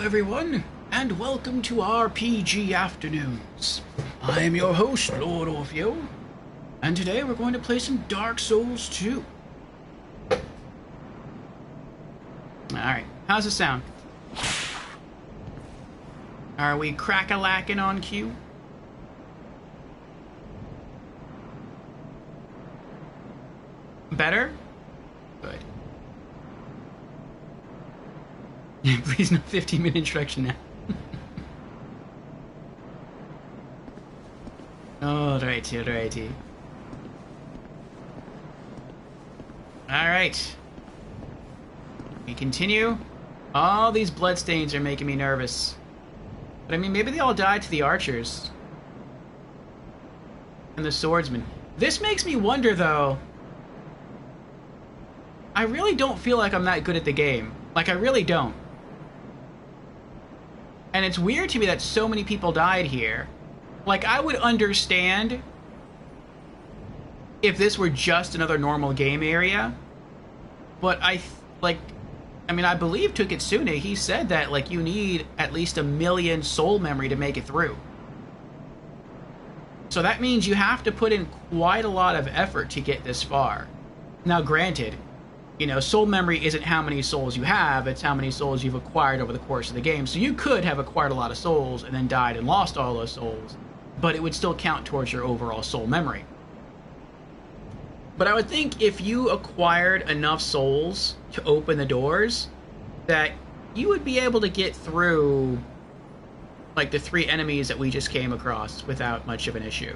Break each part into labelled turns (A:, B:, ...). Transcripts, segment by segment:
A: everyone, and welcome to RPG Afternoons. I am your host, Lord Orfeo, and today we're going to play some Dark Souls 2. Alright, how's it sound? Are we crack-a-lacking on cue? Better? Good. Please no 15-minute introduction now. Alrighty. Alright. We continue. All these bloodstains are making me nervous. But I mean, maybe they all died to the archers. And the swordsman. This makes me wonder, though. I really don't feel like I'm that good at the game. Like, I really don't. And it's weird to me that so many people died here. Like, I would understand if this were just another normal game area. But I believe Tukitsune, he said that, like, you need at least 1 million soul memory to make it through. So that means you have to put in quite a lot of effort to get this far. Now, granted, you know, soul memory isn't how many souls you have, it's how many souls you've acquired over the course of the game. So you could have acquired a lot of souls and then died and lost all those souls, but it would still count towards your overall soul memory. But I would think if you acquired enough souls to open the doors, that you would be able to get through, like, the 3 enemies that we just came across without much of an issue.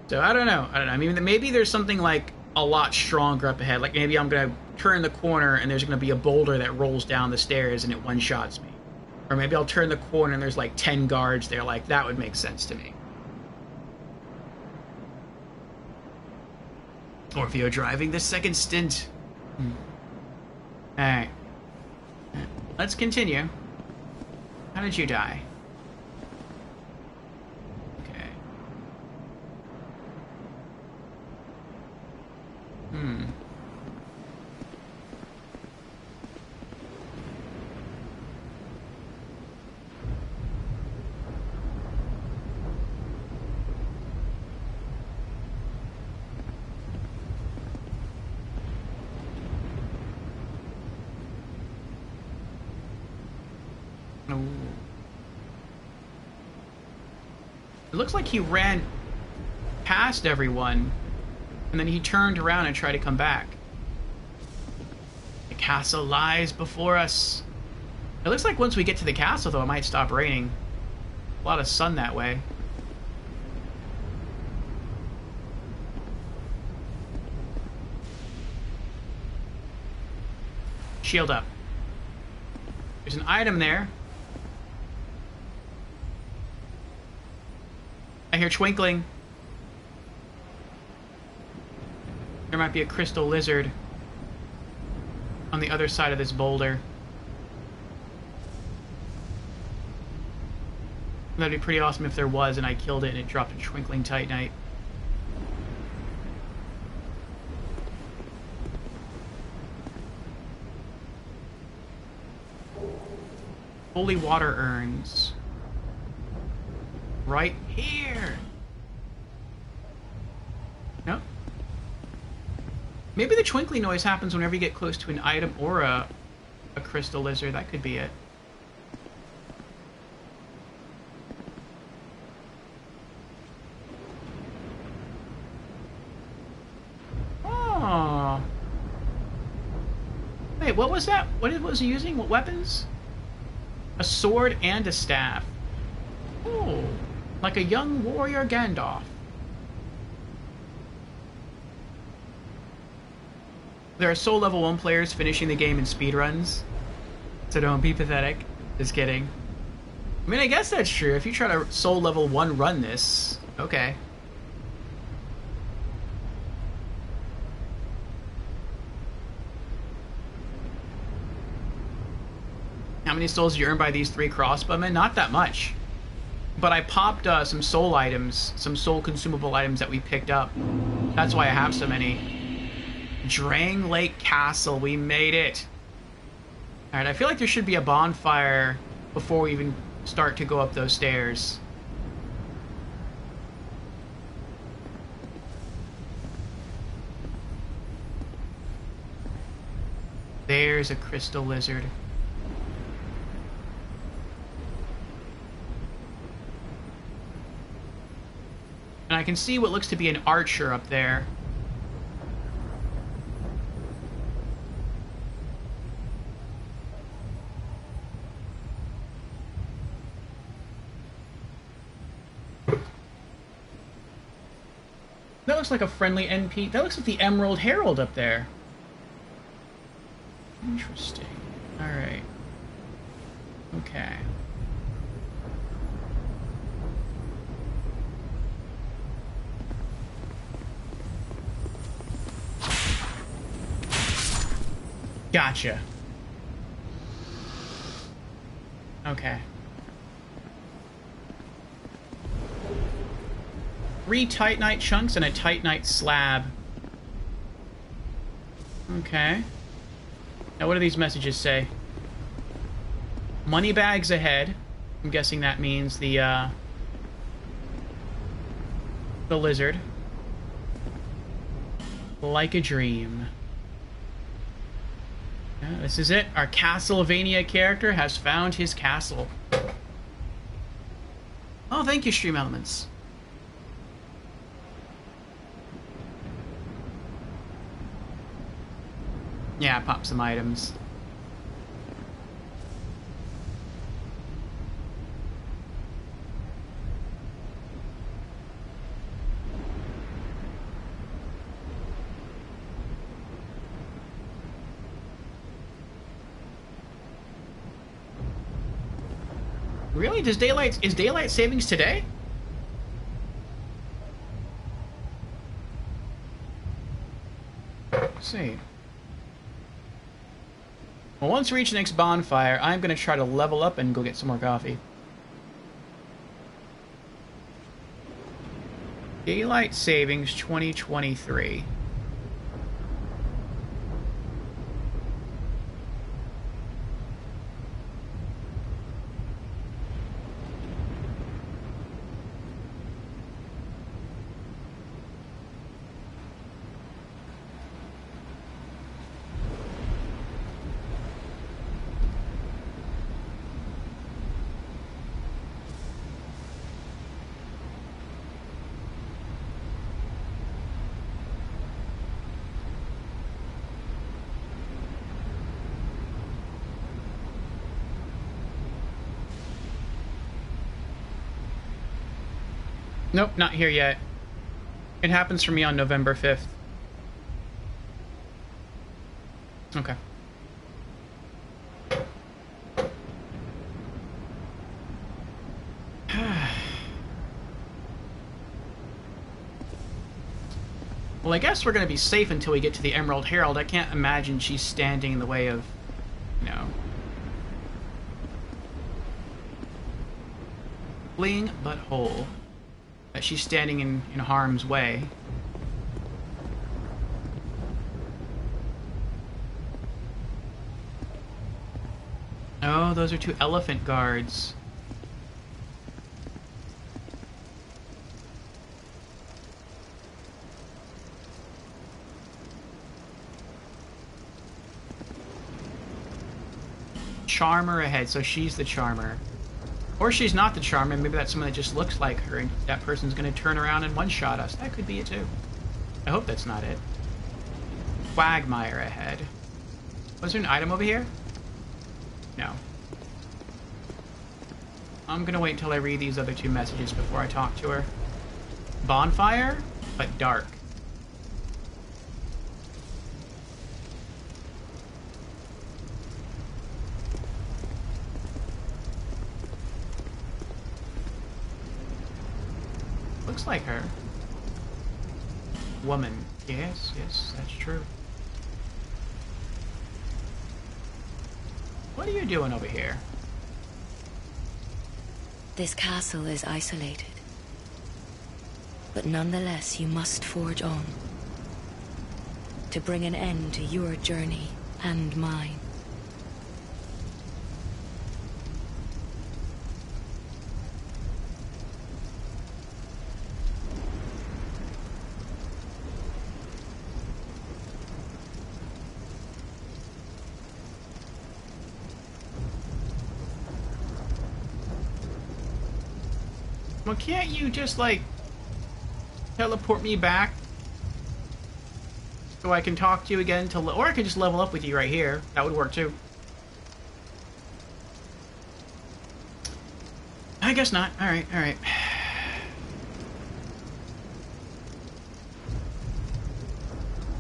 A: So I don't know. I mean, maybe there's something, like, a lot stronger up ahead. Like, maybe I'm going to turn the corner and there's going to be a boulder that rolls down the stairs and it one-shots me. Or maybe I'll turn the corner and there's, like, 10 guards there. Like, that would make sense to me. Orfeo driving the second stint. Alright. Let's continue. How did you die? Okay. It looks like he ran past everyone, and then he turned around and tried to come back. The castle lies before us. It looks like once we get to the castle, though, it might stop raining. A lot of sun that way. Shield up. There's an item there. I hear twinkling. There might be a crystal lizard on the other side of this boulder. That'd be pretty awesome if there was and I killed it and it dropped a twinkling titanite. Holy water urns. Right here. Nope. Maybe the twinkling noise happens whenever you get close to an item or a crystal lizard. That could be it. Oh. Wait, what was that? What was he using? What weapons? A sword and a staff. Oh. Like a young warrior Gandalf. There are soul level 1 players finishing the game in speedruns. So don't be pathetic. Just kidding. I mean, I guess that's true. If you try to soul level 1 run this, okay. How many souls did you earn by these 3 crossbowmen? Not that much. But I popped some soul items, some soul consumable items that we picked up. That's why I have so many. Drang Lake Castle, we made it. Alright, I feel like there should be a bonfire before we even start to go up those stairs. There's a crystal lizard. And I can see what looks to be an archer up there. That looks like a friendly NP. That looks like the Emerald Herald up there. Interesting. Alright. Okay. Gotcha. Okay. 3 Titanite chunks and a Titanite slab. Okay. Now what do these messages say? Money bags ahead. I'm guessing that means the lizard. Like a dream. Yeah, this is it. Our Castlevania character has found his castle. Oh, thank you, Stream Elements. Yeah, pop some items. Really? Is daylight savings today? Let's see. Well, once we reach the next bonfire, I'm going to try to level up and go get some more coffee. Daylight savings 2023. Nope, not here yet. It happens for me on November 5th. Okay. Well, I guess we're going to be safe until we get to the Emerald Herald. I can't imagine she's standing in the way of, you know... fleeing but whole. That she's standing in harm's way. Oh, those are 2 elephant guards. Charmer ahead, so she's the charmer. Or she's not the charmer, maybe that's someone that just looks like her, and that person's going to turn around and one-shot us. That could be it, too. I hope that's not it. Quagmire ahead. Was there an item over here? No. I'm going to wait until I read these other 2 messages before I talk to her. Bonfire, but dark. Looks like her. Woman. Yes, that's true. What are you doing over here?
B: This castle is isolated. But nonetheless, you must forge on. To bring an end to your journey and mine.
A: Well, can't you just, like, teleport me back so I can talk to you again? Or I could just level up with you right here. That would work, too. I guess not. Alright, alright.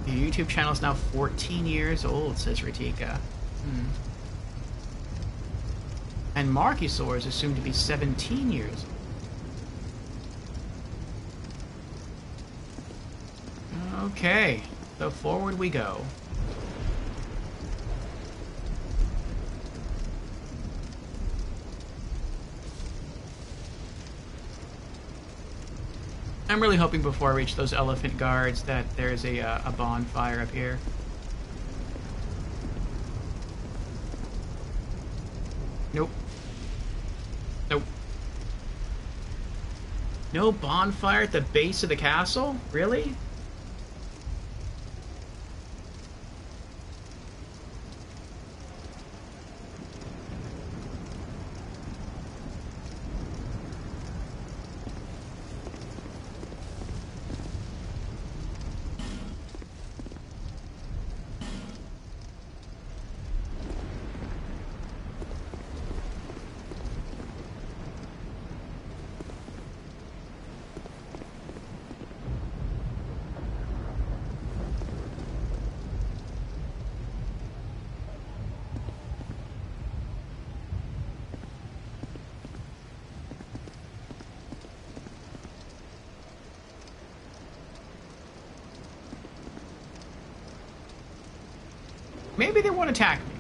A: Your YouTube channel is now 14 years old, says Ratika. And Markysaur is assumed to be 17 years old. Okay, so forward we go. I'm really hoping before I reach those elephant guards that there's a bonfire up here. Nope. Nope. No bonfire at the base of the castle? Really? Maybe they won't attack me.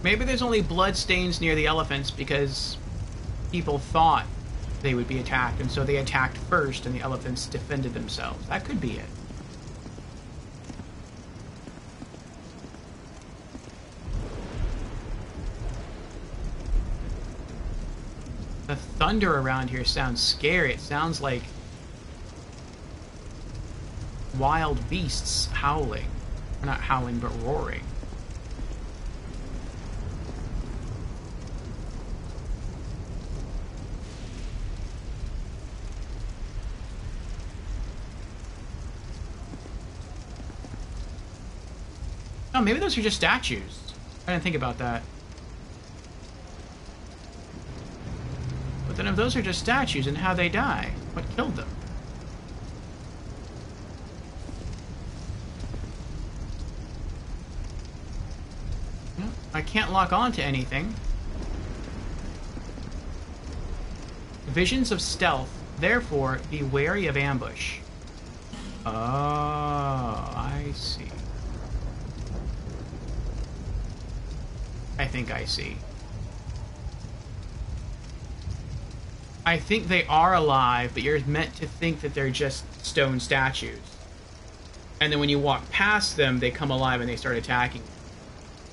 A: Maybe there's only blood stains near the elephants because people thought they would be attacked, and so they attacked first and the elephants defended themselves. That could be it. The thunder around here sounds scary. It sounds like wild beasts howling. Or not howling, but roaring. Oh, maybe those are just statues. I didn't think about that. But then if those are just statues, and how they die? What killed them? I can't lock on to anything. Visions of stealth, therefore be wary of ambush. Oh, I see. I think I see. I think they are alive, but you're meant to think that they're just stone statues. And then when you walk past them, they come alive and they start attacking.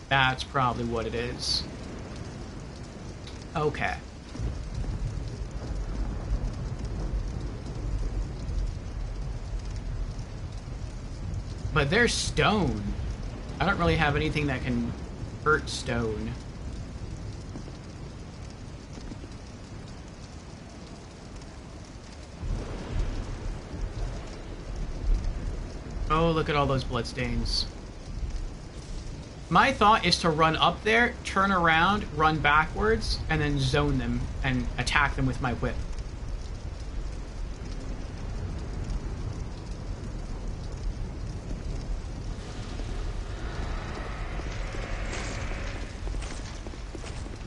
A: That's probably what it is. Okay. But they're stone. I don't really have anything that can hurt stone. Oh, look at all those bloodstains. My thought is to run up there, turn around, run backwards, and then zone them and attack them with my whip.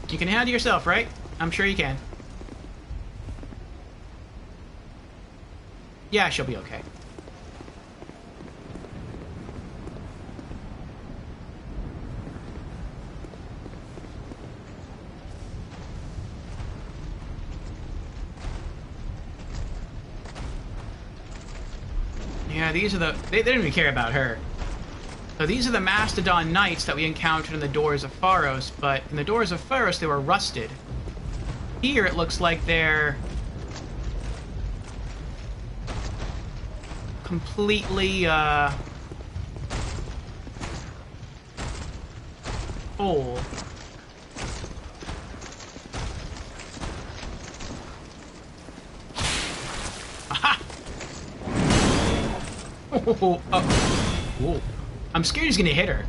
A: You can handle yourself, right? I'm sure you can. Yeah, she'll be okay. Yeah, these are the... They didn't even care about her. So these are the Mastodon Knights that we encountered in the Doors of Pharos, but in the Doors of Pharos they were rusted. Here it looks like they're... completely, full. Oh, oh. I'm scared he's gonna hit her.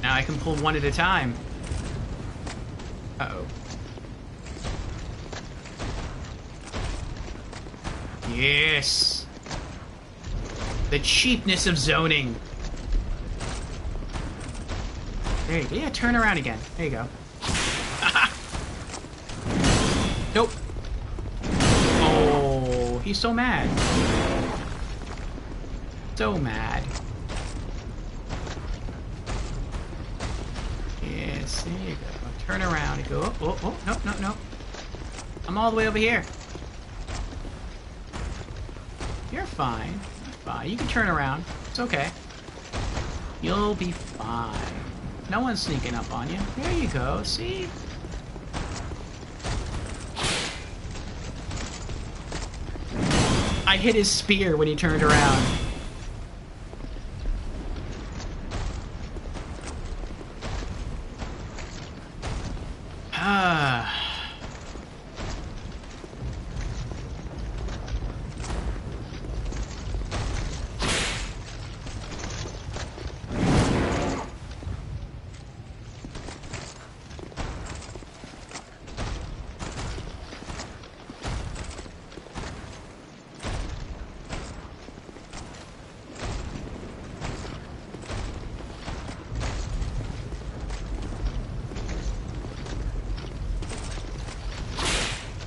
A: Now I can pull one at a time. Uh-oh. Yes. The cheapness of zoning. There you go. Yeah, turn around again. There you go. Nope. Oh, he's so mad. So mad. Yes, there you go. Turn around and go. Oh, no. I'm all the way over here. You're fine. You're fine. You can turn around. It's okay. You'll be fine. No one's sneaking up on you. There you go. See? I hit his spear when he turned around. Ah.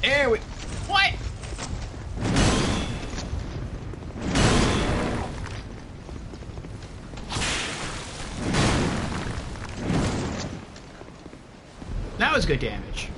A: There we... What? That was good damage.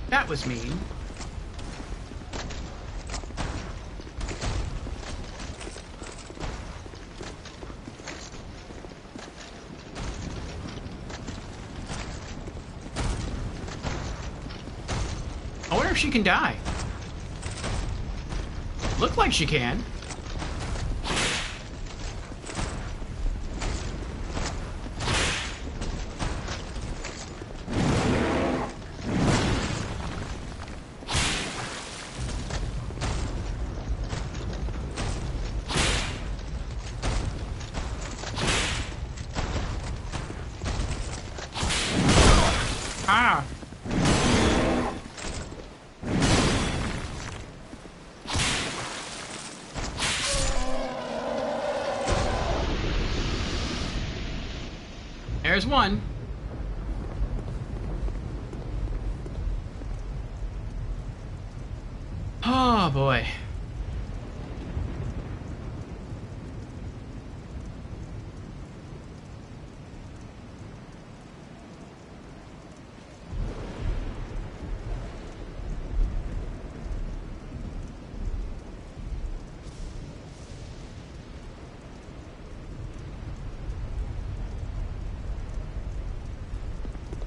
A: That was mean. I wonder if she can die. Look like she can. Ah. There's one. Oh boy.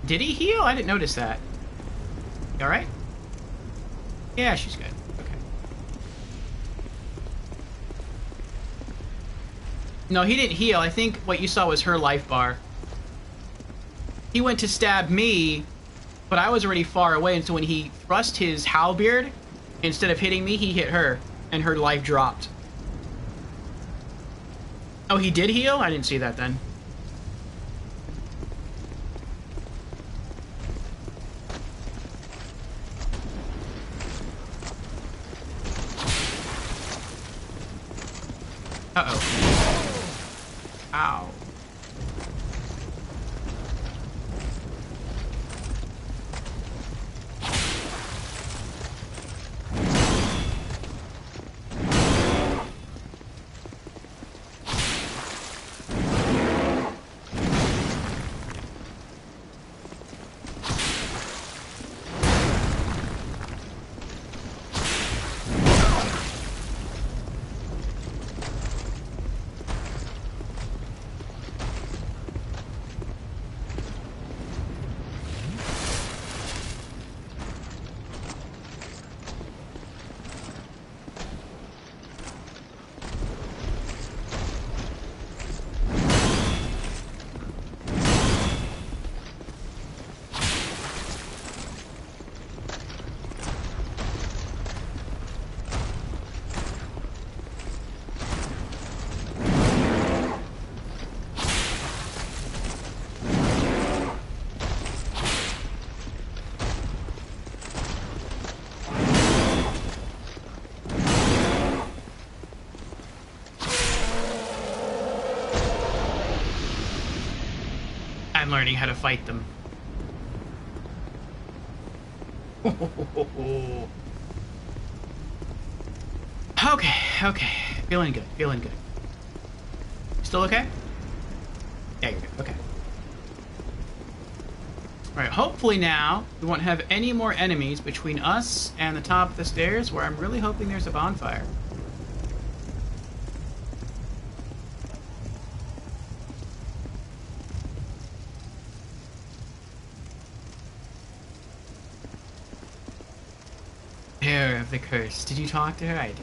A: Did he heal? I didn't notice that. You alright? Yeah, she's good. Okay. No, he didn't heal. I think what you saw was her life bar. He went to stab me, but I was already far away, and so when he thrust his halberd, instead of hitting me, he hit her, and her life dropped. Oh, he did heal? I didn't see that then. Uh-oh. Ow. learning how to fight them. Okay, okay. Feeling good, feeling good. Still okay? Yeah, you're good. Okay. Alright, hopefully now we won't have any more enemies between us and the top of the stairs, where I'm really hoping there's a bonfire. Bear of the Curse. Did you talk to her? I did.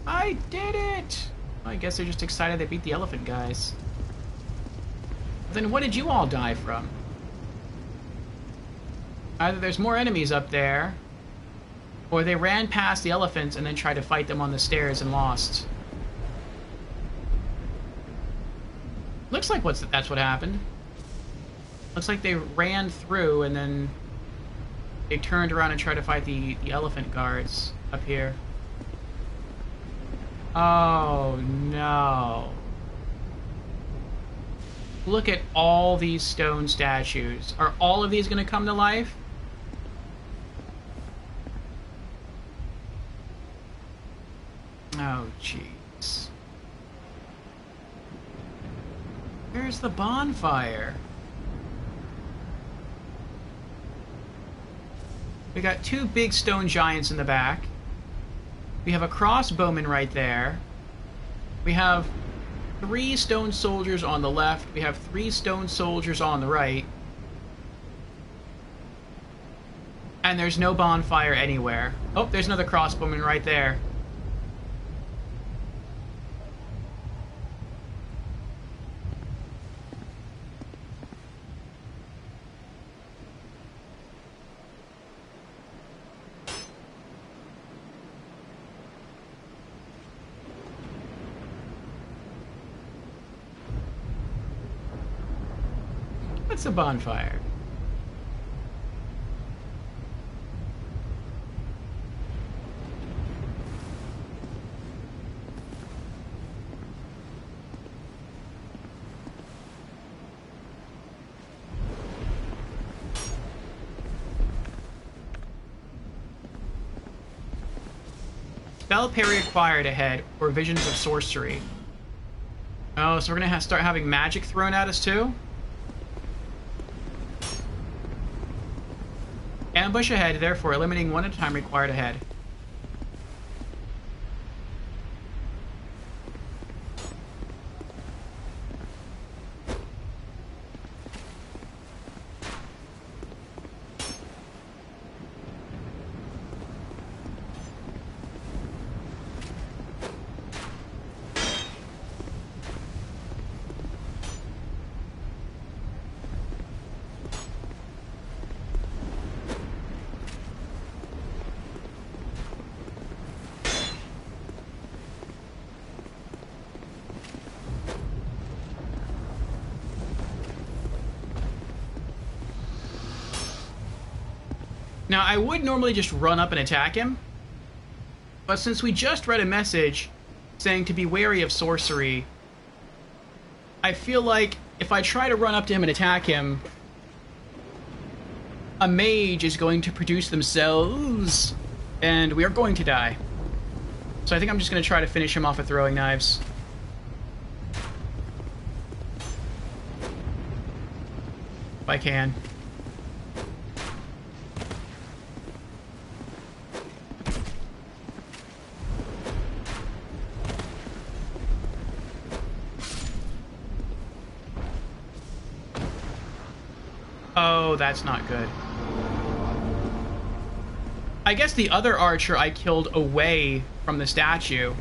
A: I did it! I guess they're just excited they beat the elephant guys. Then what did you all die from? Either there's more enemies up there, or they ran past the elephants and then tried to fight them on the stairs and lost. Looks like that's what happened. Looks like they ran through and then they turned around and tried to fight the elephant guards up here. Oh, no. Look at all these stone statues. Are all of these going to come to life? Oh, jeez. Where's the bonfire? We got two big stone giants in the back. We have a crossbowman right there. We have 3 stone soldiers on the left. We have 3 stone soldiers on the right. And there's no bonfire anywhere. Oh, there's another crossbowman right there. What's a bonfire? Spell parry acquired ahead, or visions of sorcery. Oh, so we're gonna start having magic thrown at us too? Ambush ahead, therefore eliminating 1 at a time required ahead. Now, I would normally just run up and attack him, but since we just read a message saying to be wary of sorcery, I feel like if I try to run up to him and attack him, a mage is going to produce themselves, and we are going to die. So I think I'm just going to try to finish him off with throwing knives. If I can. Oh, that's not good. I guess the other archer I killed away from the statue,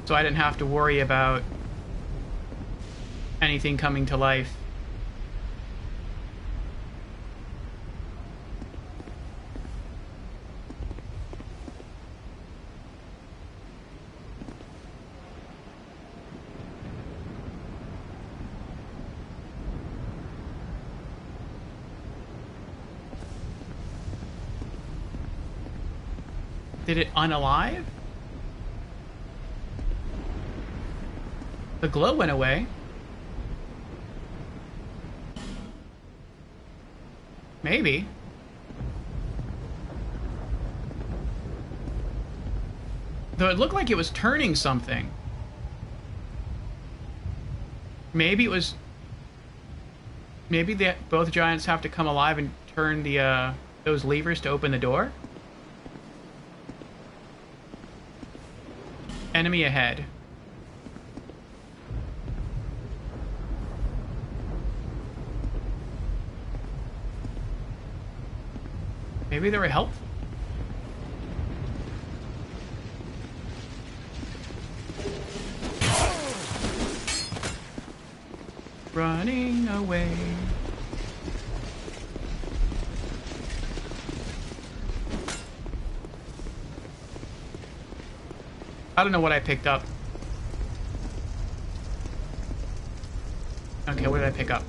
A: so I didn't have to worry about anything coming to life. Did it unalive? The glow went away. Maybe. Though it looked like it was turning something. Maybe it was... Maybe both giants have to come alive and turn the those levers to open the door? Enemy ahead. Maybe they were helpful. Running away. I don't know what I picked up. Okay, what did I pick up?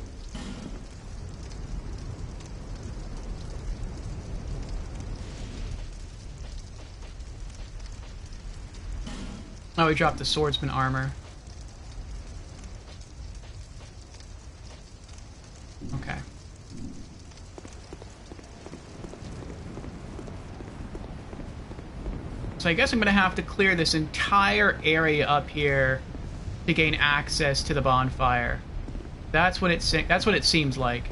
A: Oh, we dropped the swordsman armor. Okay. So I guess I'm gonna have to clear this entire area up here to gain access to the bonfire. That's what it seems like.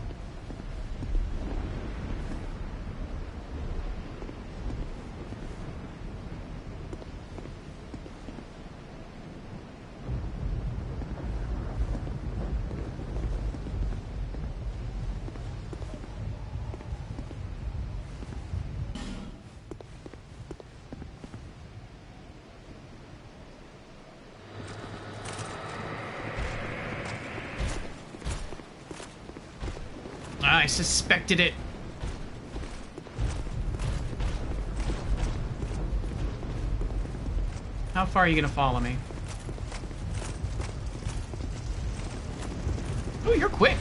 A: I suspected it. How far are you gonna follow me? Oh, you're quick.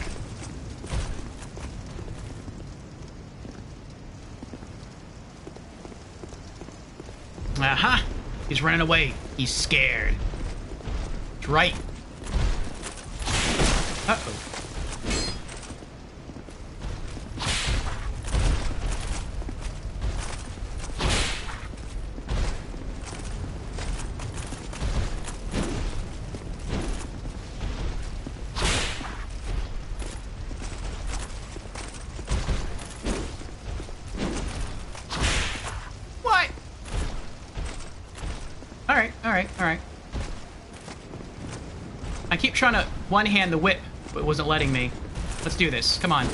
A: Aha! He's running away. He's scared. That's right. Uh-oh. Alright. I keep trying to one-hand the whip, but it wasn't letting me. Let's do this. Come on.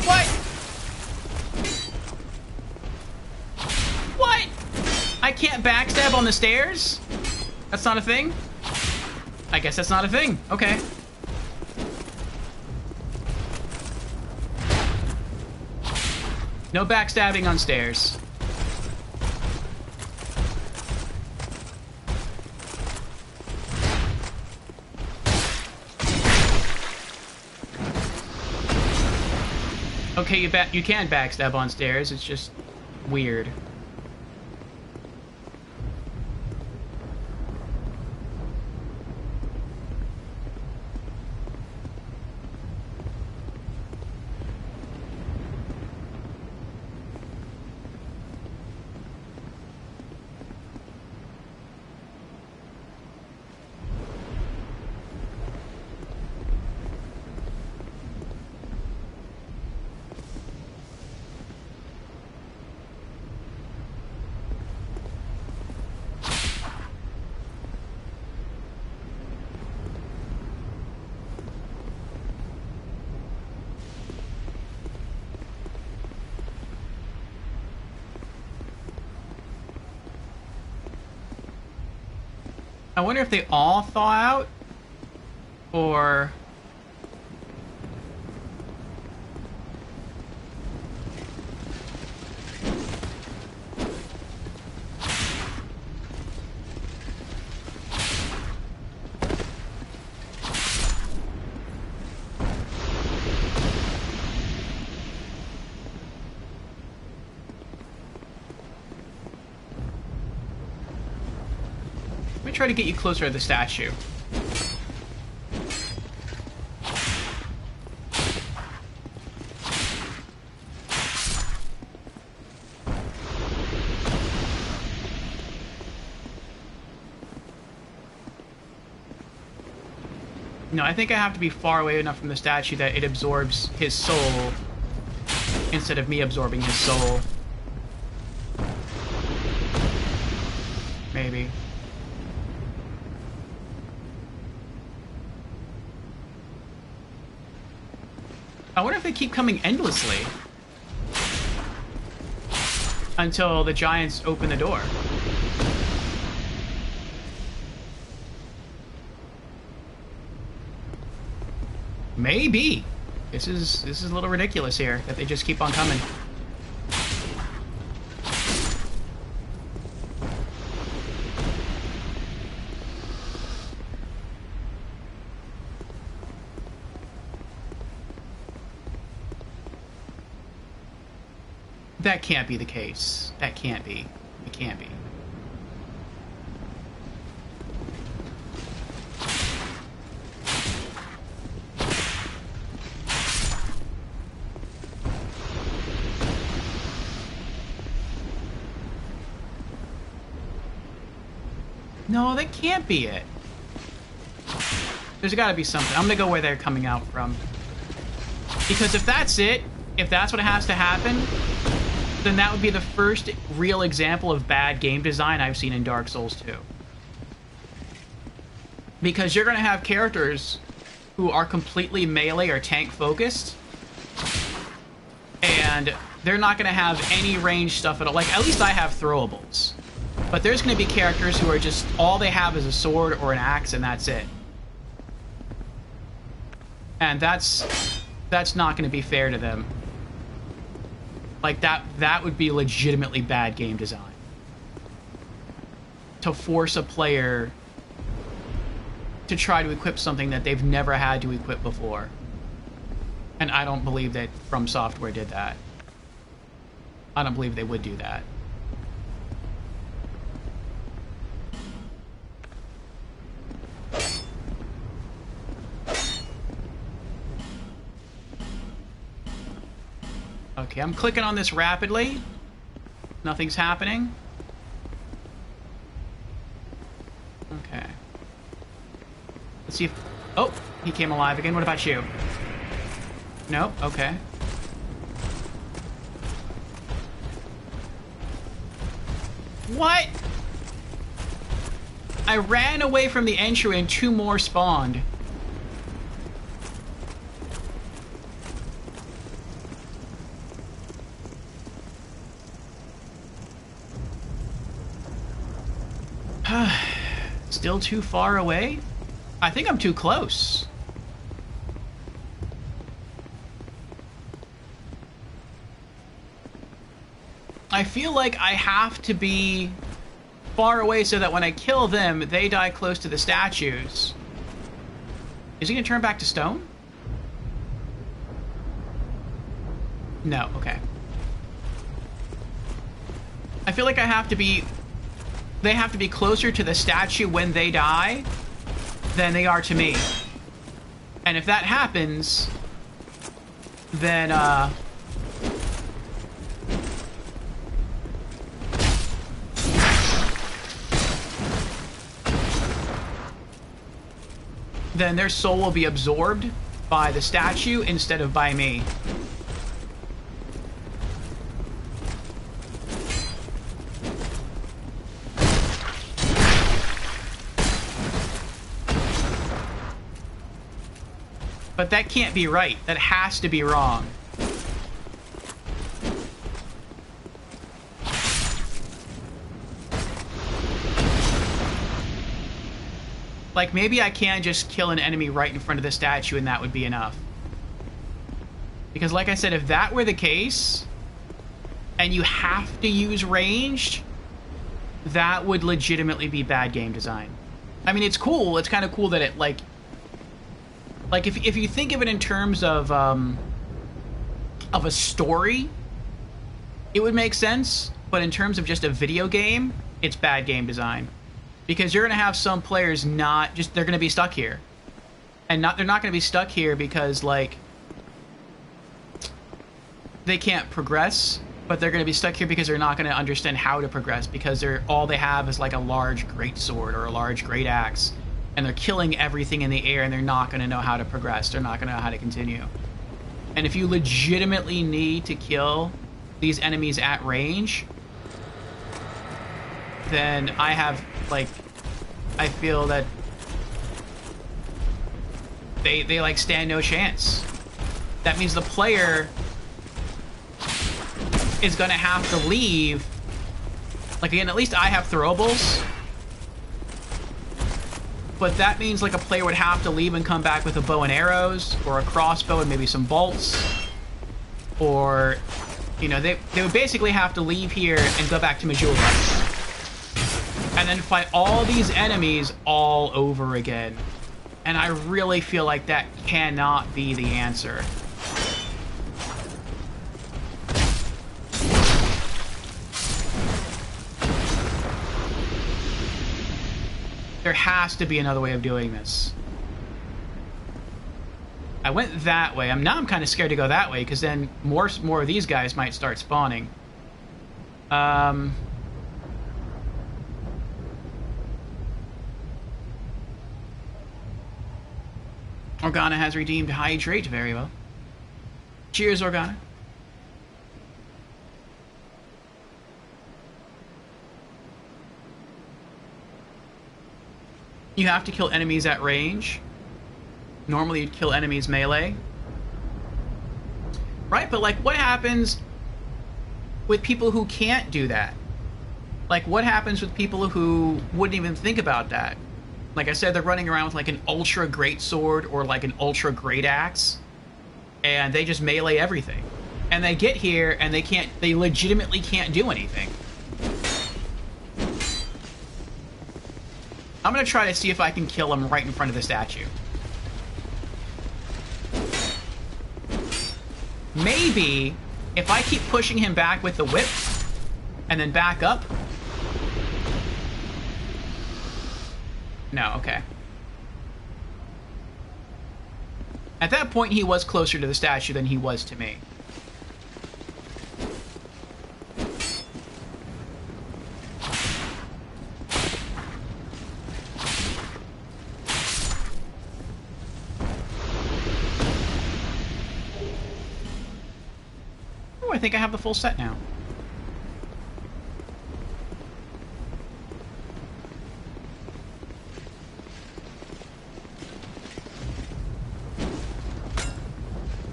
A: What? What? I can't backstab on the stairs? That's not a thing? I guess that's not a thing. Okay. No backstabbing on stairs. Okay, you can backstab on stairs. It's just weird. I wonder if they all thaw out, or... Let me try to get you closer to the statue. No, I think I have to be far away enough from the statue that it absorbs his soul instead of me absorbing his soul. Maybe. I wonder if they keep coming endlessly until the giants open the door. Maybe. This is a little ridiculous here that they just keep on coming. That can't be the case. That can't be. It can't be. No, that can't be it. There's got to be something. I'm going to go where they're coming out from. Because if that's it, if that's what has to happen, then that would be the first real example of bad game design I've seen in Dark Souls 2. Because you're going to have characters who are completely melee or tank focused, and they're not going to have any range stuff at all. Like, at least I have throwables. But there's going to be characters who are just, all they have is a sword or an axe, and that's it. And that's not going to be fair to them. Like, that would be legitimately bad game design. To force a player to try to equip something that they've never had to equip before. And I don't believe that From Software did that. I don't believe they would do that. Okay, I'm clicking on this rapidly. Nothing's happening. Okay. Let's see if... Oh, he came alive again. What about you? Nope, okay. What? I ran away from the entry and 2 more spawned. Still too far away? I think I'm too close. I feel like I have to be far away so that when I kill them, they die close to the statues. Is he gonna turn back to stone? No, okay. I feel like I have to be... They have to be closer to the statue when they die than they are to me. And if that happens, then, then their soul will be absorbed by the statue instead of by me. But that can't be right. That has to be wrong. Like, maybe I can just kill an enemy right in front of the statue and that would be enough. Because like I said, if that were the case, and you have to use ranged, that would legitimately be bad game design. I mean, it's cool. It's kind of cool that it, like if you think of it in terms of a story, it would make sense. But in terms of just a video game, it's bad game design. Because you're going to have some players not just, they're going to be stuck here. And they're not going to be stuck here because, like, they can't progress, but they're going to be stuck here because they're not going to understand how to progress, because all they have is like a large greatsword or a large great axe, and they're killing everything in the air, and they're not going to know how to progress. They're not going to know how to continue. And if you legitimately need to kill these enemies at range, then I feel that they like stand no chance. That means the player is gonna have to leave. Like, again, at least I have throwables, but that means like a player would have to leave and come back with a bow and arrows, or a crossbow and maybe some bolts, or, you know, they would basically have to leave here and go back to Majula and then fight all these enemies all over again. And I really feel like that cannot be the answer. There has to be another way of doing this. I went that way. Now I'm kind of scared to go that way, because then more of these guys might start spawning. Organa has redeemed Hydrate. Very well. Cheers, Organa. You have to kill enemies at range. Normally you'd kill enemies melee. Right, but like, what happens with people who can't do that? Like, what happens with people who wouldn't even think about that? Like I said, they're running around with like an ultra great sword or like an ultra great axe, and they just melee everything. And they get here and they legitimately can't do anything. I'm gonna try to see if I can kill him right in front of the statue. Maybe if I keep pushing him back with the whip and then back up. No, okay. At that point, he was closer to the statue than he was to me. Oh, I think I have the full set now.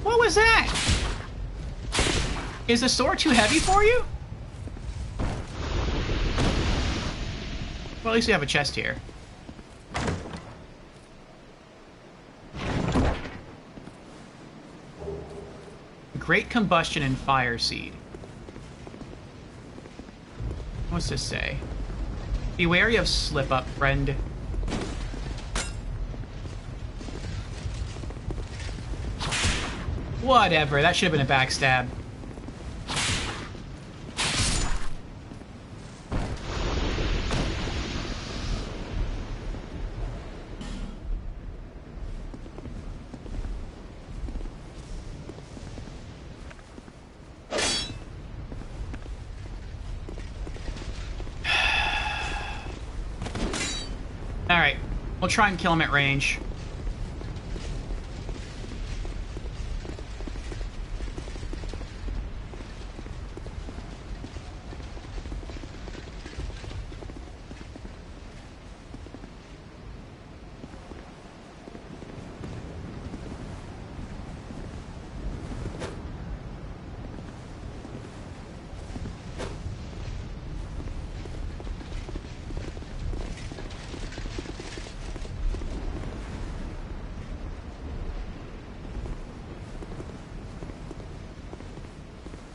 A: What was that? Is the sword too heavy for you? Well, at least we have a chest here. Great Combustion and Fire Seed. What's this say? Be wary of slip up, friend. Whatever, that should have been a backstab. Alright, we'll try and kill him at range.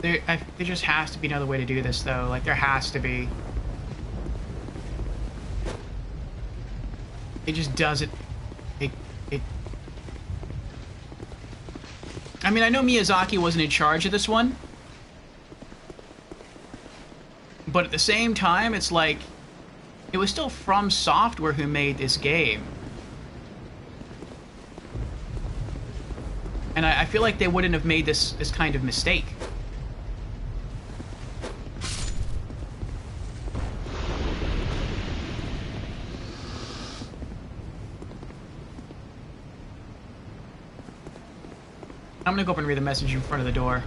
A: There just has to be another way to do this, though. Like, there has to be. It just doesn't... I mean, I know Miyazaki wasn't in charge of this one. But at the same time, it's like... It was still From Software who made this game. And I feel like they wouldn't have made this kind of mistake. I'm gonna go up and read the message in front of the door.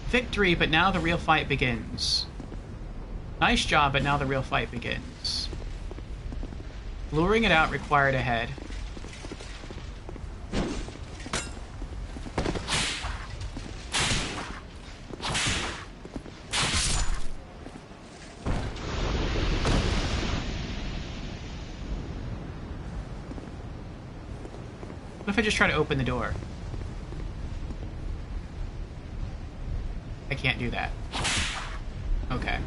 A: Victory, but now the real fight begins. Nice job, but now the real fight begins. Luring it out required a head. What if I just try to open the door? I can't do that. Okay.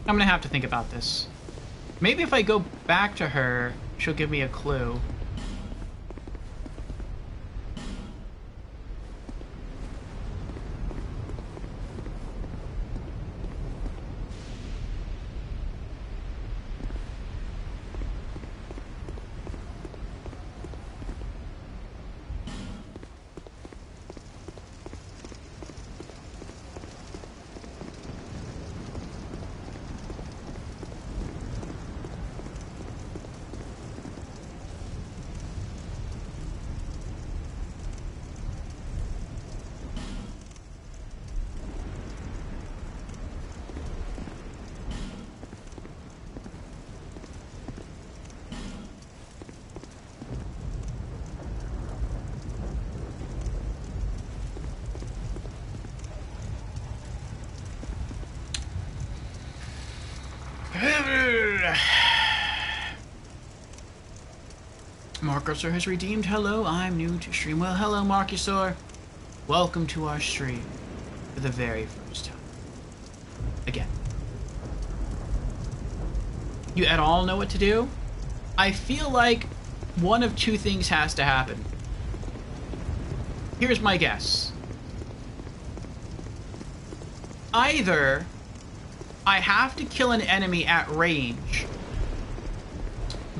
A: I'm gonna have to think about this. Maybe if I go back to her, she'll give me a clue. Marcusor has redeemed. Hello, I'm new to stream. Well, hello, Marcusor. Welcome to our stream for the very first time. Again. You at all know what to do? I feel like one of two things has to happen. Here's my guess. Either I have to kill an enemy at range,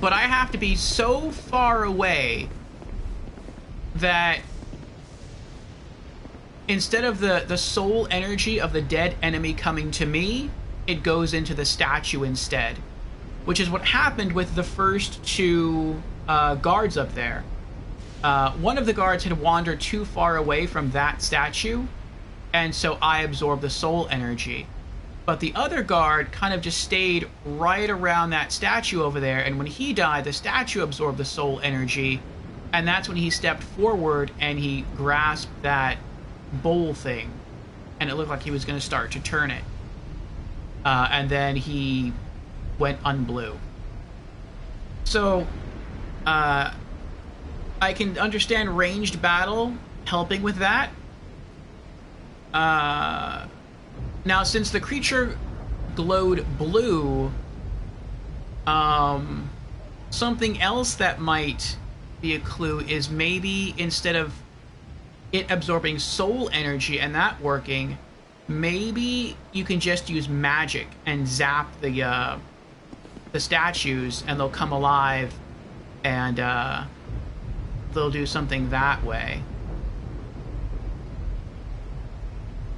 A: but I have to be so far away that instead of the soul energy of the dead enemy coming to me, it goes into the statue instead. Which is what happened with the first two guards up there. One of the guards had wandered too far away from that statue, and so I absorbed the soul energy. But the other guard kind of just stayed right around that statue over there, and when he died, the statue absorbed the soul energy, and that's when he stepped forward and he grasped that bowl thing, and it looked like he was going to start to turn it. And then he went unblue. So, I can understand ranged battle helping with that. Now, since the creature glowed blue, something else that might be a clue is maybe instead of it absorbing soul energy and that working, maybe you can just use magic and zap the statues and they'll come alive and they'll do something that way.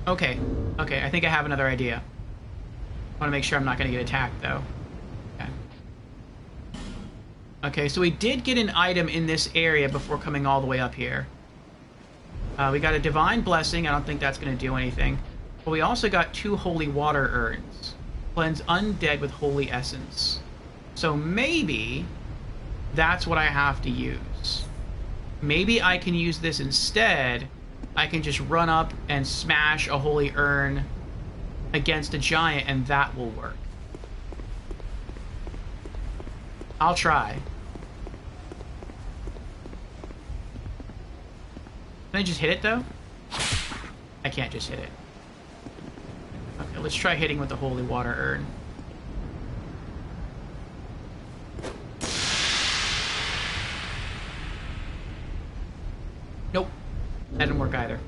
A: Okay. Okay, I think I have another idea. I want to make sure I'm not going to get attacked, though. Okay. Okay, so we did get an item in this area before coming all the way up here. We got a Divine Blessing. I don't think that's going to do anything. But we also got 2 Holy Water Urns. Cleanse Undead with Holy Essence. So maybe that's what I have to use. Maybe I can use this instead. I can just run up and smash a Holy Urn against a giant, and that will work. I'll try. Can I just hit it, though? I can't just hit it. Okay, let's try hitting with the Holy Water Urn. Nope. That didn't work either.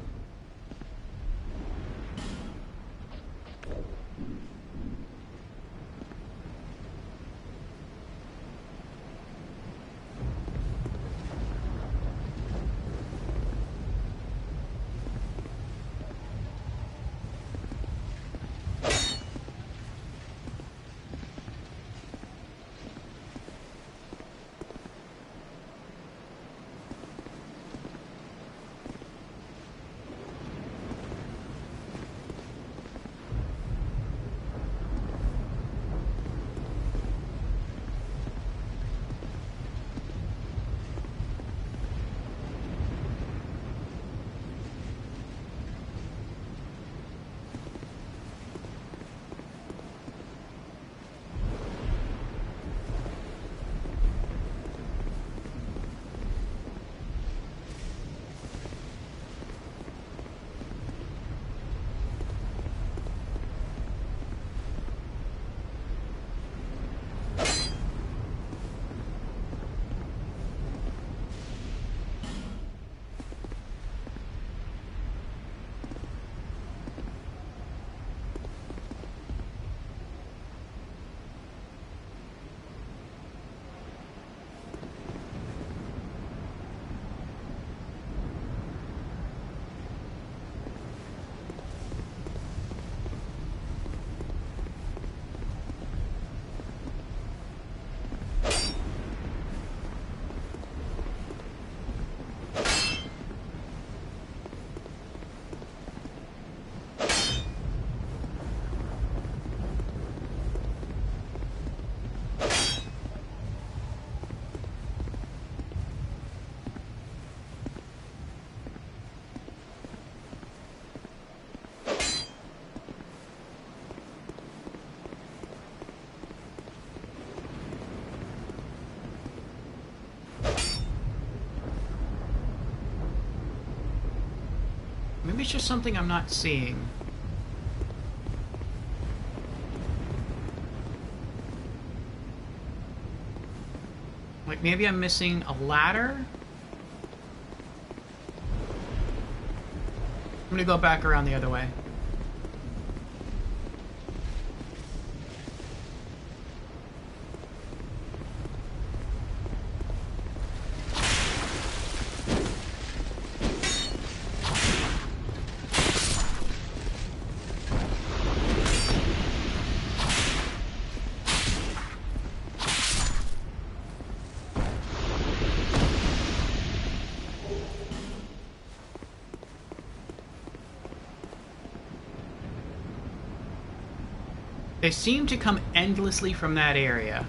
A: Maybe it's just something I'm not seeing. Like, maybe I'm missing a ladder? I'm gonna go back around the other way. They seem to come endlessly from that area.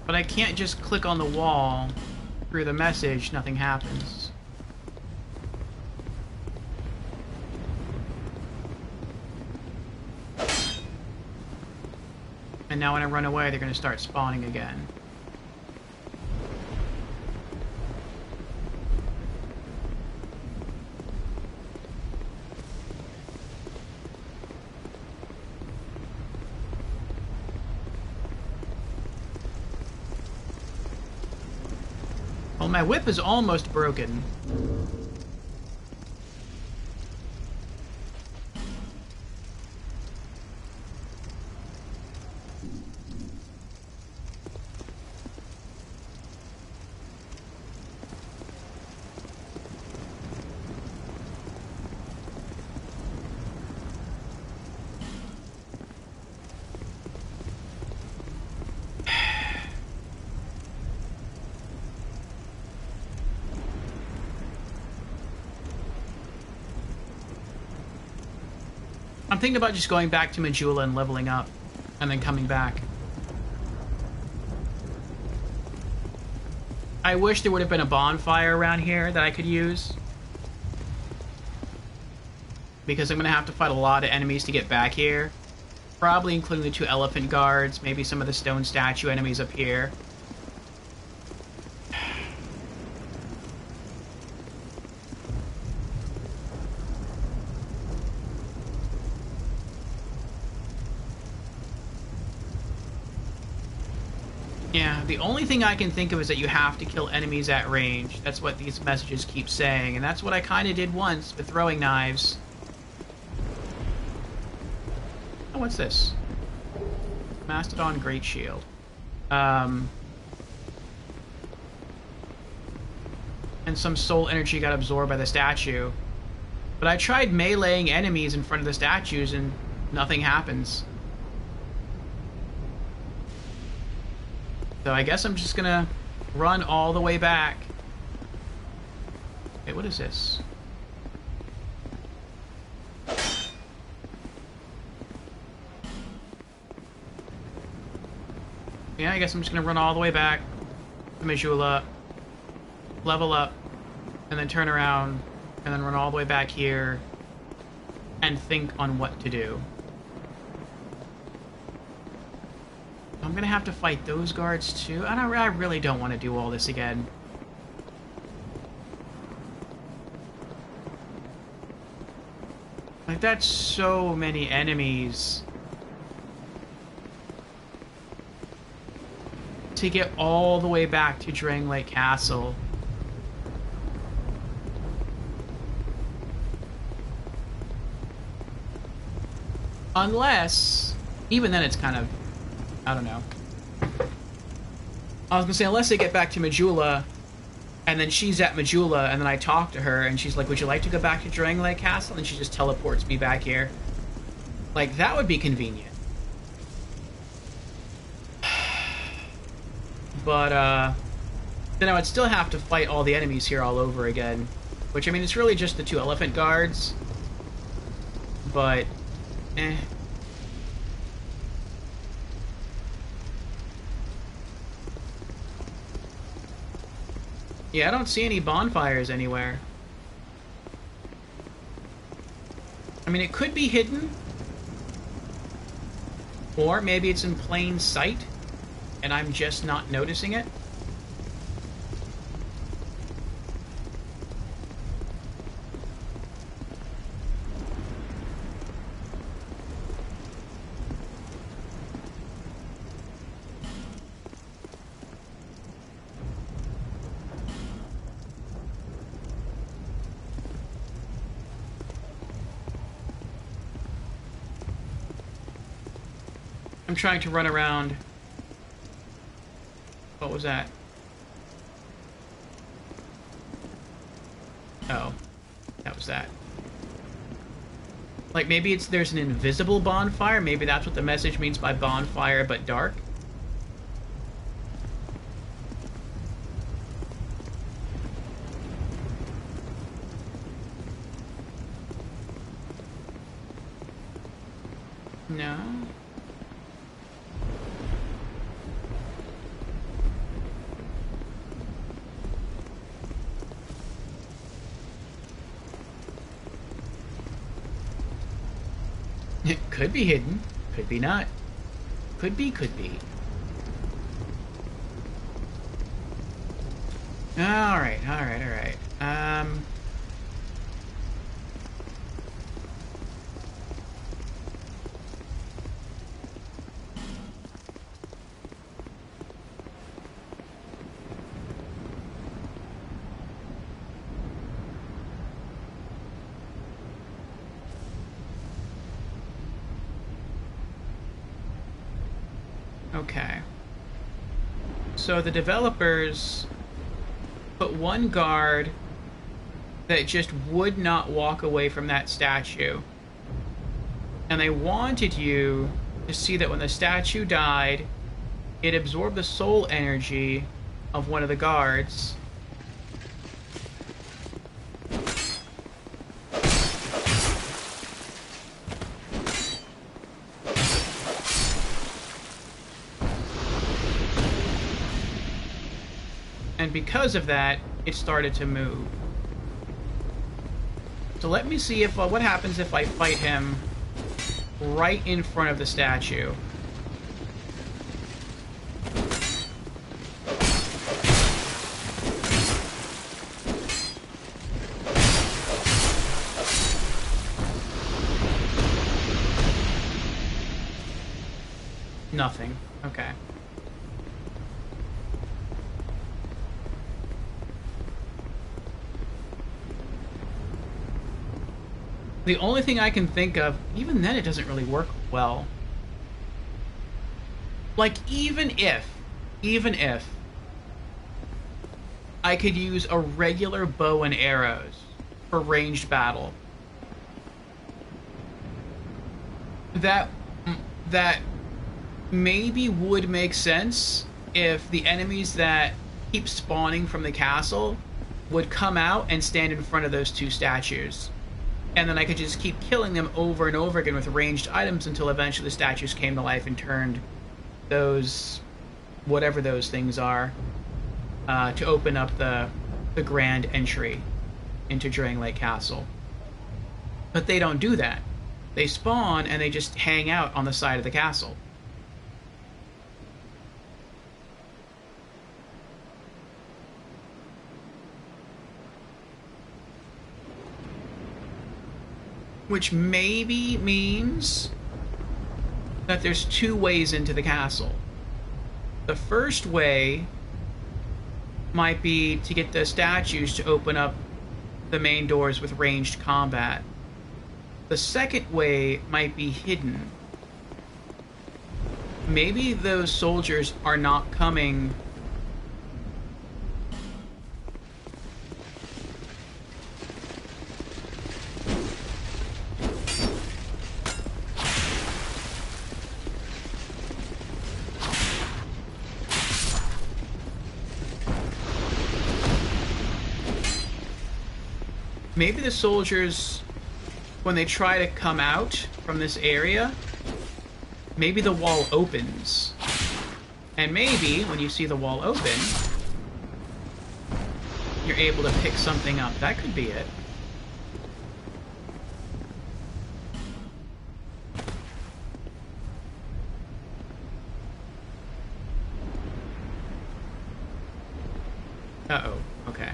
A: But I can't just click on the wall through the message, nothing happens. And now when I run away, they're going to start spawning again. Well, my whip is almost broken. I'm thinking about just going back to Majula and leveling up, and then coming back. I wish there would have been a bonfire around here that I could use. Because I'm going to have to fight a lot of enemies to get back here. Probably including the 2 elephant guards, maybe some of the stone statue enemies up here. Yeah, the only thing I can think of is that you have to kill enemies at range. That's what these messages keep saying, and that's what I kind of did once with throwing knives. Oh, what's this? Mastodon Great Shield. And some soul energy got absorbed by the statue. But I tried meleeing enemies in front of the statues and nothing happens. So I guess I'm just gonna run all the way back. Wait, what is this? Yeah, I guess I'm just gonna run all the way back to Majula, level up, and then turn around, and then run all the way back here, and think on what to do. I'm gonna have to fight those guards too. I really don't want to do all this again. Like, that's so many enemies. To get all the way back to Drangleic Castle. Unless, even then it's kind of, I don't know. I was gonna say, unless they get back to Majula, and then she's at Majula, and then I talk to her, and she's like, would you like to go back to Drangleic Castle? And she just teleports me back here. Like, that would be convenient. But, then I would still have to fight all the enemies here all over again. Which, I mean, it's really just the 2 elephant guards. But, eh. Yeah, I don't see any bonfires anywhere. I mean, it could be hidden. Or maybe it's in plain sight, and I'm just not noticing it. I'm trying to run around. What was that? Oh, that was that. Like, maybe there's an invisible bonfire. Maybe that's what the message means by bonfire, but dark. No. It could be hidden, could be not. Could be, could be. Alright, alright, alright. Okay. So the developers put one guard that just would not walk away from that statue. And they wanted you to see that when the statue died, it absorbed the soul energy of one of the guards. And because of that, it started to move. So let me see if what happens if I fight him right in front of the statue. Nothing. Okay. The only thing I can think of, even then it doesn't really work well. Like, even if I could use a regular bow and arrows for ranged battle, that maybe would make sense if the enemies that keep spawning from the castle would come out and stand in front of those two statues. And then I could just keep killing them over and over again with ranged items until eventually the statues came to life and turned those, whatever those things are, to open up the grand entry into Drangleic Castle. But they don't do that. They spawn and they just hang out on the side of the castle. Which maybe means that there's two ways into the castle. The first way might be to get the statues to open up the main doors with ranged combat. The second way might be hidden. Maybe those soldiers are not coming maybe the soldiers, when they try to come out from this area, maybe the wall opens. And maybe, when you see the wall open, you're able to pick something up. That could be it. Uh-oh. Okay.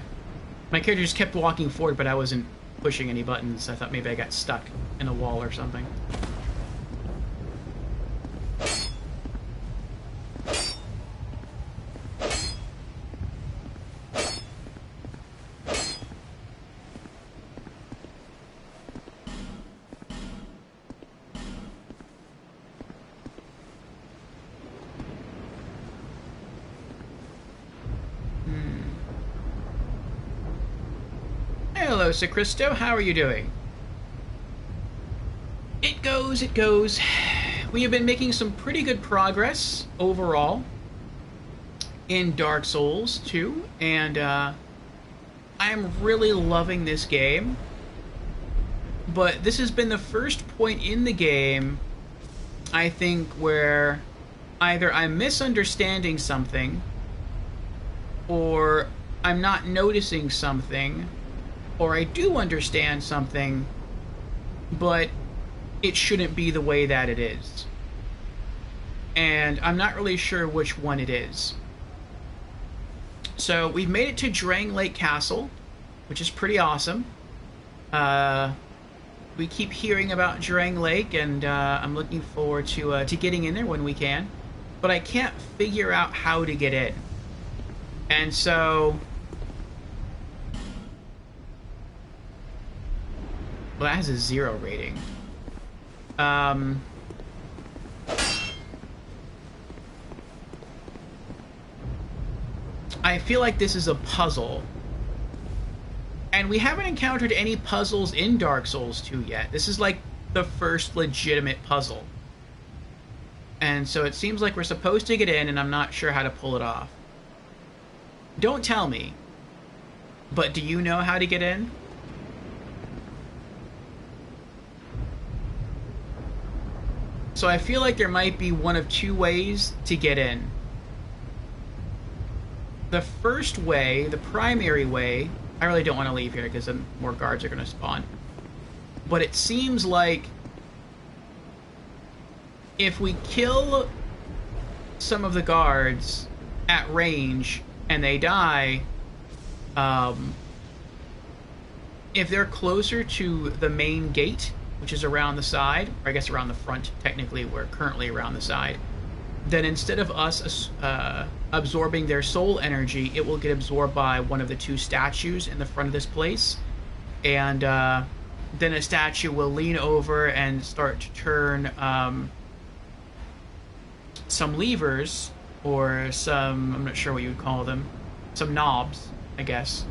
A: My character just kept walking forward, but I wasn't pushing any buttons. I thought maybe I got stuck in a wall or something. Hello, Sir Christo. How are you doing? It goes, it goes. We have been making some pretty good progress overall in Dark Souls 2, and I am really loving this game. But this has been the first point in the game, I think, where either I'm misunderstanding something, or I'm not noticing something, or I do understand something, but it shouldn't be the way that it is. and I'm not really sure which one it is. So we've made it to Drang Lake Castle, which is pretty awesome. We keep hearing about Drang Lake, and I'm looking forward to getting in there when we can. But I can't figure out how to get in. And so... well, that has a 0 rating. I feel like this is a puzzle. And we haven't encountered any puzzles in Dark Souls 2 yet. This is like the first legitimate puzzle. And so it seems like we're supposed to get in, and I'm not sure how to pull it off. Don't tell me. But do you know how to get in? So I feel like there might be one of 2 ways to get in. The first way, the primary way, I really don't want to leave here because then more guards are going to spawn. But it seems like if we kill some of the guards at range and they die, if they're closer to the main gate, which is around the side, or I guess around the front, technically we're currently around the side, then instead of us absorbing their soul energy, it will get absorbed by one of the 2 statues in the front of this place. And then a statue will lean over and start to turn some levers, or some, I'm not sure what you would call them, some knobs, I guess.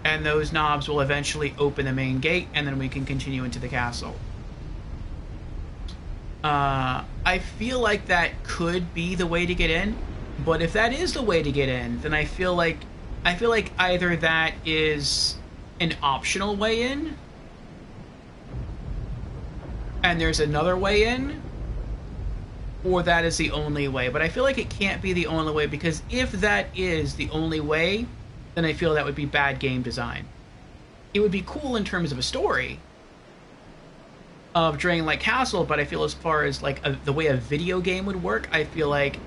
A: And those knobs will eventually open the main gate, and then we can continue into the castle. I feel like that could be the way to get in, but if that is the way to get in, then I feel like either that is an optional way in, and there's another way in, or that is the only way. But I feel like it can't be the only way, because if that is the only way, then I feel that would be bad game design. It would be cool in terms of a story of Drang Lake Castle, but I feel as far as like the way a video game would work, I feel like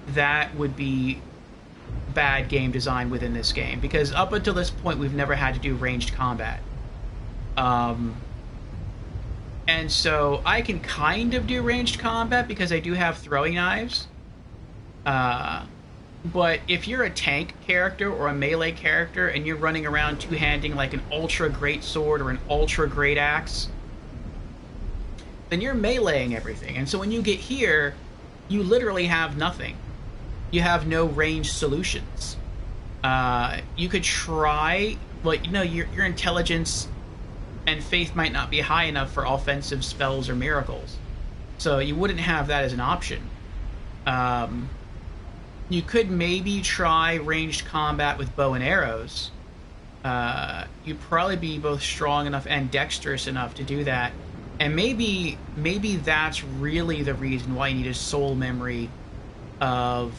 A: that would be bad game design within this game, because up until this point we've never had to do ranged combat. And so I can kind of do ranged combat because I do have throwing knives. But if you're a tank character or a melee character and you're running around two-handing like an ultra great sword or an ultra great axe, then you're meleeing everything. And so when you get here, you literally have nothing. You have no ranged solutions. You could try, well, you know, your intelligence and faith might not be high enough for offensive spells or miracles. So you wouldn't have that as an option. You could maybe try ranged combat with bow and arrows. You'd probably be both strong enough and dexterous enough to do that. And maybe that's really the reason why you need a soul memory of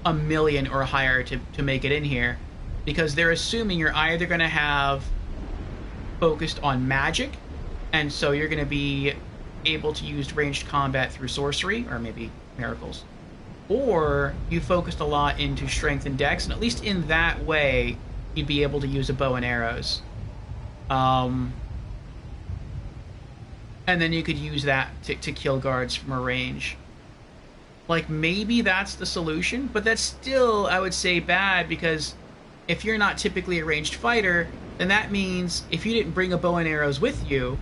A: 1,000,000 or higher to make it in here. Because they're assuming you're either going to have focused on magic, and so you're going to be able to use ranged combat through sorcery, or maybe miracles. Or you focused a lot into strength and dex, and at least in that way, you'd be able to use a bow and arrows. And then you could use that to kill guards from a range. Like, maybe that's the solution, but that's still, I would say, bad, because if you're not typically a ranged fighter, then that means if you didn't bring a bow and arrows with you,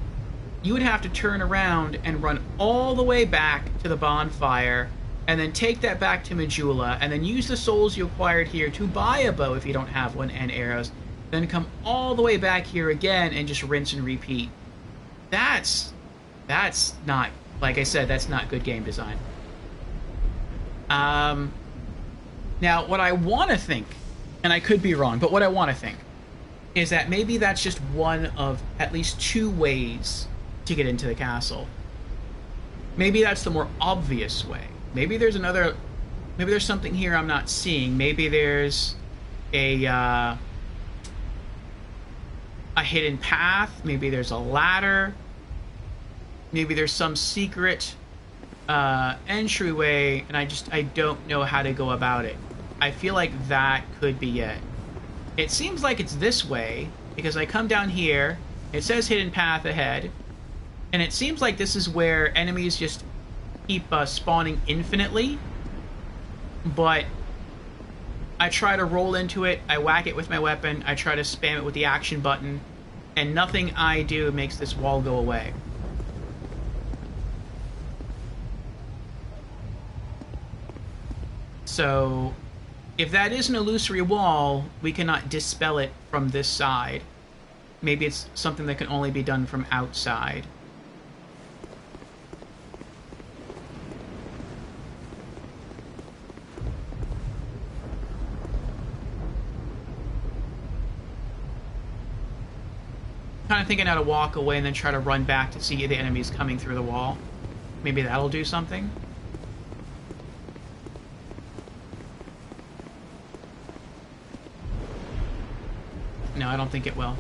A: you would have to turn around and run all the way back to the bonfire, and then take that back to Majula, and then use the souls you acquired here to buy a bow if you don't have one, and arrows, then come all the way back here again and just rinse and repeat. That's not, like I said, that's not good game design. Now, what I want to think, and I could be wrong, but what I want to think is that maybe that's just one of at least 2 ways to get into the castle. Maybe that's the more obvious way. Maybe there's another, maybe there's something here I'm not seeing. Maybe there's a hidden path. Maybe there's a ladder. Maybe there's some secret entryway, and I don't know how to go about it. I feel like that could be it. It seems like it's this way, because I come down here, it says hidden path ahead, and it seems like this is where enemies just keep spawning infinitely, but I try to roll into it, I whack it with my weapon, I try to spam it with the action button, and nothing I do makes this wall go away. So, if that is an illusory wall, we cannot dispel it from this side. Maybe it's something that can only be done from outside. Kind of thinking how to walk away and then try to run back to see the enemies coming through the wall. Maybe that'll do something. No, I don't think it will.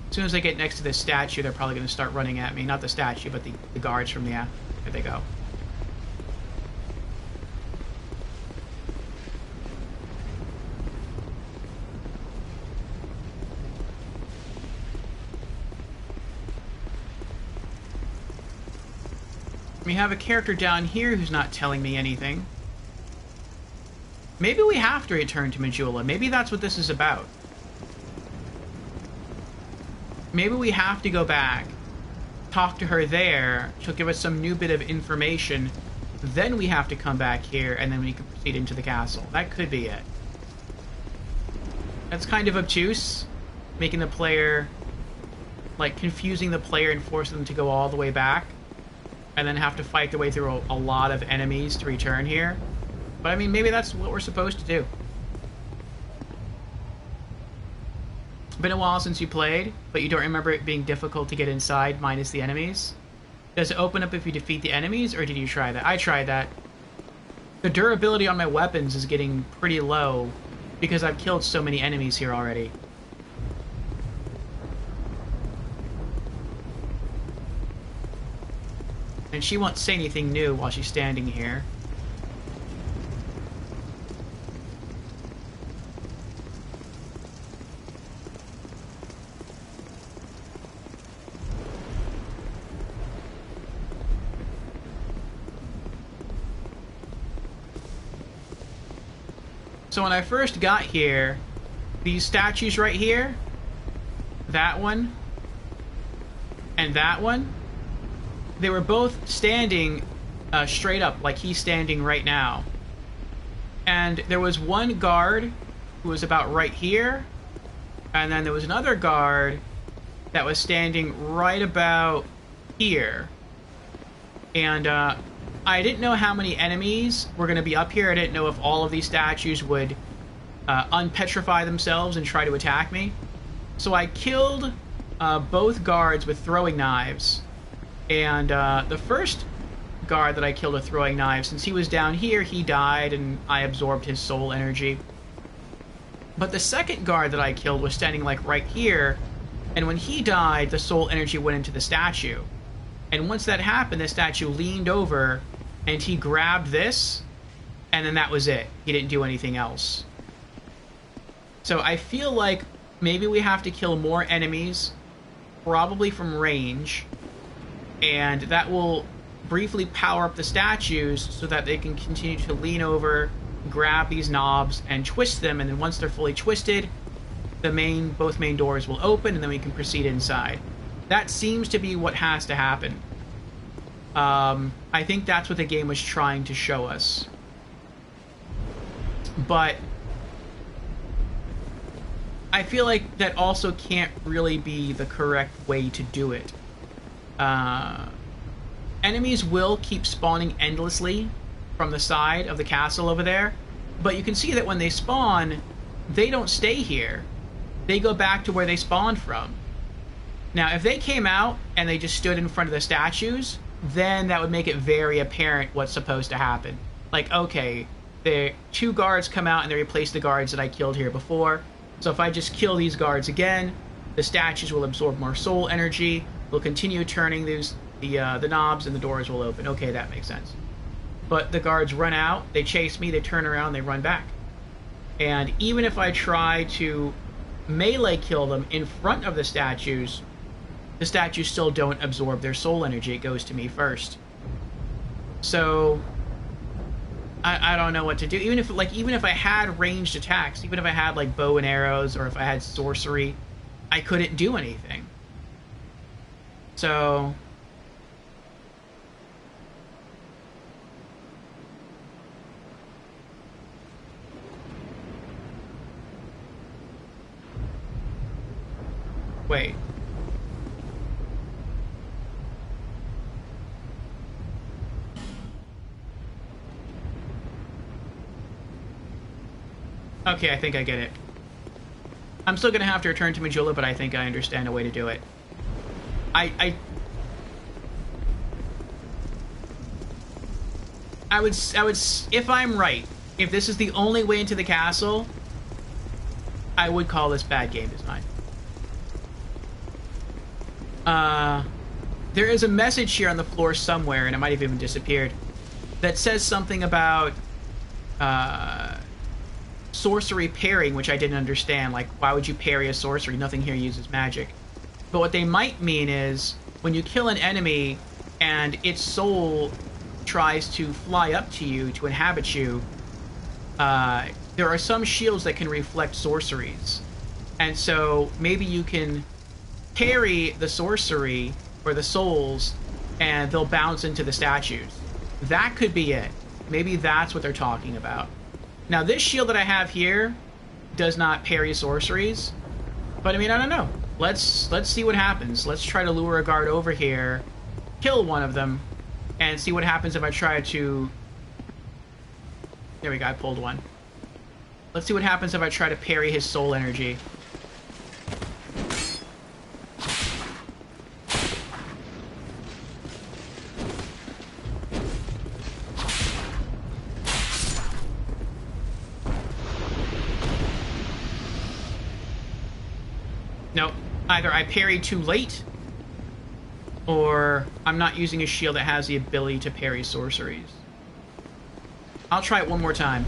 A: As soon as I get next to this statue, they're probably going to start running at me. Not the statue, but the guards from the... There they go. We have a character down here who's not telling me anything. Maybe we have to return to Majula. Maybe that's what this is about. Maybe we have to go back, talk to her there, she'll give us some new bit of information, then we have to come back here, and then we can proceed into the castle. That could be it. That's kind of obtuse, making the player, like, confusing the player and forcing them to go all the way back, and then have to fight their way through a lot of enemies to return here. But, I mean, maybe that's what we're supposed to do. Been a while since you played, but you don't remember it being difficult to get inside minus the enemies? Does it open up if you defeat the enemies, or did you try that? I tried that. The durability on my weapons is getting pretty low because I've killed so many enemies here already. And she won't say anything new while she's standing here. So when I first got here, these statues right here, that one, and that one, they were both standing straight up, like he's standing right now. And there was one guard who was about right here, and then there was another guard that was standing right about here. And I didn't know how many enemies were going to be up here. I didn't know if all of these statues would unpetrify themselves and try to attack me. So I killed both guards with throwing knives. And the first guard that I killed with throwing knives, since he was down here, he died and I absorbed his soul energy. But the second guard that I killed was standing like right here, and when he died, the soul energy went into the statue. And once that happened, the statue leaned over and he grabbed this, and then that was it. He didn't do anything else. So I feel like maybe we have to kill more enemies, probably from range, and that will briefly power up the statues so that they can continue to lean over, grab these knobs, and twist them, and then once they're fully twisted, both main doors will open, and then we can proceed inside. That seems to be what has to happen. I think that's what the game was trying to show us. But I feel like that also can't really be the correct way to do it. Enemies will keep spawning endlessly from the side of the castle over there, but you can see that when they spawn, they don't stay here. They go back to where they spawned from. Now, if they came out and they just stood in front of the statues, then that would make it very apparent what's supposed to happen. Like, okay, the two guards come out and they replace the guards that I killed here before. So if I just kill these guards again, the statues will absorb more soul energy. We'll continue turning the knobs and the doors will open. Okay, that makes sense. But the guards run out, they chase me, they turn around, they run back. And even if I try to melee kill them in front of the statues still don't absorb their soul energy. It goes to me first. So I don't know what to do. Even if I had ranged attacks, even if I had like bow and arrows, or if I had sorcery, I couldn't do anything. So wait. Okay, I think I get it. I'm still gonna have to return to Majula, but I think I understand a way to do it. I would, if I'm right, if this is the only way into the castle, I would call this bad game design. There is a message here on the floor somewhere, and it might have even disappeared, that says something about, sorcery pairing, which I didn't understand. Like, why would you parry a sorcery? Nothing here uses magic. But what they might mean is, when you kill an enemy and its soul tries to fly up to you, to inhabit you, there are some shields that can reflect sorceries. And so maybe you can parry the sorcery or the souls and they'll bounce into the statues. That could be it. Maybe that's what they're talking about. Now, this shield that I have here does not parry sorceries, but I mean, I don't know. Let's see what happens. Let's try to lure a guard over here, kill one of them, and see what happens if I try to... There we go, I pulled one. Let's see what happens if I try to parry his soul energy. Nope. Either I parried too late, or I'm not using a shield that has the ability to parry sorceries. I'll try it one more time.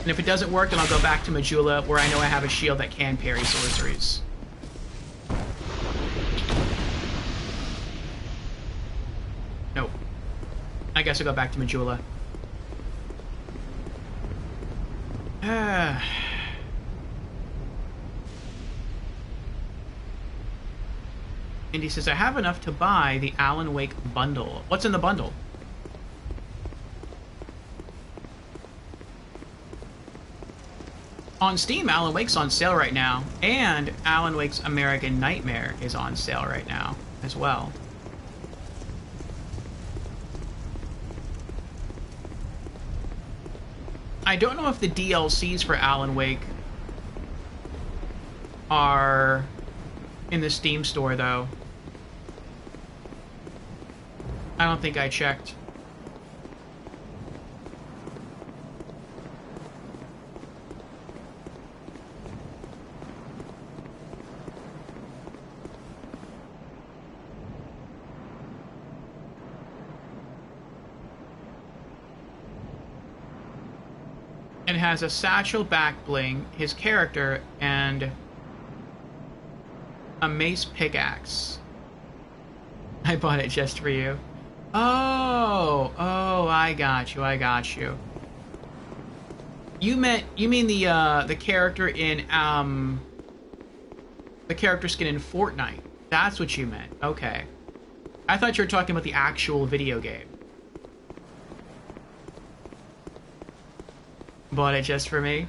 A: And if it doesn't work, then I'll go back to Majula, where I know I have a shield that can parry sorceries. Nope. I guess I'll go back to Majula. And he says, I have enough to buy the Alan Wake bundle. What's in the bundle? On Steam, Alan Wake's on sale right now, and Alan Wake's American Nightmare is on sale right now as well. I don't know if the DLCs for Alan Wake are in the Steam store, though. I don't think I checked. It has a satchel back bling, his character, and a mace pickaxe. I bought it just for you. Oh, I got you. You mean the character in the character skin in Fortnite. That's what you meant. Okay. I thought you were talking about the actual video game. Bought it just for me?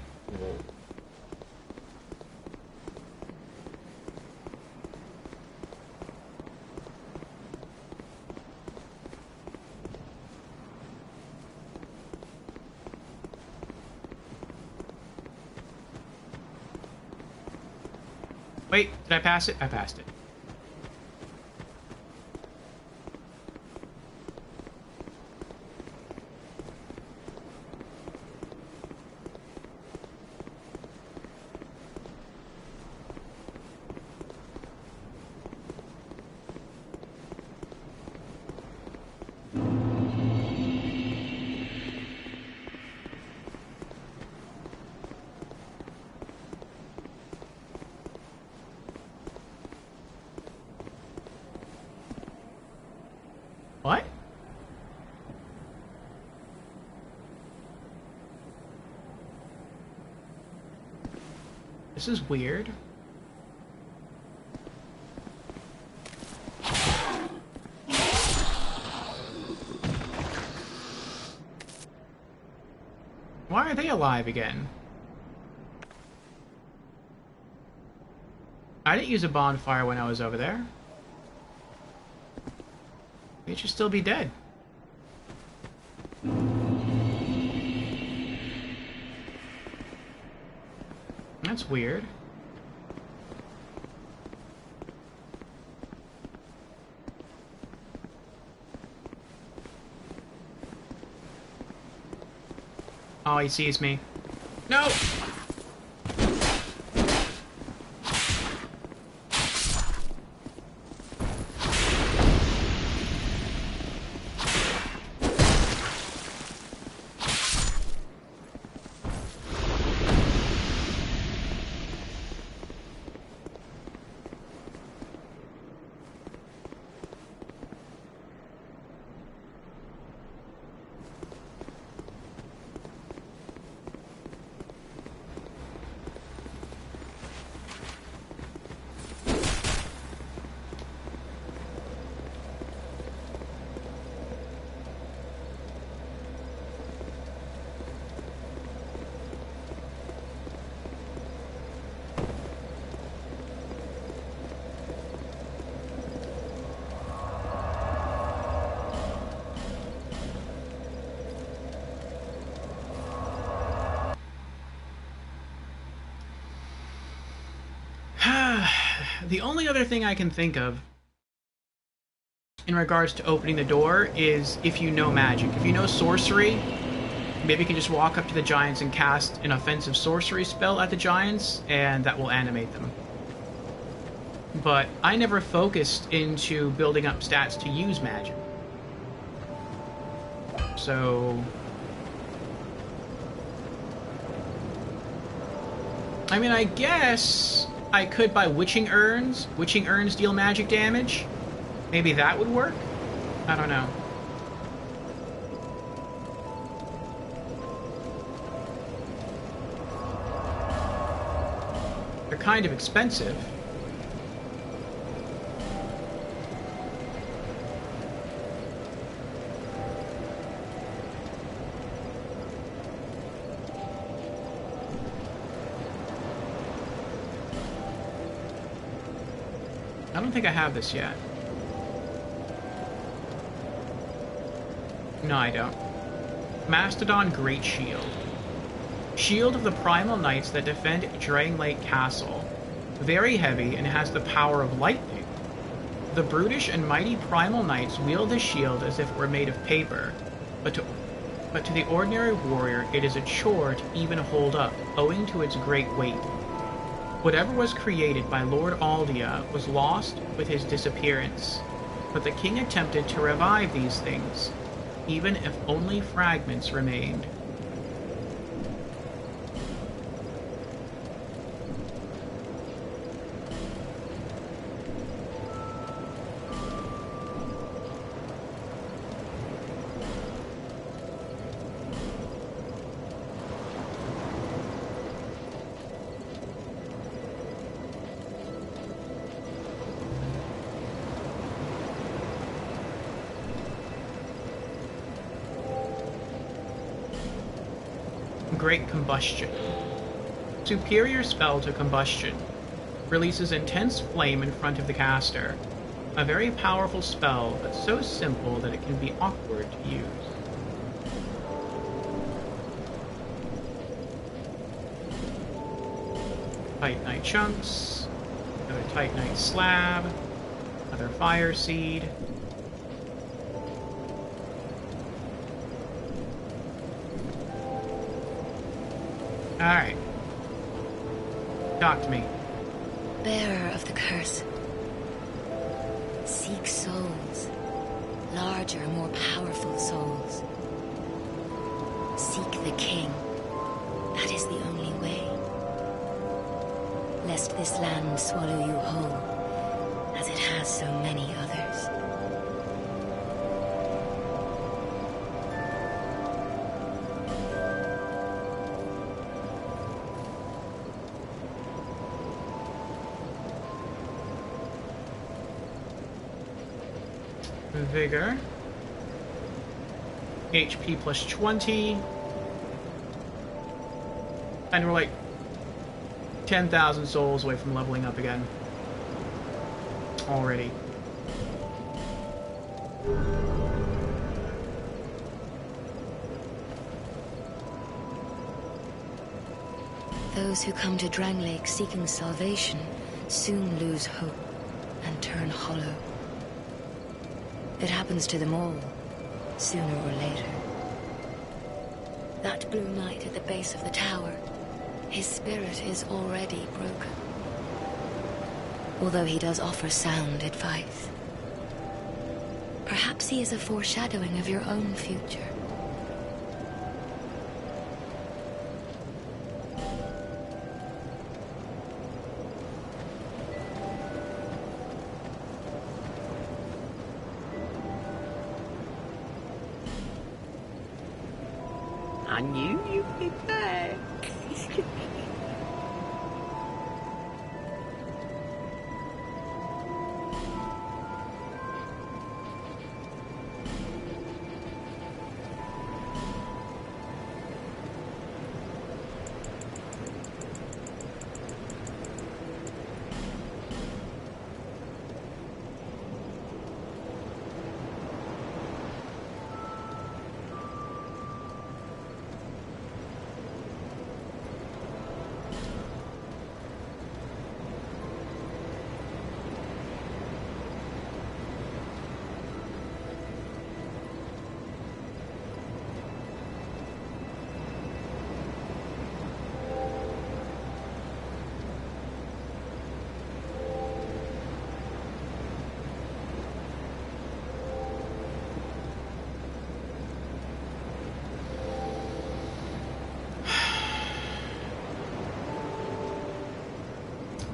A: Wait, did I pass it? I passed it. This is weird. Why are they alive again? I didn't use a bonfire when I was over there. They should still be dead. That's weird. Oh, he sees me. No! The only other thing I can think of in regards to opening the door is if you know magic. If you know sorcery, maybe you can just walk up to the giants and cast an offensive sorcery spell at the giants, and that will animate them. But I never focused into building up stats to use magic. So... I mean, I guess I could buy witching urns. Witching urns deal magic damage. Maybe that would work? I don't know. They're kind of expensive. I don't think I have this yet. No, I don't. Mastodon Great Shield. Shield of the Primal Knights that defend Drangleic Castle. Very heavy and has the power of lightning. The brutish and mighty Primal Knights wield the shield as if it were made of paper, but to the ordinary warrior it is a chore to even hold up, owing to its great weight. Whatever was created by Lord Aldia was lost with his disappearance, but the king attempted to revive these things, even if only fragments remained. Great Combustion. Superior spell to Combustion. Releases intense flame in front of the caster. A very powerful spell, but so simple that it can be awkward to use. Titanite Chunks. Another Titanite Slab. Another Fire Seed. Alright. Talk to me.
B: Bearer of the curse. Seek souls. Larger, more powerful souls. Seek the king. That is the only way. Lest this land swallow you whole, as it has so many others.
A: Vigor. HP plus 20. And we're like 10,000 souls away from leveling up again. Already.
B: Those who come to Drangleic seeking salvation soon lose hope and turn hollow. It happens to them all, sooner or later. That Blue Knight at the base of the tower, his spirit is already broken. Although he does offer sound advice. Perhaps he is a foreshadowing of your own future.
C: I knew you'd be back.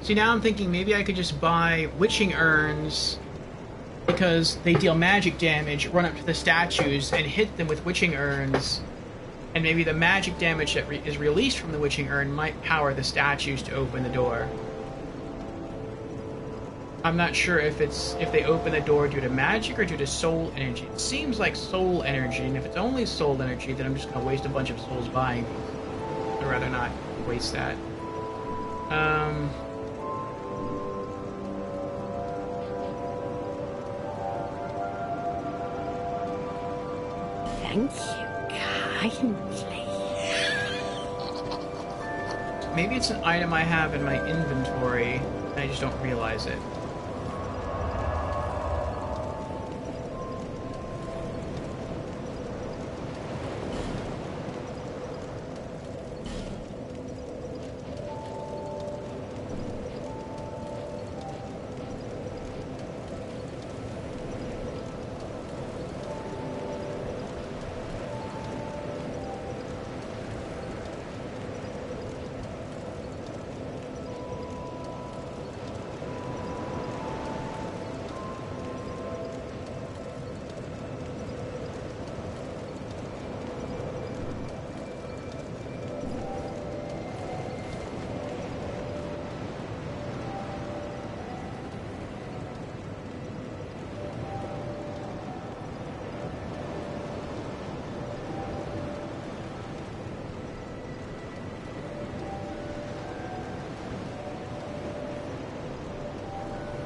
A: See, now I'm thinking maybe I could just buy witching urns because they deal magic damage, run up to the statues and hit them with witching urns, and maybe the magic damage that is released from the witching urn might power the statues to open the door. I'm not sure if they open the door due to magic or due to soul energy. It seems like soul energy, and if it's only soul energy, then I'm just going to waste a bunch of souls buying these. I'd rather not waste that.
C: Thank you kindly.
A: Maybe it's an item I have in my inventory, and I just don't realize it.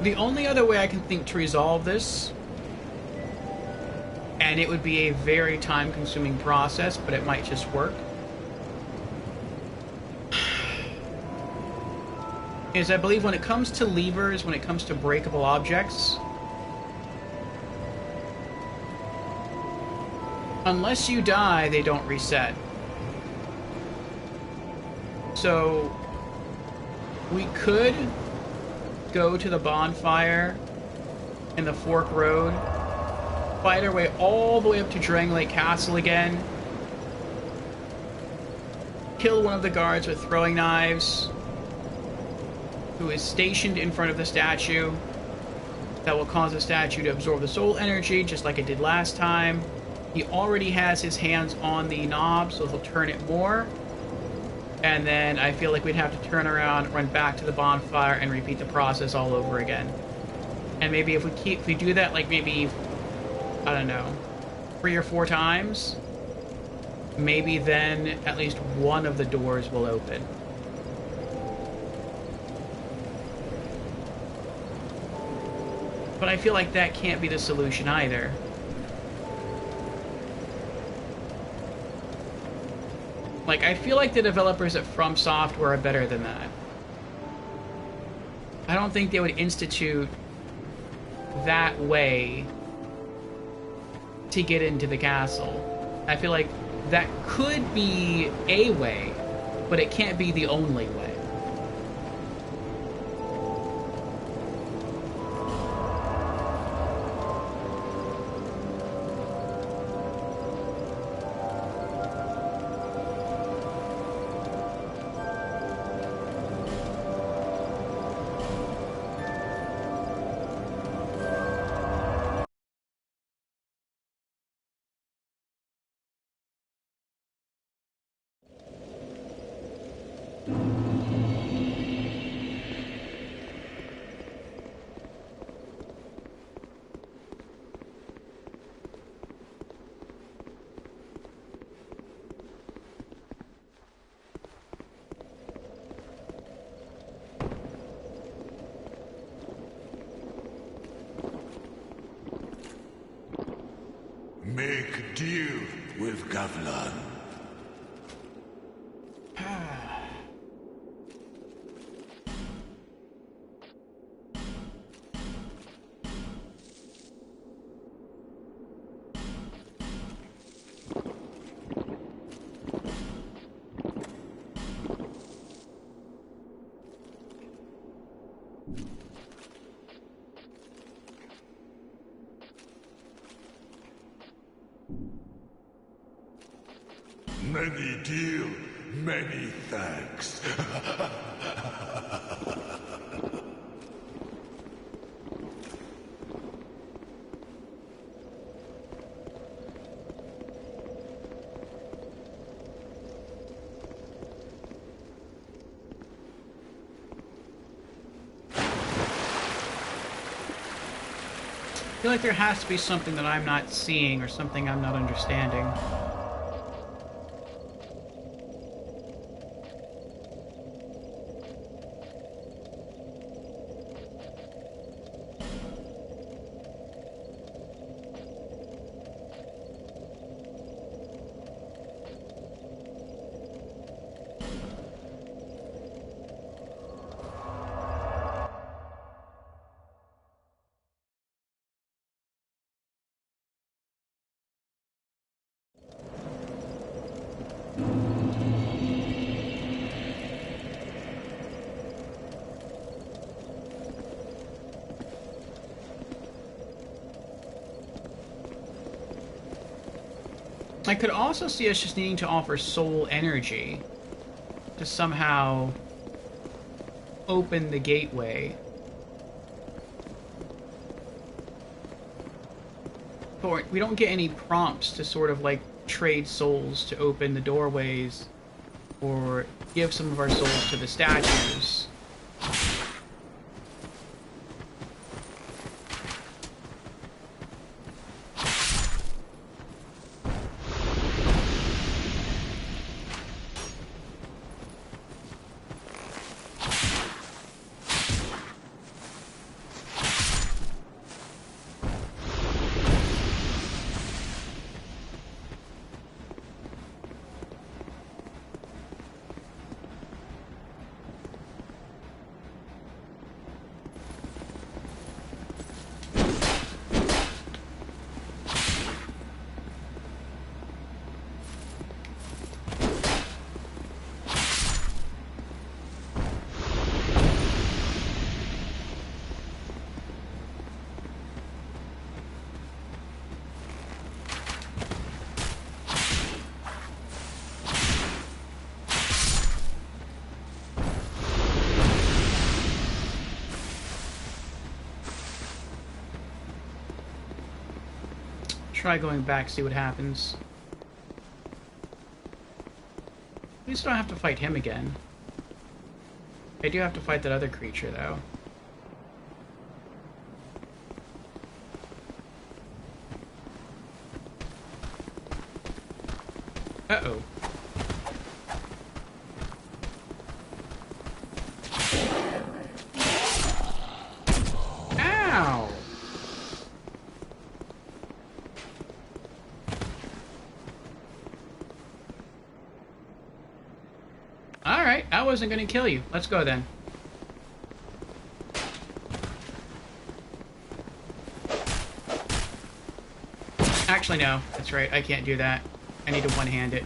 A: The only other way I can think to resolve this, and it would be a very time-consuming process, but it might just work, is I believe when it comes to levers, when it comes to breakable objects, unless you die, they don't reset. So we could go to the bonfire in the Fork Road, fight our way all the way up to Drangleic Castle again, kill one of the guards with throwing knives, who is stationed in front of the statue. That will cause the statue to absorb the soul energy, just like it did last time. He already has his hands on the knob, so he'll turn it more. And then I feel like we'd have to turn around, run back to the bonfire, and repeat the process all over again. And maybe if we do that, like maybe I don't know, 3 or 4 times, maybe then at least one of the doors will open. But I feel like that can't be the solution either. Like, I feel like the developers at From Software are better than that. I don't think they would institute that way to get into the castle. I feel like that could be a way, but it can't be the only way.
D: Make a deal with Gavlan. Many deal, many thanks.
A: I feel like there has to be something that I'm not seeing or something I'm not understanding. I could also see us just needing to offer soul energy to somehow open the gateway. But we don't get any prompts to sort of like trade souls to open the doorways or give some of our souls to the statues. Try going back, see what happens. At least I don't have to fight him again. I do have to fight that other creature, though. Uh-oh. Ow! Alright, I wasn't gonna kill you. Let's go then. Actually, no. That's right. I can't do that. I need to one-hand it.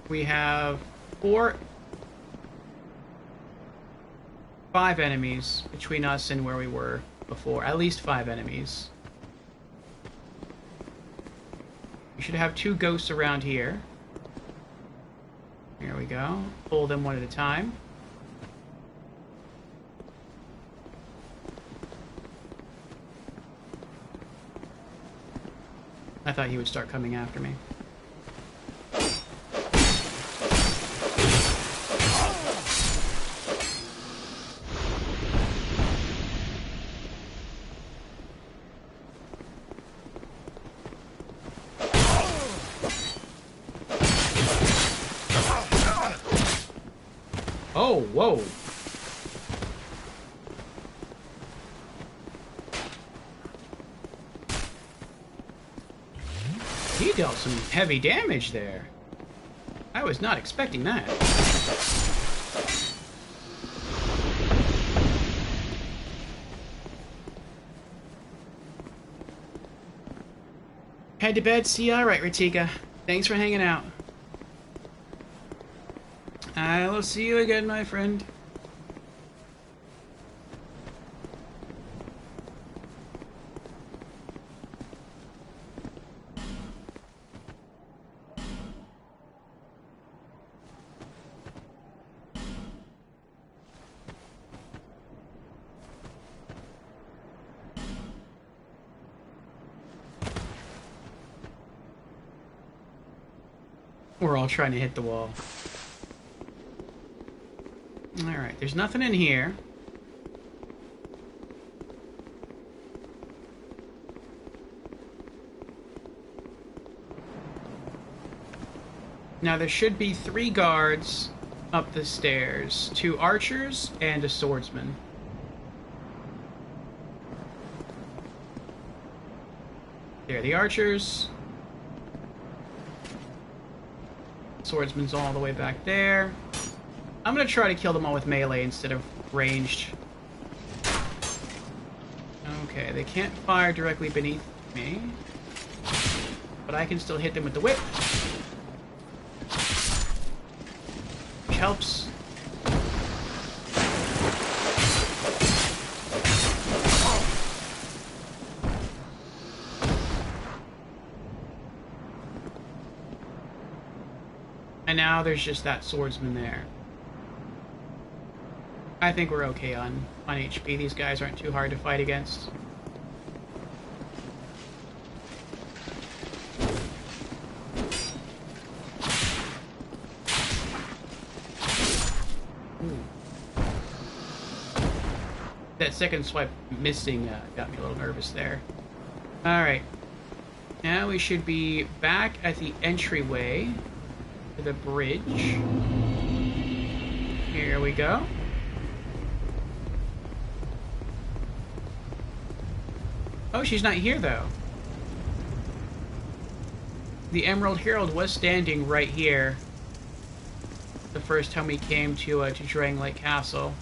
A: We have 5 enemies between us and where we were before. At least 5 enemies. We should have 2 ghosts around here. Here we go. Pull them one at a time. I thought he would start coming after me. Oh, whoa. He dealt some heavy damage there. I was not expecting that. Head to bed? See, alright, Ratika. Thanks for hanging out. I will see you again, my friend. We're all trying to hit the wall. Alright, there's nothing in here. Now there should be 3 guards up the stairs. 2 archers and a swordsman. There are the archers. Swordsman's all the way back there. I'm gonna try to kill them all with melee instead of ranged. Okay, they can't fire directly beneath me. But I can still hit them with the whip. Which helps. And now there's just that swordsman there. I think we're okay on HP. These guys aren't too hard to fight against. Ooh. That second swipe missing got me a little nervous there. Alright. Now we should be back at the entryway to the bridge. Here we go. Oh, she's not here, though. The Emerald Herald was standing right here the first time we came to Drangleic Castle.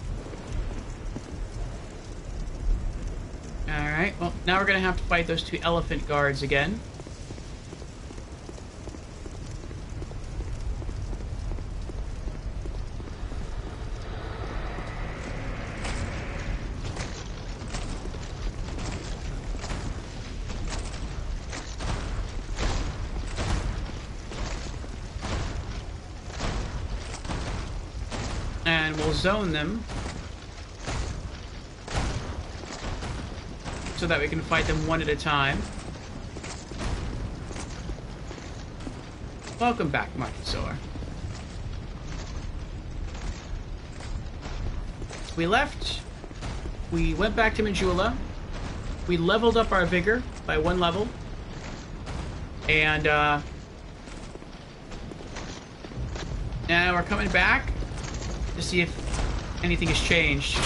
A: Alright, well, now we're going to have to fight those 2 elephant guards again. And we'll zone them so that we can fight them one at a time. Welcome back, Markisaur. We left. We went back to Majula. We leveled up our vigor by 1 level. And now we're coming back to see if anything has changed.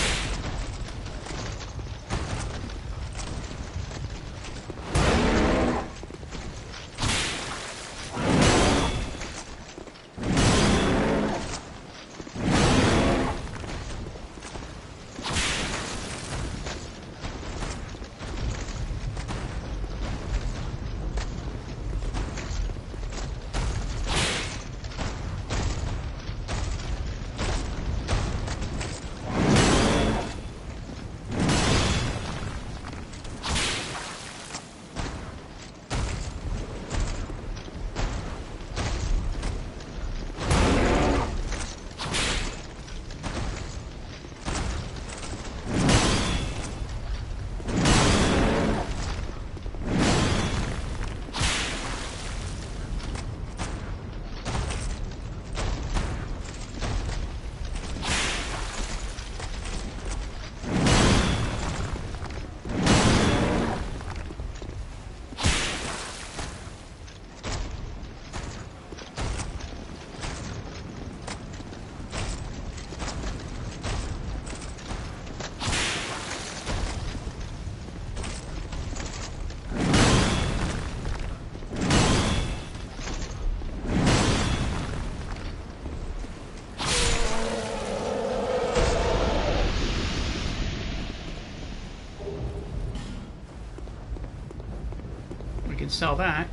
A: Sell that.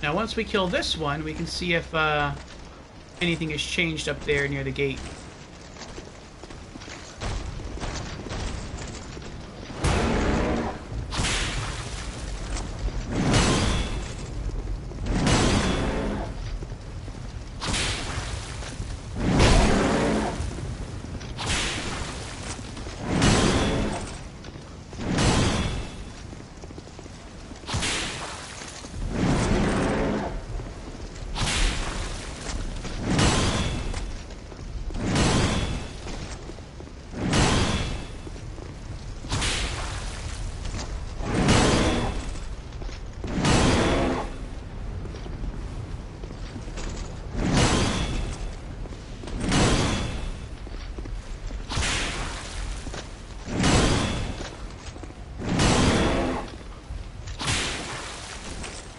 A: Now once we kill this one, we can see if anything has changed up there near the gate.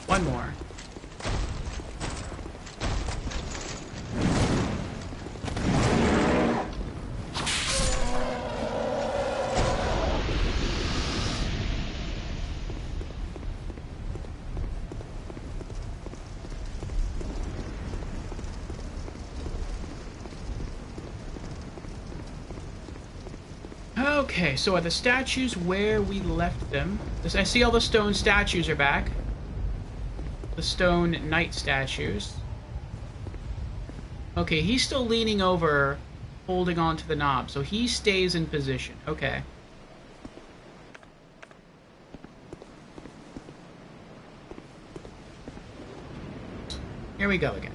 A: One more. Okay, so are the statues where we left them? I see all the stone statues are back. The stone knight statues. Okay, he's still leaning over, holding on to the knob, so he stays in position. Okay. Here we go again.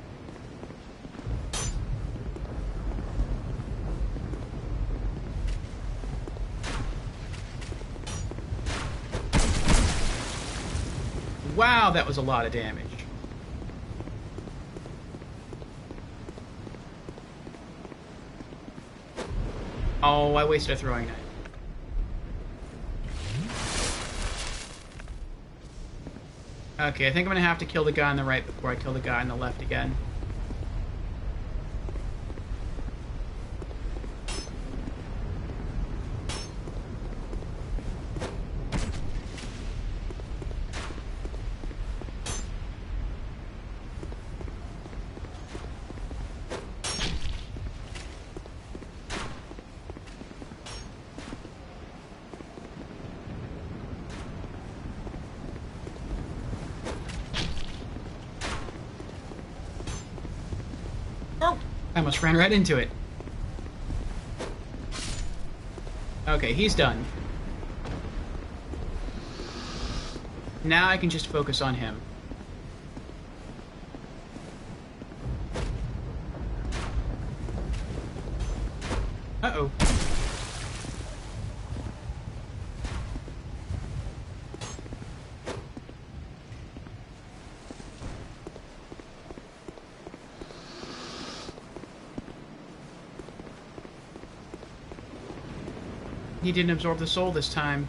A: Wow, that was a lot of damage. Oh, I wasted a throwing knife. Okay, I think I'm gonna have to kill the guy on the right before I kill the guy on the left again. I almost ran right into it. Okay, he's done. Now I can just focus on him. Uh-oh. He didn't absorb the soul this time.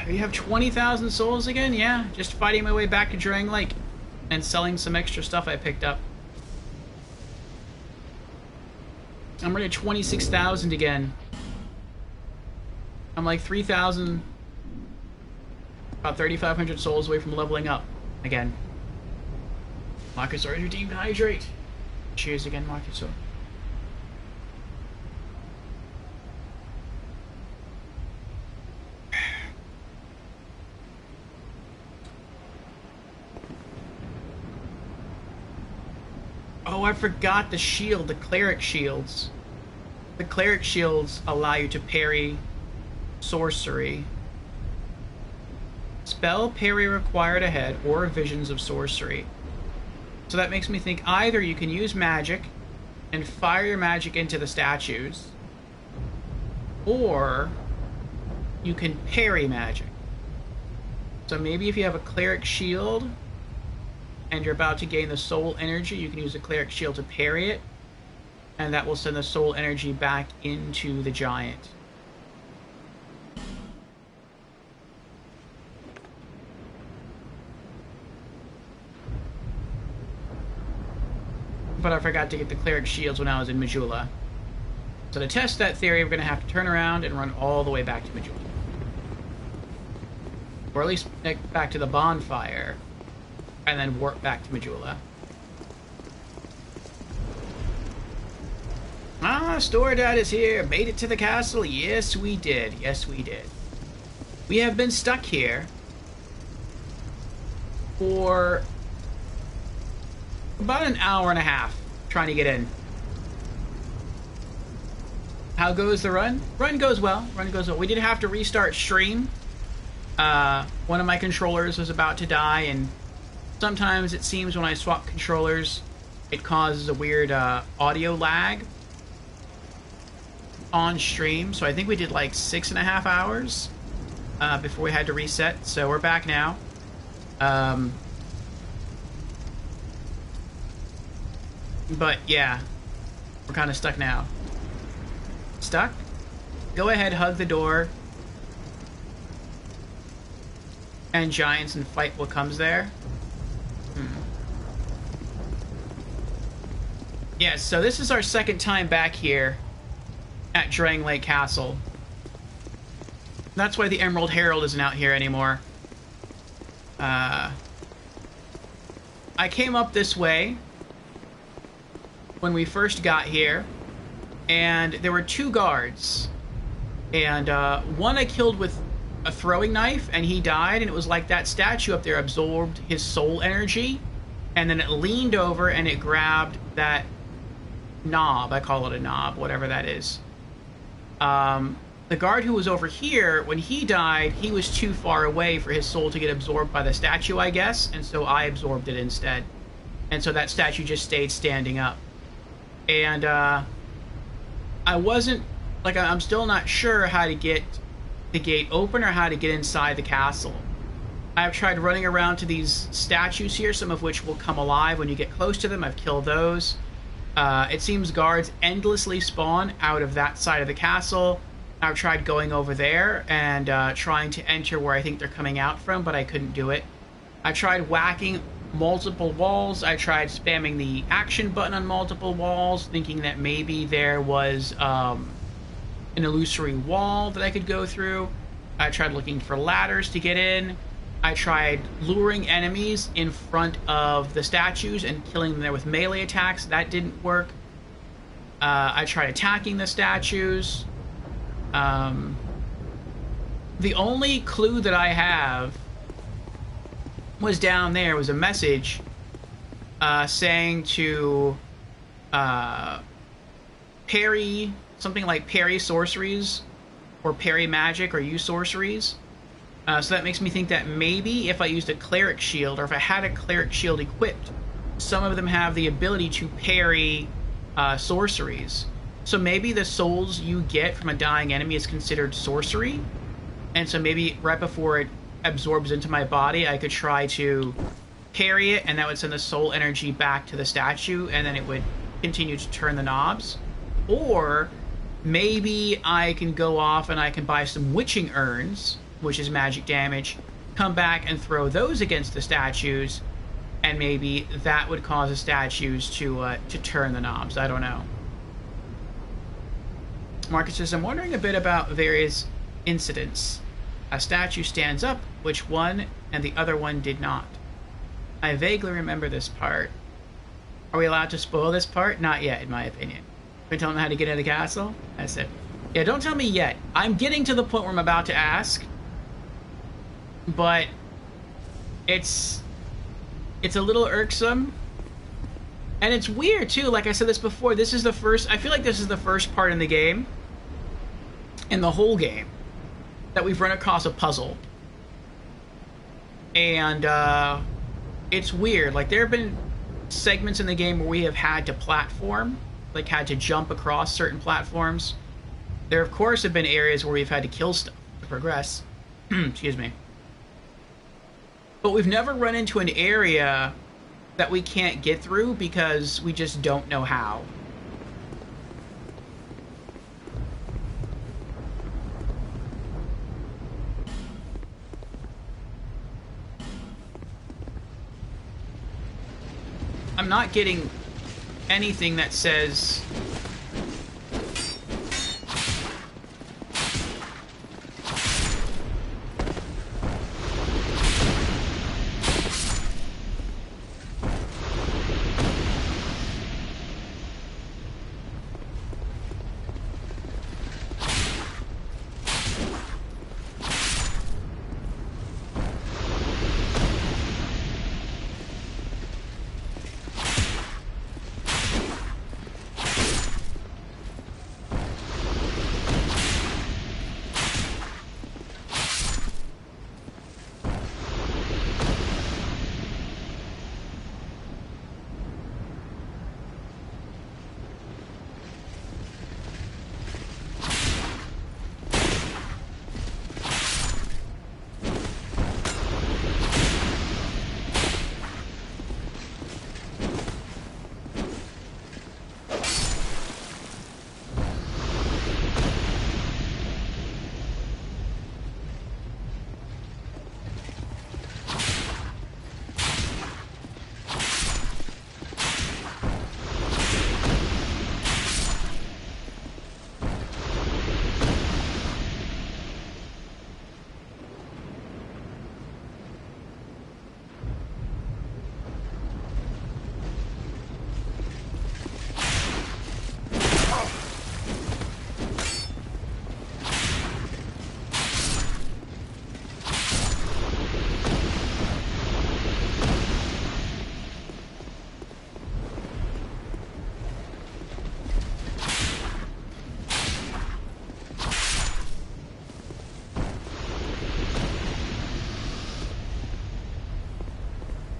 A: You have 20,000 souls again? Yeah, just fighting my way back to Drang Lake and selling some extra stuff I picked up. I'm already at 26,000 again. I'm like 3,000, about 3,500 souls away from leveling up again. Marcus already redeemed Hydrate. Cheers again, Marcus. Oh, I forgot the shield, the cleric shields. The cleric shields allow you to parry sorcery. Spell parry required ahead or visions of sorcery. So that makes me think either you can use magic and fire your magic into the statues, or you can parry magic. So maybe if you have a cleric shield and you're about to gain the soul energy, you can use a cleric shield to parry it, and that will send the soul energy back into the giant. But I forgot to get the cleric shields when I was in Majula. So to test that theory, we're going to have to turn around and run all the way back to Majula. Or at least back to the bonfire, and then warp back to Majula. Ah, Store Dad is here. Made it to the castle. Yes, we did. Yes, we did. We have been stuck here for about an hour and a half trying to get in. How goes the run? Run goes well. Run goes well. We did have to restart stream. One of my controllers was about to die, and sometimes it seems when I swap controllers, it causes a weird audio lag on stream. So I think we did like 6.5 hours before we had to reset. So we're back now. But yeah, we're kind of stuck now. Stuck? Go ahead, hug the door. And giants and fight what comes there. Yeah, so this is our second time back here at Drang Lake Castle. That's why the Emerald Herald isn't out here anymore. I came up this way when we first got here, and there were 2 guards. And one I killed with a throwing knife, and he died, and it was like that statue up there absorbed his soul energy, and then it leaned over and it grabbed that knob. I call it a knob, whatever that is. The guard who was over here, when he died, he was too far away for his soul to get absorbed by the statue, I guess, and so I absorbed it instead. And so that statue just stayed standing up. And I wasn't, like, I'm still not sure how to get the gate open or how to get inside the castle. I've tried running around to these statues here, some of which will come alive when you get close to them. I've killed those. It seems guards endlessly spawn out of that side of the castle. I've tried going over there and trying to enter where I think they're coming out from, but I couldn't do it. I tried whacking multiple walls. I tried spamming the action button on multiple walls, thinking that maybe there was an illusory wall that I could go through. I tried looking for ladders to get in. I tried luring enemies in front of the statues and killing them there with melee attacks. That didn't work. I tried attacking the statues. The only clue that I have was down there was a message saying to parry, something like parry sorceries or parry magic or use sorceries. So that makes me think that maybe if I used a cleric shield, or if I had a cleric shield equipped, some of them have the ability to parry sorceries. So maybe the souls you get from a dying enemy is considered sorcery, and so maybe right before it absorbs into my body, I could try to parry it, and that would send the soul energy back to the statue, and then it would continue to turn the knobs. Or maybe I can go off and I can buy some witching urns, which is magic damage, come back and throw those against the statues, and maybe that would cause the statues to turn the knobs. I don't know. Marcus says, I'm wondering a bit about various incidents. A statue stands up, which one, and the other one did not. I vaguely remember this part. Are we allowed to spoil this part? Not yet, in my opinion. Can we tell them how to get into the castle? That's it. Yeah, don't tell me yet. I'm getting to the point where I'm about to ask, but it's a little irksome, and it's weird too. Like I said this before, this is the first, I feel like this is the first part in the game, in the whole game, that we've run across a puzzle. And it's weird. Like, there have been segments in the game where we have had to platform, like had to jump across certain platforms. There of course have been areas where we've had to kill stuff to progress. Excuse me. But we've never run into an area that we can't get through because we just don't know how. I'm not getting anything that says...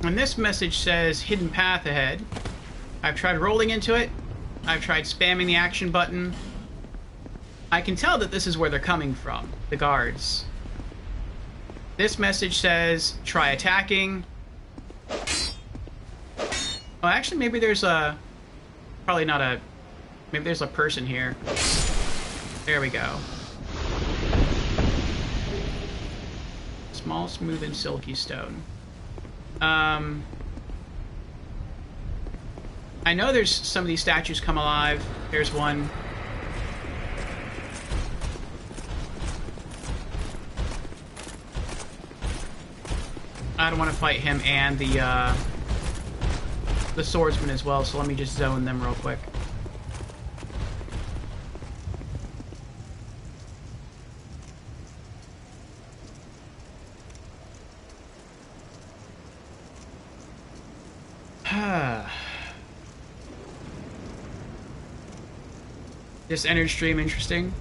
A: And this message says hidden path ahead. I've tried rolling into it. I've tried spamming the action button. I can tell that this is where they're coming from, the guards. This message says try attacking. Oh, actually, maybe there's a... Probably not a... Maybe there's a person here. There we go. Small, smooth, and silky stone. I know there's some of these statues come alive. There's one. I don't want to fight him and the swordsman as well, so let me just zone them real quick. This Ender stream interesting?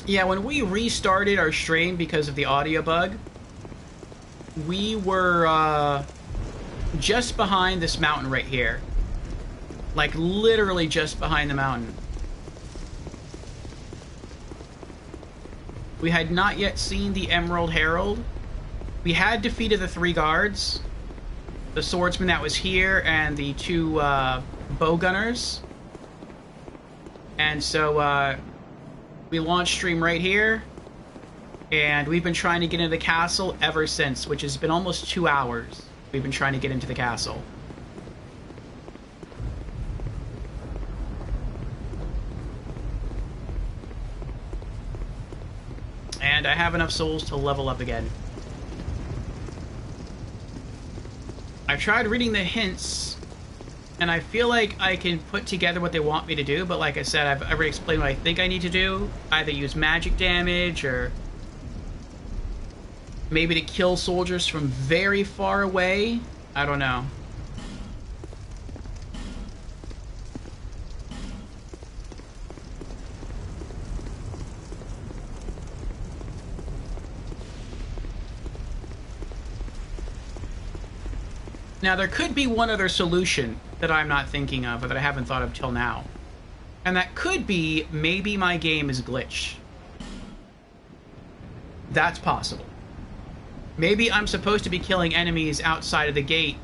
A: Yeah, when we restarted our stream because of the audio bug, we were just behind this mountain right here. Like, literally just behind the mountain. We had not yet seen the Emerald Herald. We had defeated the 3 guards. The swordsman that was here and the 2 bow gunners. And so we launched stream right here. And we've been trying to get into the castle ever since, which has been almost 2 hours. We've been trying to get into the castle. And I have enough souls to level up again. I've tried reading the hints, and I feel like I can put together what they want me to do, but like I said, I've already explained what I think I need to do. Either use magic damage, or maybe to kill soldiers from very far away. I don't know. Now, there could be one other solution that I'm not thinking of, or that I haven't thought of till now. And that could be, maybe my game is glitched. That's possible. Maybe I'm supposed to be killing enemies outside of the gate,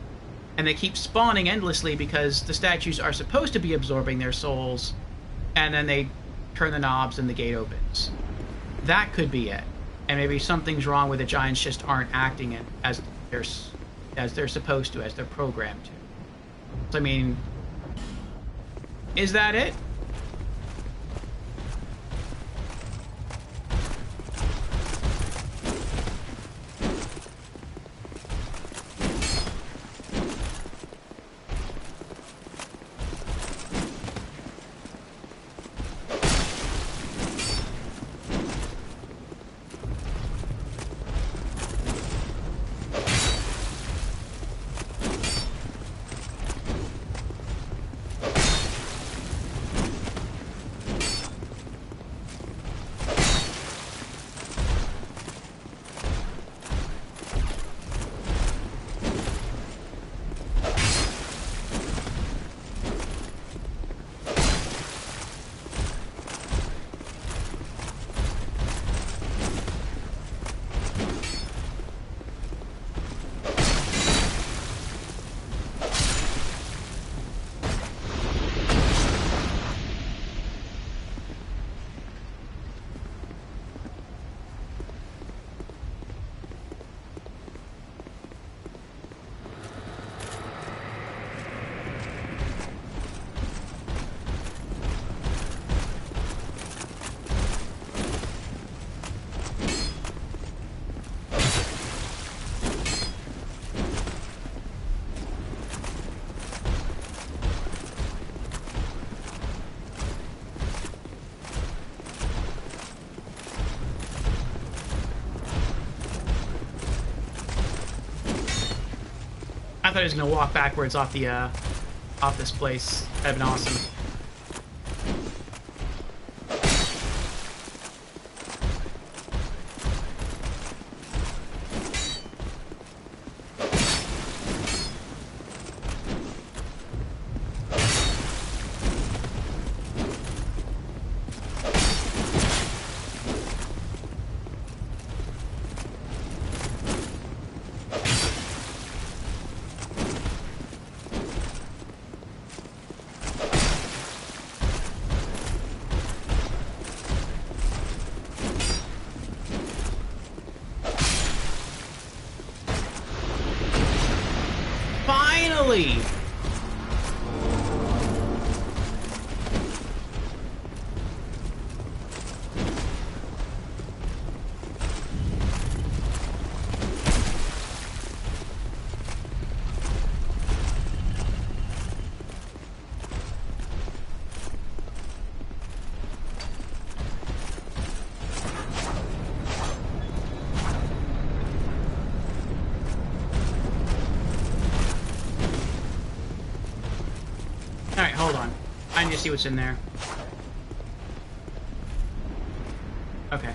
A: and they keep spawning endlessly because the statues are supposed to be absorbing their souls, and then they turn the knobs and the gate opens. That could be it. And maybe something's wrong with the giants just aren't acting as they're supposed to, as they're programmed to. So, I mean, is that it? I thought he was gonna walk backwards off the off this place. That'd been awesome. dying to see what's in there. Okay.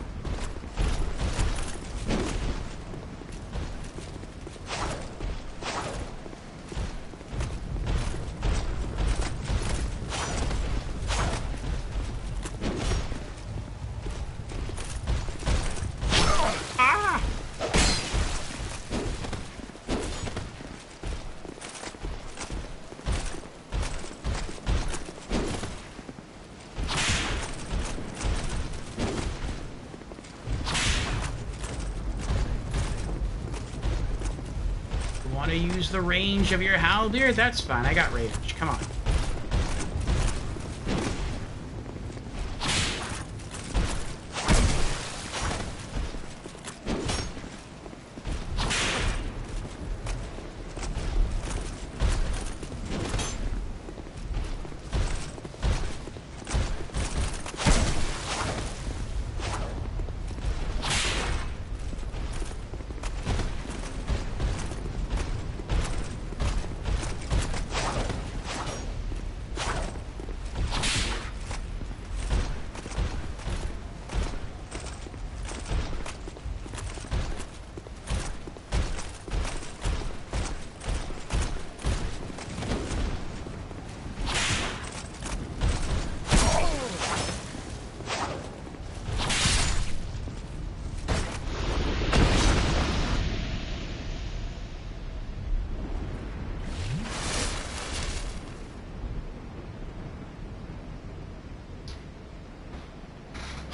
A: Want to use the range of your halberd? That's fine. I got range. Come on.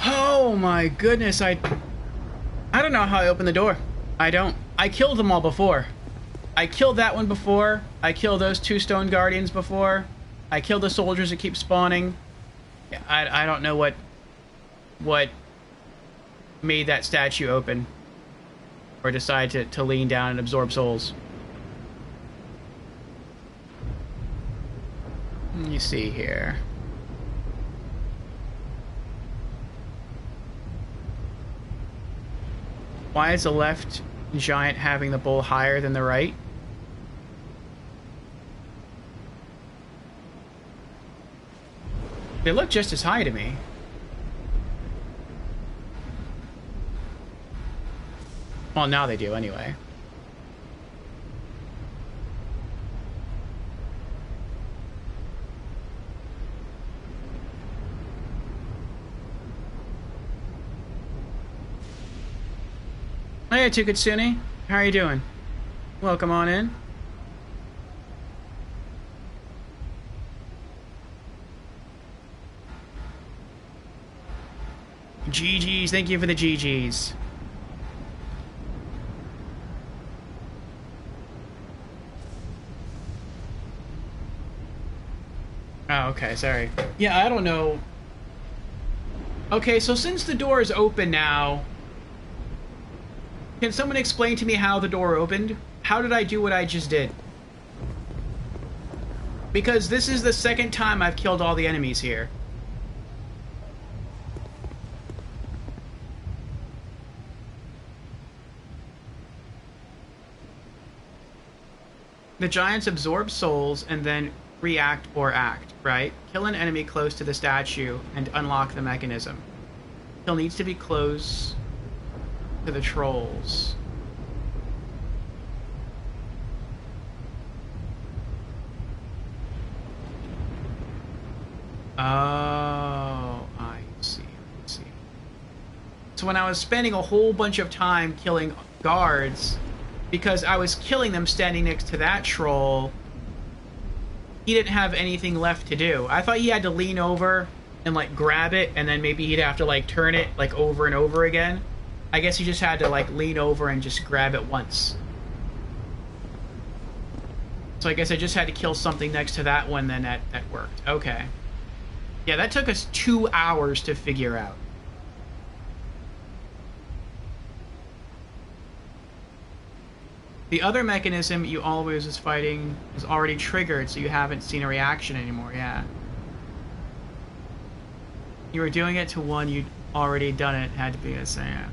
A: Oh my goodness, I don't know how I opened the door. I don't. I killed them all before. I killed that one before. I killed those 2 stone guardians before. I killed the soldiers that keep spawning. I don't know what made that statue open. Or decide to lean down and absorb souls. Let me see here. Why is the left giant having the bull higher than the right? They look just as high to me. Well, now they do anyway. Hey, Tukatsune. How are you doing? Welcome on in. GG's. Thank you for the GG's. Oh, okay. Sorry. Yeah, I don't know. Okay, so since the door is open now... Can someone explain to me how the door opened? How did I do what I just did? Because this is the second time I've killed all the enemies here. The giants absorb souls and then react or act, right? Kill an enemy close to the statue and unlock the mechanism. Kill needs to be close to the trolls. Oh, I see. So when I was spending a whole bunch of time killing guards, because I was killing them standing next to that troll, he didn't have anything left to do. I thought he had to lean over and like grab it, and then maybe he'd have to like turn it like over and over again. I guess he just had to like lean over and just grab it once. So I guess I just had to kill something next to that one, then that worked. Okay. Yeah, that took us 2 hours to figure out. The other mechanism you always was fighting is already triggered, so you haven't seen a reaction anymore, yeah. You were doing it to one you'd already done it, had to be the same, yeah.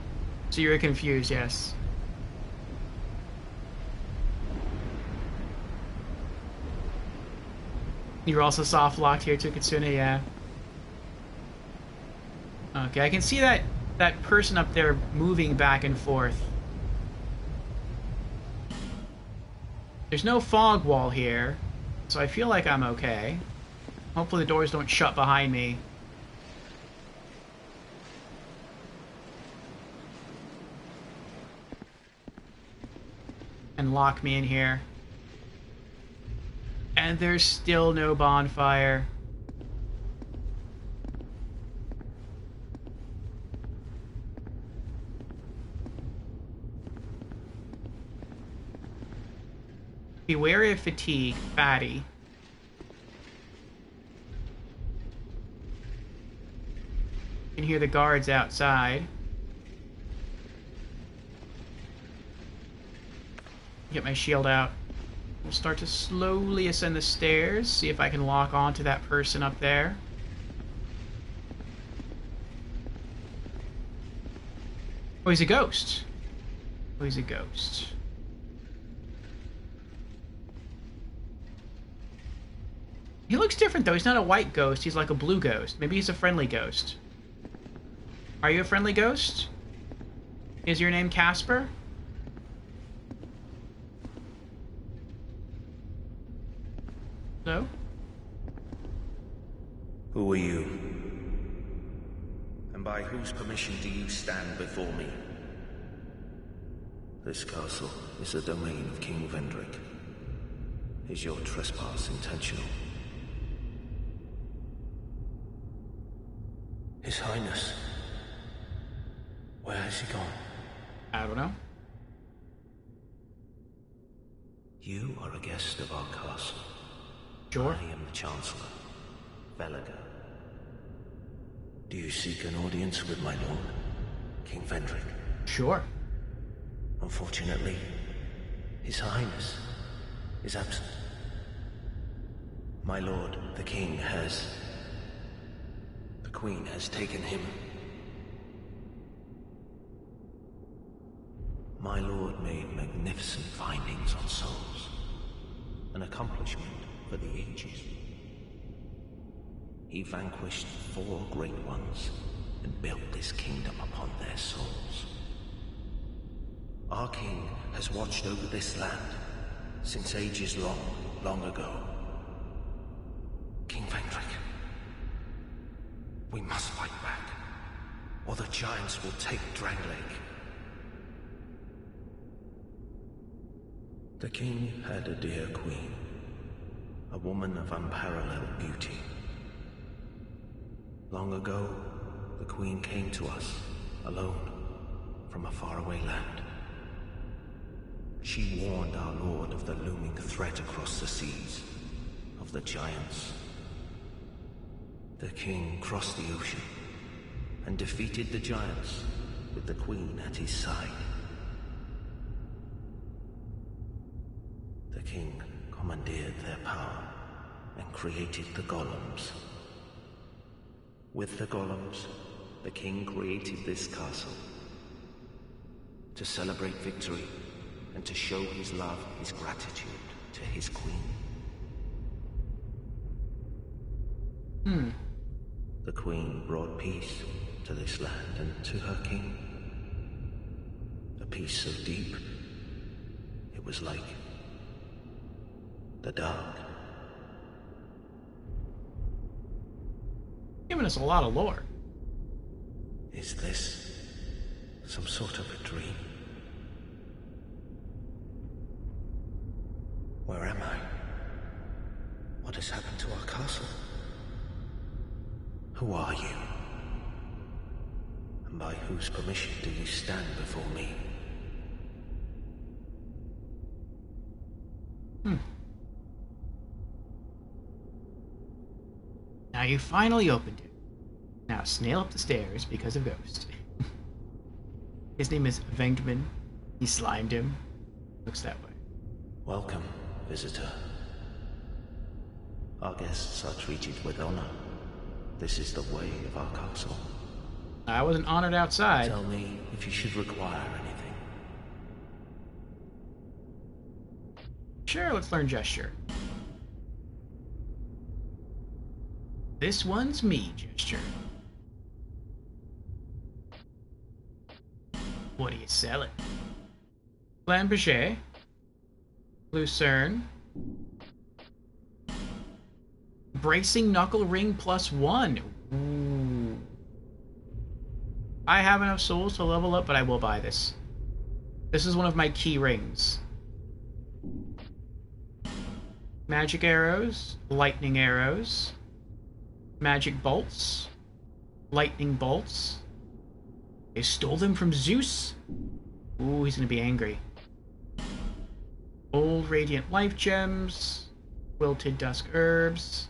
A: So you were confused, yes. You're also soft locked here to Kitsune, yeah. Okay, I can see that person up there moving back and forth. There's no fog wall here, so I feel like I'm okay. Hopefully the doors don't shut behind me. And lock me in here. And there's still no bonfire. Be wary of fatigue, fatty. You can hear the guards outside. Get my shield out. We'll start to slowly ascend the stairs, see if I can lock onto that person up there. Oh, he's a ghost. Oh, he's a ghost. He looks different, though. He's not a white ghost. He's like a blue ghost. Maybe he's a friendly ghost. Are you a friendly ghost? Is your name Casper? No?
E: Who are you? And by whose permission do you stand before me? This castle is the domain of King Vendrick. Is your trespass intentional? His Highness. Where has he gone?
A: I don't know.
E: You are a guest of our castle.
A: Sure.
E: I am the Chancellor, Velager. Do you seek an audience with my lord, King Vendrick?
A: Sure.
E: Unfortunately, His Highness is absent. My lord, the King, has... The Queen has taken him. My lord made magnificent findings on souls. An accomplishment for the ages. He vanquished 4 great ones and built this kingdom upon their souls. Our king has watched over this land since ages long, long ago. King Vendrick, we must fight back, or the giants will take Drangleic. The king had a dear queen, a woman of unparalleled beauty. Long ago, the queen came to us, alone, from a faraway land. She warned our lord of the looming threat across the seas, of the giants. The king crossed the ocean and defeated the giants with the queen at his side. The king commandeered their power and created the golems. With the golems, the king created this castle to celebrate victory and to show his love, his gratitude to his queen. The queen brought peace to this land and to her king. A peace so deep, it was like the dark.
A: Giving us a lot of lore.
E: Is this some sort of a dream? Where am I? What has happened to our castle? Who are you? And by whose permission do you stand before me?
A: Now you finally opened it. Now snail up the stairs because of Ghost. His name is Venkman. He slimed him. Looks that way.
E: Welcome, visitor. Our guests are treated with honor. This is the way of our castle.
A: I wasn't honored outside.
E: Tell me if you should require anything.
A: Sure, let's learn gesture. This one's me gesture. What are you selling? Flamberger. Lucerne. Bracing Knuckle Ring +1. Ooh. I have enough souls to level up, but I will buy this. This is one of my key rings. Magic arrows, lightning arrows, magic bolts, lightning bolts. They stole them from Zeus? Ooh, he's gonna be angry. Old Radiant Life Gems, Wilted Dusk Herbs,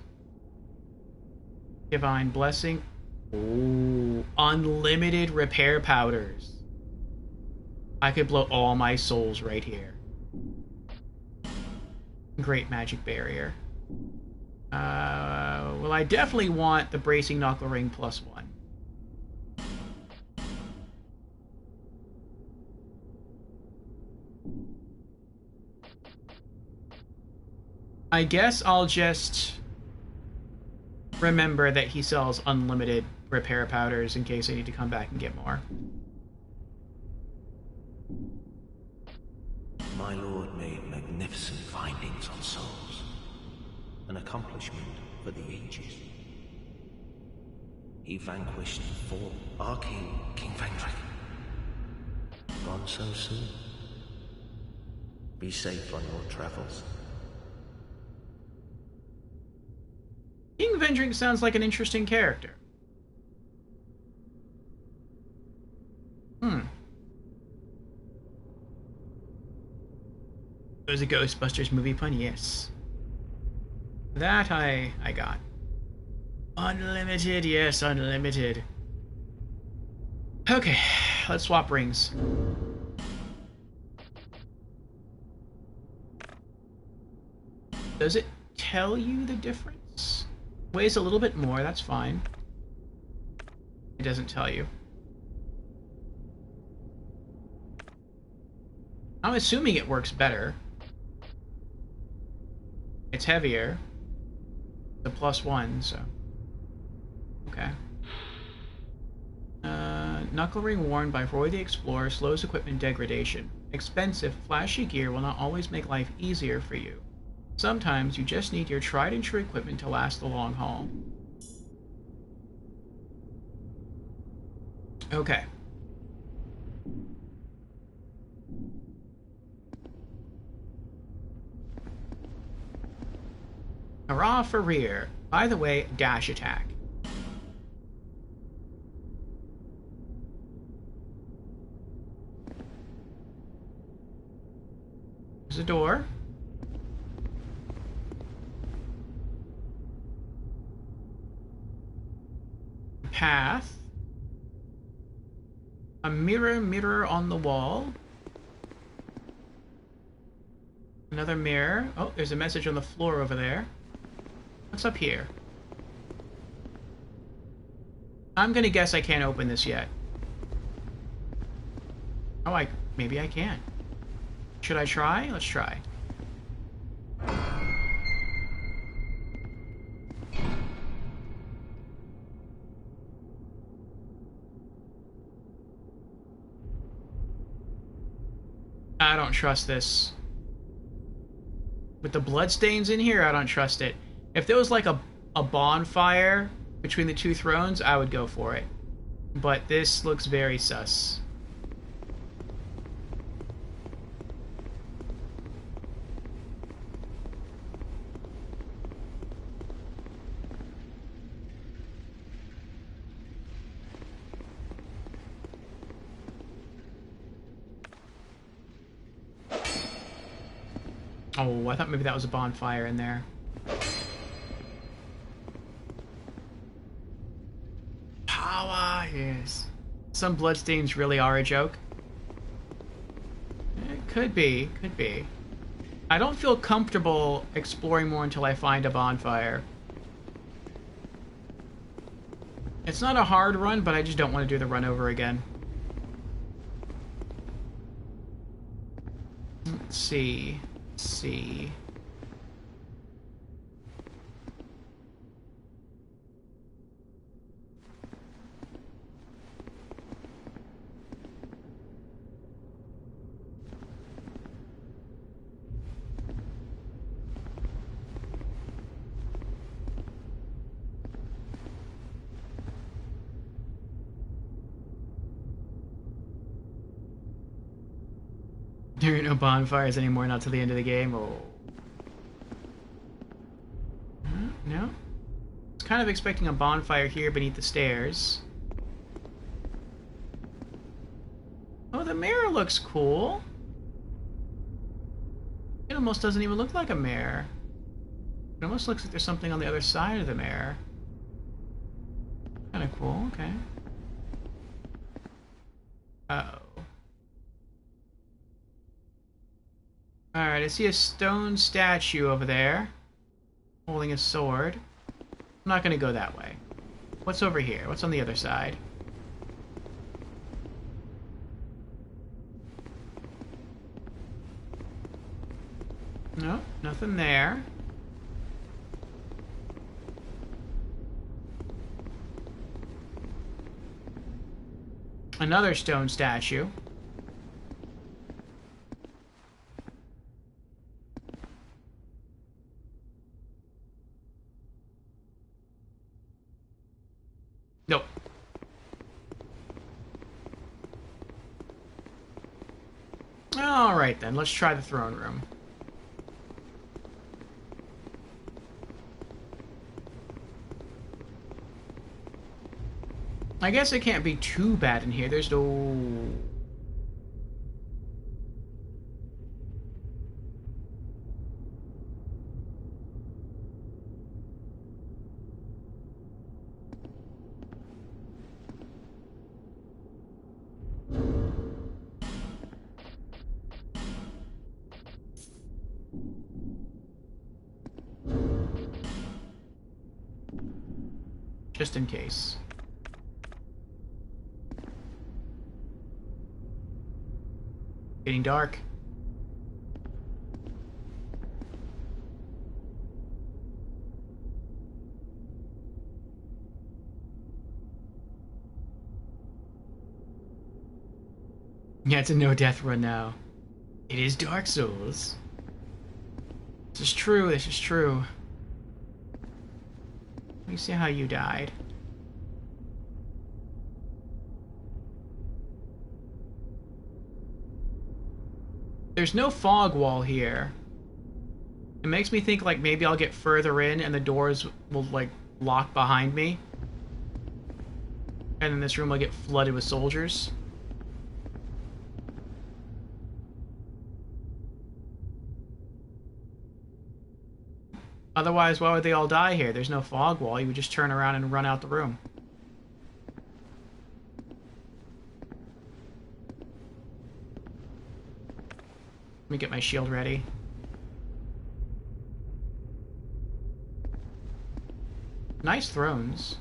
A: Divine Blessing. Ooh, unlimited repair powders. I could blow all my souls right here. Great Magic Barrier. Well, I definitely want the Bracing Knuckle Ring +1. I guess I'll just remember that he sells unlimited repair powders in case I need to come back and get more.
E: My lord made magnificent findings on souls, an accomplishment for the ages. He vanquished our king, King Vendrick. Gone so soon. Be safe on your travels.
A: King Vendrick sounds like an interesting character. It was a Ghostbusters movie pun? Yes. That I got. Unlimited, yes, unlimited. Okay, let's swap rings. Does it tell you the difference? Weighs a little bit more, that's fine. It doesn't tell you. I'm assuming it works better. It's heavier. The +1, so. Okay. Knuckle Ring worn by Roy the Explorer slows equipment degradation. Expensive, flashy gear will not always make life easier for you. Sometimes you just need your tried and true equipment to last the long haul. Okay. Hurrah for rear. By the way, dash attack. There's a door. Path. A mirror on the wall. Another mirror. Oh, there's a message on the floor over there. What's up here? I'm gonna guess I can't open this yet. Oh, maybe I can. Should I try? Let's try. I don't trust this. With the bloodstains in here, I don't trust it. If there was like a bonfire between the two thrones, I would go for it. But this looks very sus. Oh, I thought maybe that was a bonfire in there. Power, yes. Some bloodstains really are a joke. It could be, could be. I don't feel comfortable exploring more until I find a bonfire. It's not a hard run, but I just don't want to do the run over again. Let's see. See. There are no bonfires anymore, not till the end of the game. Oh. No. I was kind of expecting a bonfire here beneath the stairs. Oh, the mirror looks cool. It almost doesn't even look like a mirror. It almost looks like there's something on the other side of the mirror. Kind of cool, okay. Uh-oh. Alright, I see a stone statue over there. Holding a sword. I'm not gonna go that way. What's over here? What's on the other side? No, nothing there. Another stone statue. Nope. Alright then, let's try the throne room. I guess it can't be too bad in here. There's no... Just in case. Getting dark. Yeah, it's a no-death run now. It is Dark Souls. This is true, this is true. Let me see how you died. There's no fog wall here. It makes me think like maybe I'll get further in and the doors will like lock behind me. And then this room will get flooded with soldiers. Otherwise, why would they all die here? There's no fog wall. You would just turn around and run out the room. Let me get my shield ready. Nice thrones.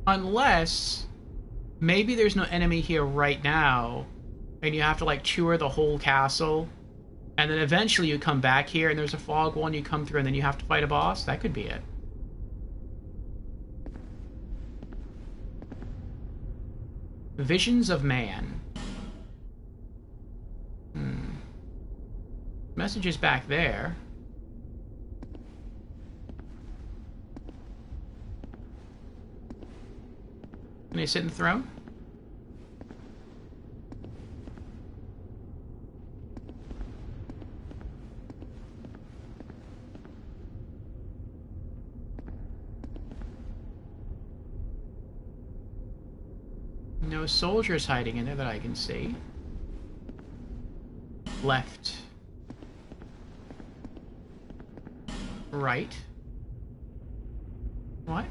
A: Unless, maybe there's no enemy here right now, and you have to, like, tour the whole castle, and then eventually you come back here, and there's a fog wall, and you come through, and then you have to fight a boss? That could be it. Visions of Man. Message is back there. Can I sit in the throne? No soldiers hiding in there that I can see. Left. Right. What?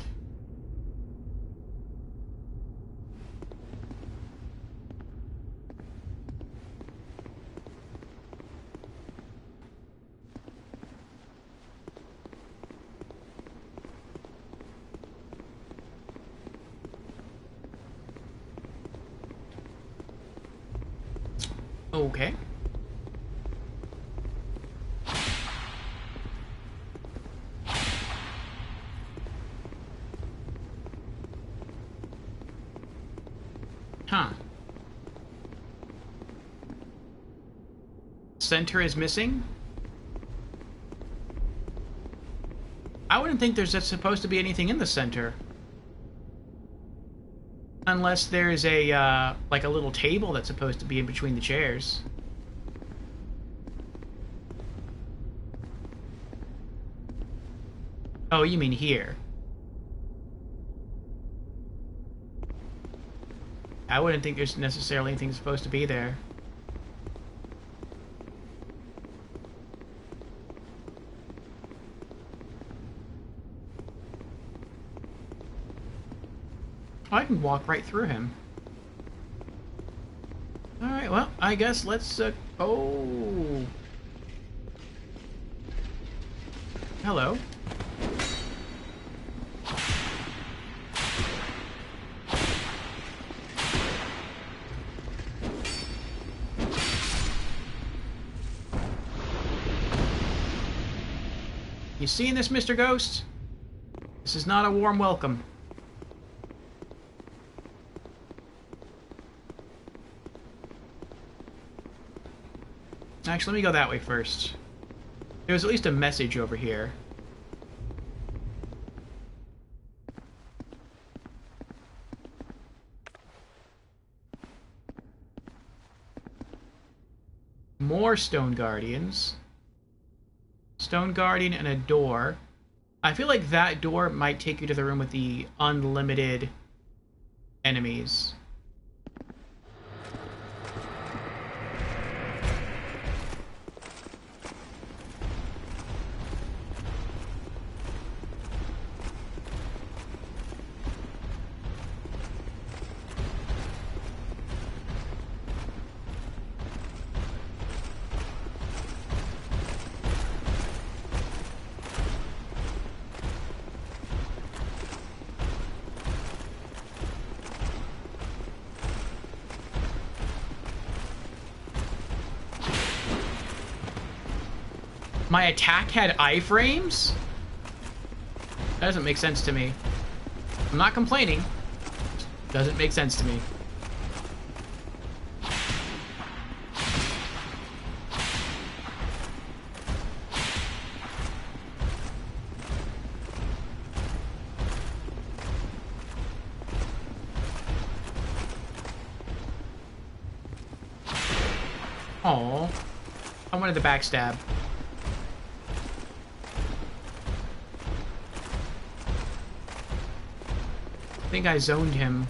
A: Okay. Huh. Center is missing? I wouldn't think there's supposed to be anything in the center. Unless there's a, like a little table that's supposed to be in between the chairs. Oh, you mean here. I wouldn't think there's necessarily anything supposed to be there. Oh, I can walk right through him. Alright, well, I guess let's, oh. Hello. You seeing this, Mr. Ghost? This is not a warm welcome. Actually, let me go that way first. There's at least a message over here. More Stone Guardians. Stone Guardian and a door. I feel like that door might take you to the room with the unlimited enemies. My attack had iframes? That doesn't make sense to me. I'm not complaining. Doesn't make sense to me. Aww. I wanted the backstab. I think I zoned him.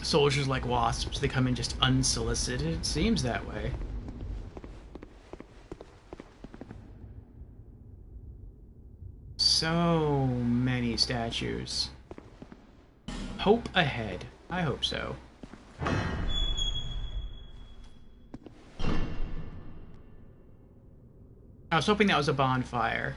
A: Soldiers like wasps, they come in just unsolicited. It seems that way. So many statues. Hope ahead. I hope so. I was hoping that was a bonfire.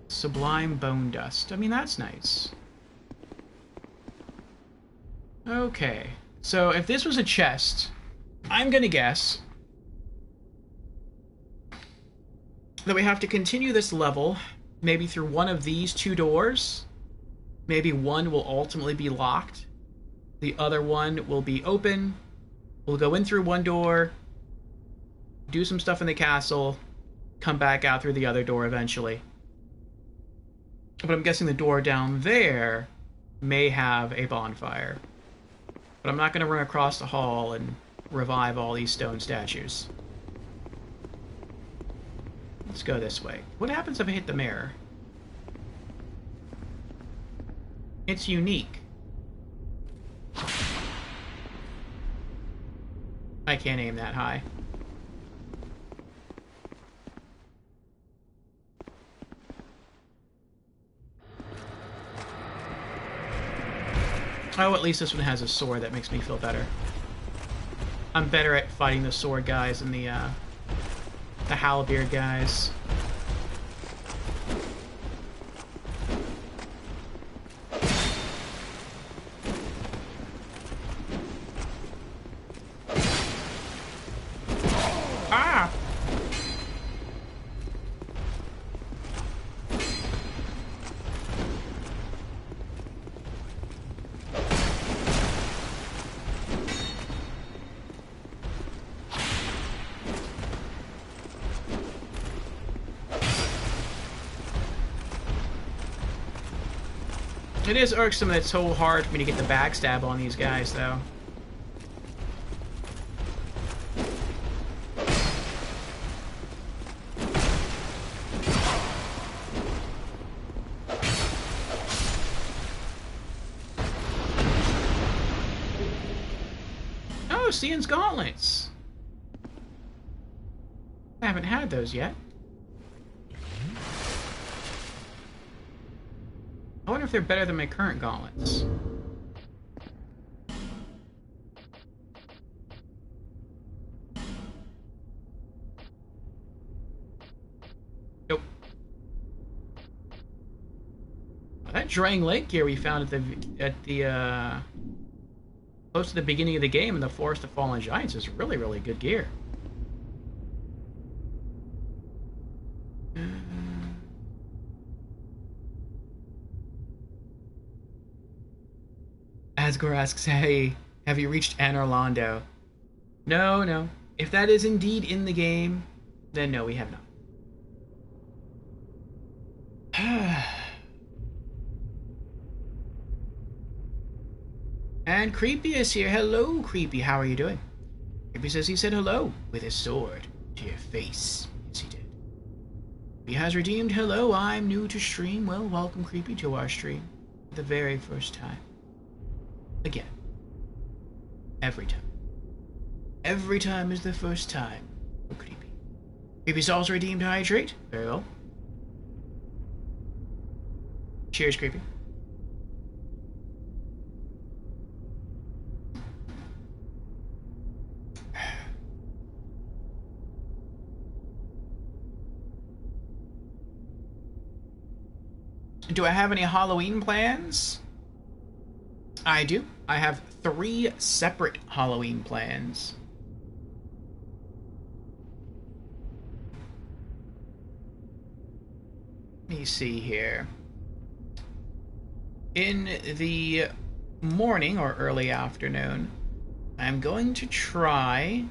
A: Sublime bone dust. I mean, that's nice. Okay. So if this was a chest, I'm gonna guess that we have to continue this level maybe through one of these two doors. Maybe one will ultimately be locked. The other one will be open. We'll go in through one door, do some stuff in the castle, come back out through the other door eventually. But I'm guessing the door down there may have a bonfire. But I'm not going to run across the hall and revive all these stone statues. Let's go this way. What happens if I hit the mirror? It's unique. I can't aim that high. Oh, at least this one has a sword. That makes me feel better. I'm better at fighting the sword guys than the halberd guys. Ah! It is irksome that it's so hard for me to get the backstab on these guys, though. Oh, Cian's Gauntlets! I haven't had those yet. I wonder if they're better than my current gauntlets. Nope. Well, that Drang Lake gear we found at the close to the beginning of the game in the Forest of Fallen Giants is really, really good gear. Asgore asks, hey, have you reached Anor Londo? No, no. If that is indeed in the game, then no, we have not. And Creepy is here. Hello, Creepy. How are you doing? Creepy says he said hello with his sword to your face. Yes, he did. He has redeemed. Hello, I'm new to stream. Well, welcome, Creepy, to our stream. For the very first time. Again. Every time. Every time is the first time for Creepy. Creepy's also redeemed Hydrate. Very well. Cheers, Creepy. Do I have any Halloween plans? I do. I have 3 separate Halloween plans. Let me see here. In the morning or early afternoon, I'm going to try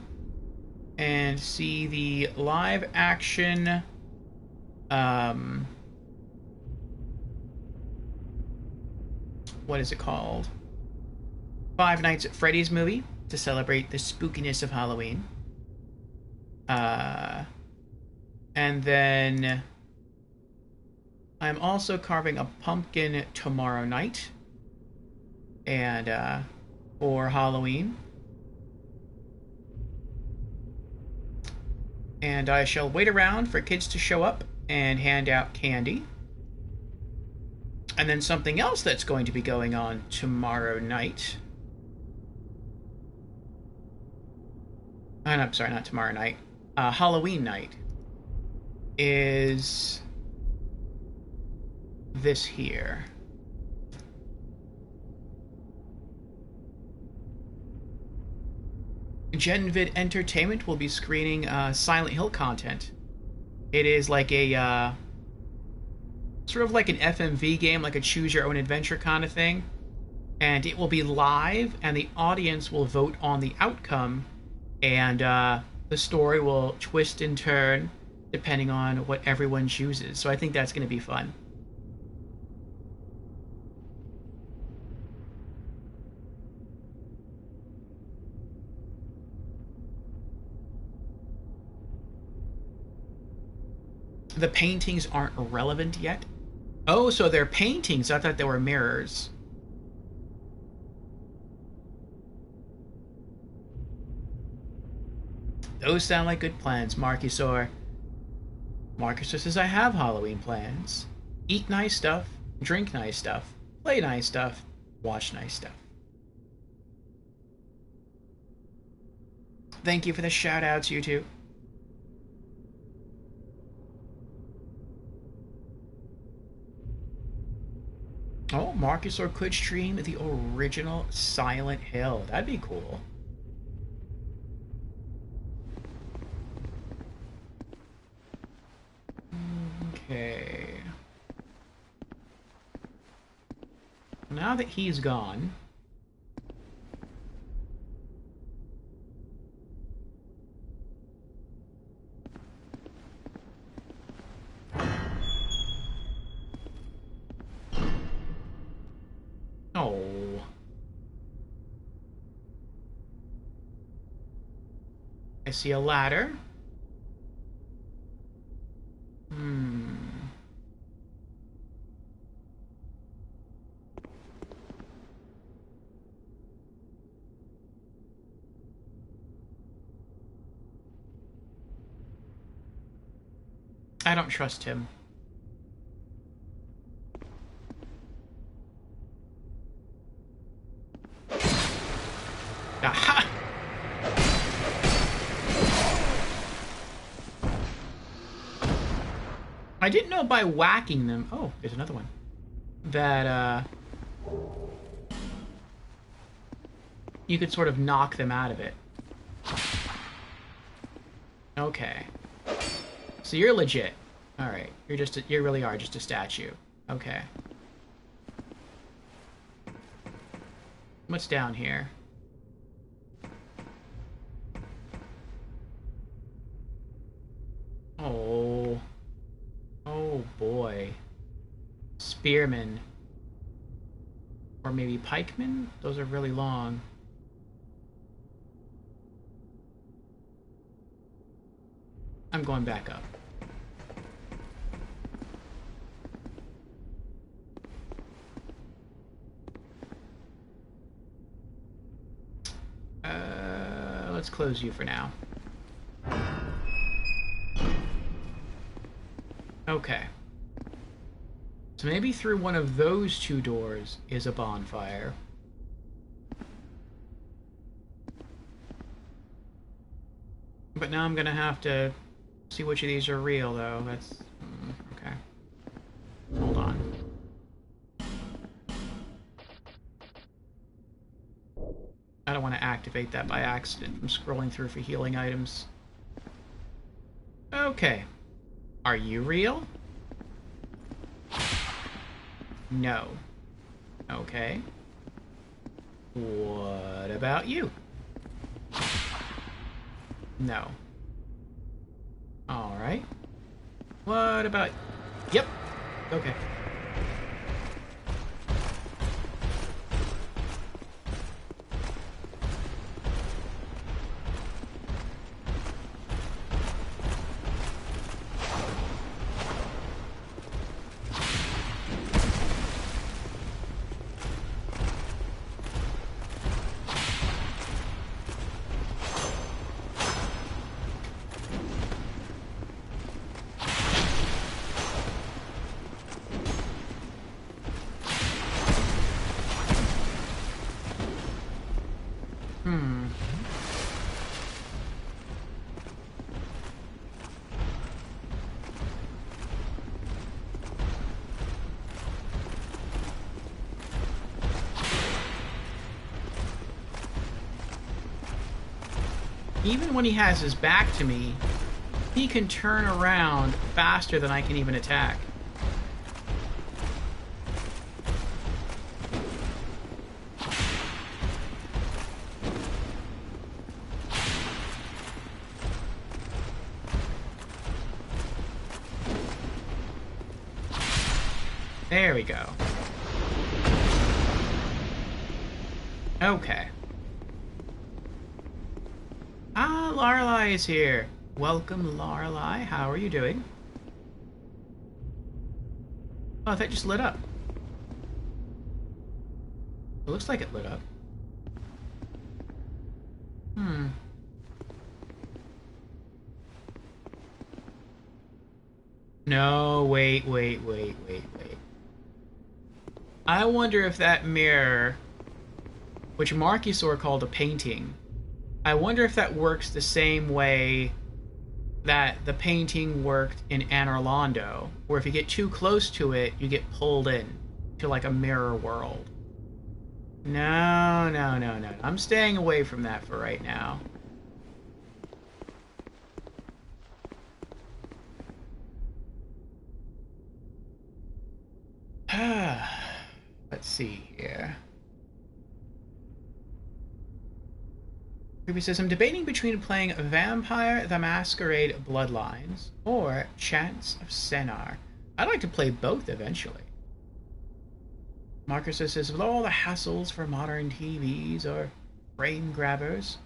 A: and see the live action what is it called? Five Nights at Freddy's movie to celebrate the spookiness of Halloween. And then I'm also carving a pumpkin tomorrow night. And for Halloween. And I shall wait around for kids to show up and hand out candy. And then something else that's going to be going on tomorrow night. I'm sorry, not tomorrow night. Halloween night is this here. Genvid Entertainment will be screening Silent Hill content. It is like a sort of like an FMV game, like a choose your own adventure kind of thing. And it will be live, and the audience will vote on the outcome, and the story will twist and turn depending on what everyone chooses. So I think that's going to be fun. The paintings aren't relevant yet. Oh, so they're paintings. I thought they were mirrors. Those sound like good plans, Marcusor. Marcusor says I have Halloween plans. Eat nice stuff, drink nice stuff, play nice stuff, watch nice stuff. Thank you for the shout outs, you two. Oh, Marcusor could stream the original Silent Hill. That'd be cool. Okay. Now that he's gone, oh. I see a ladder. I don't trust him. Aha! I didn't know by whacking them. Oh, there's another one. That, you could sort of knock them out of it. Okay. So you're legit. Alright. You really are just a statue. Okay. What's down here? Oh. Oh boy. Spearmen. Or maybe pikemen? Those are really long. I'm going back up. Let's close you for now. Okay. So maybe through one of those two doors is a bonfire. But now I'm gonna have to see which of these are real, though. That's... okay. Hold on. I don't want to activate that by accident. I'm scrolling through for healing items. Okay. Are you real? No. Okay. What about you? No. Alright. What about... Yep. Okay. Even when he has his back to me, he can turn around faster than I can even attack. There we go. Okay. Ah, Lorelei is here. Welcome, Lorelei. How are you doing? Oh, that just lit up. It looks like it lit up. No, wait. I wonder if that mirror, which Marcusor called a painting, I wonder if that works the same way that the painting worked in Anor Londo, where if you get too close to it, you get pulled in to like a mirror world. No. I'm staying away from that for right now. Let's see here. Ruby says, I'm debating between playing Vampire the Masquerade Bloodlines or Chants of Sennaar. I'd like to play both eventually. Marcus says, with all the hassles for modern TVs or frame grabbers,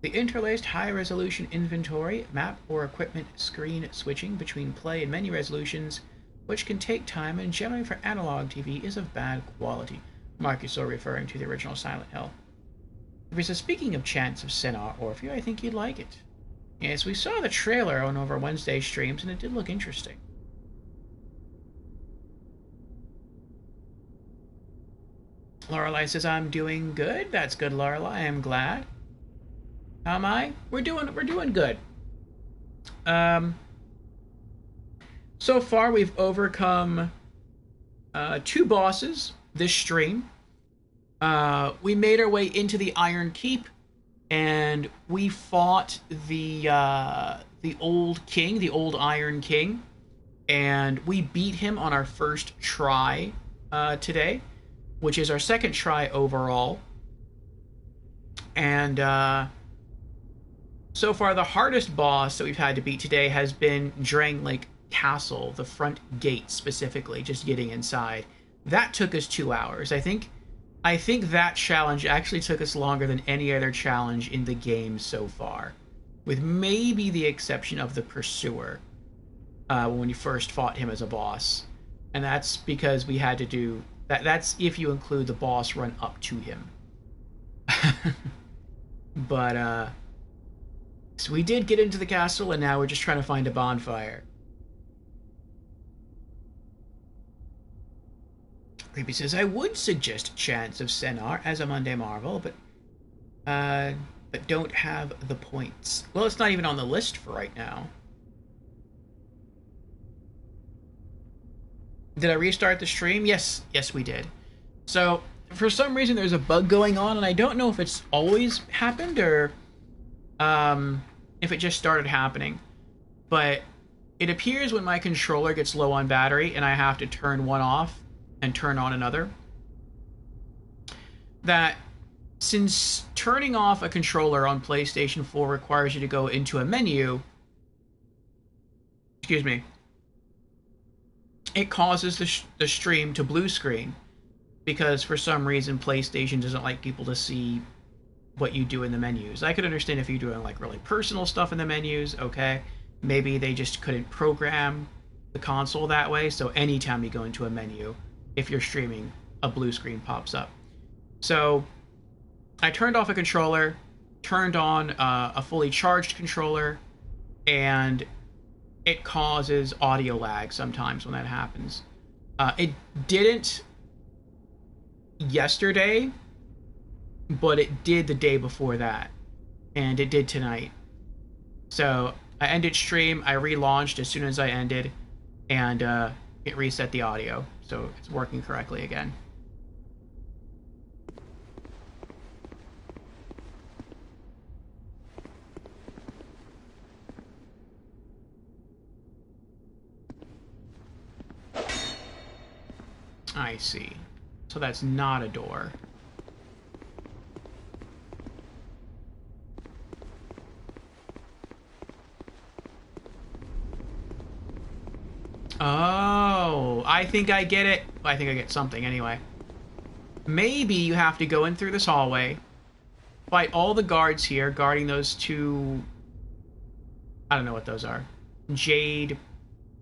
A: the interlaced high-resolution inventory, map or equipment screen switching between play and menu resolutions, which can take time and generally for analog TV is of bad quality. Marcusor referring to the original Silent Hill. Ruby says, speaking of Chants of Sennaar, Orpheus, I think you'd like it. Yes, we saw the trailer on over Wednesday streams and it did look interesting. Lorelei says, I'm doing good. That's good, Lorelei. I'm glad. How am I? We're doing good. So far, we've overcome 2 bosses this stream. We made our way into the Iron Keep, and we fought the old king, the old Iron King, and we beat him on our first try today, which is our second try overall. And so far, the hardest boss that we've had to beat today has been Drangleic Castle, the front gate specifically, just getting inside. That took us 2 hours. I think that challenge actually took us longer than any other challenge in the game so far, with maybe the exception of the Pursuer, when you first fought him as a boss. And that's because we had to do that. That's if you include the boss run up to him. But so we did get into the castle, and now we're just trying to find a bonfire. Creepy says, I would suggest Chants of Sennaar as a Monday Marvel, but don't have the points. Well, it's not even on the list for right now. Did I restart the stream? Yes, we did. So, for some reason, there's a bug going on, and I don't know if it's always happened or if it just started happening. But it appears when my controller gets low on battery and I have to turn one off and turn on another, that since turning off a controller on PlayStation 4 requires you to go into a menu, it causes the stream to blue screen, because for some reason PlayStation doesn't like people to see what you do in the menus. I could understand if you're doing like really personal stuff in the menus, okay. Maybe they just couldn't program the console that way, so anytime you go into a menu, if you're streaming, a blue screen pops up. So I turned off a controller, turned on a fully charged controller, and it causes audio lag sometimes when that happens. It didn't yesterday, but it did the day before that, and it did tonight. So I ended stream, I relaunched as soon as I ended, and it reset the audio, so it's working correctly again. I see. So that's not a door. Oh, I think I get it. I think I get something anyway. Maybe you have to go in through this hallway, fight all the guards here, guarding those two... I don't know what those are. Jade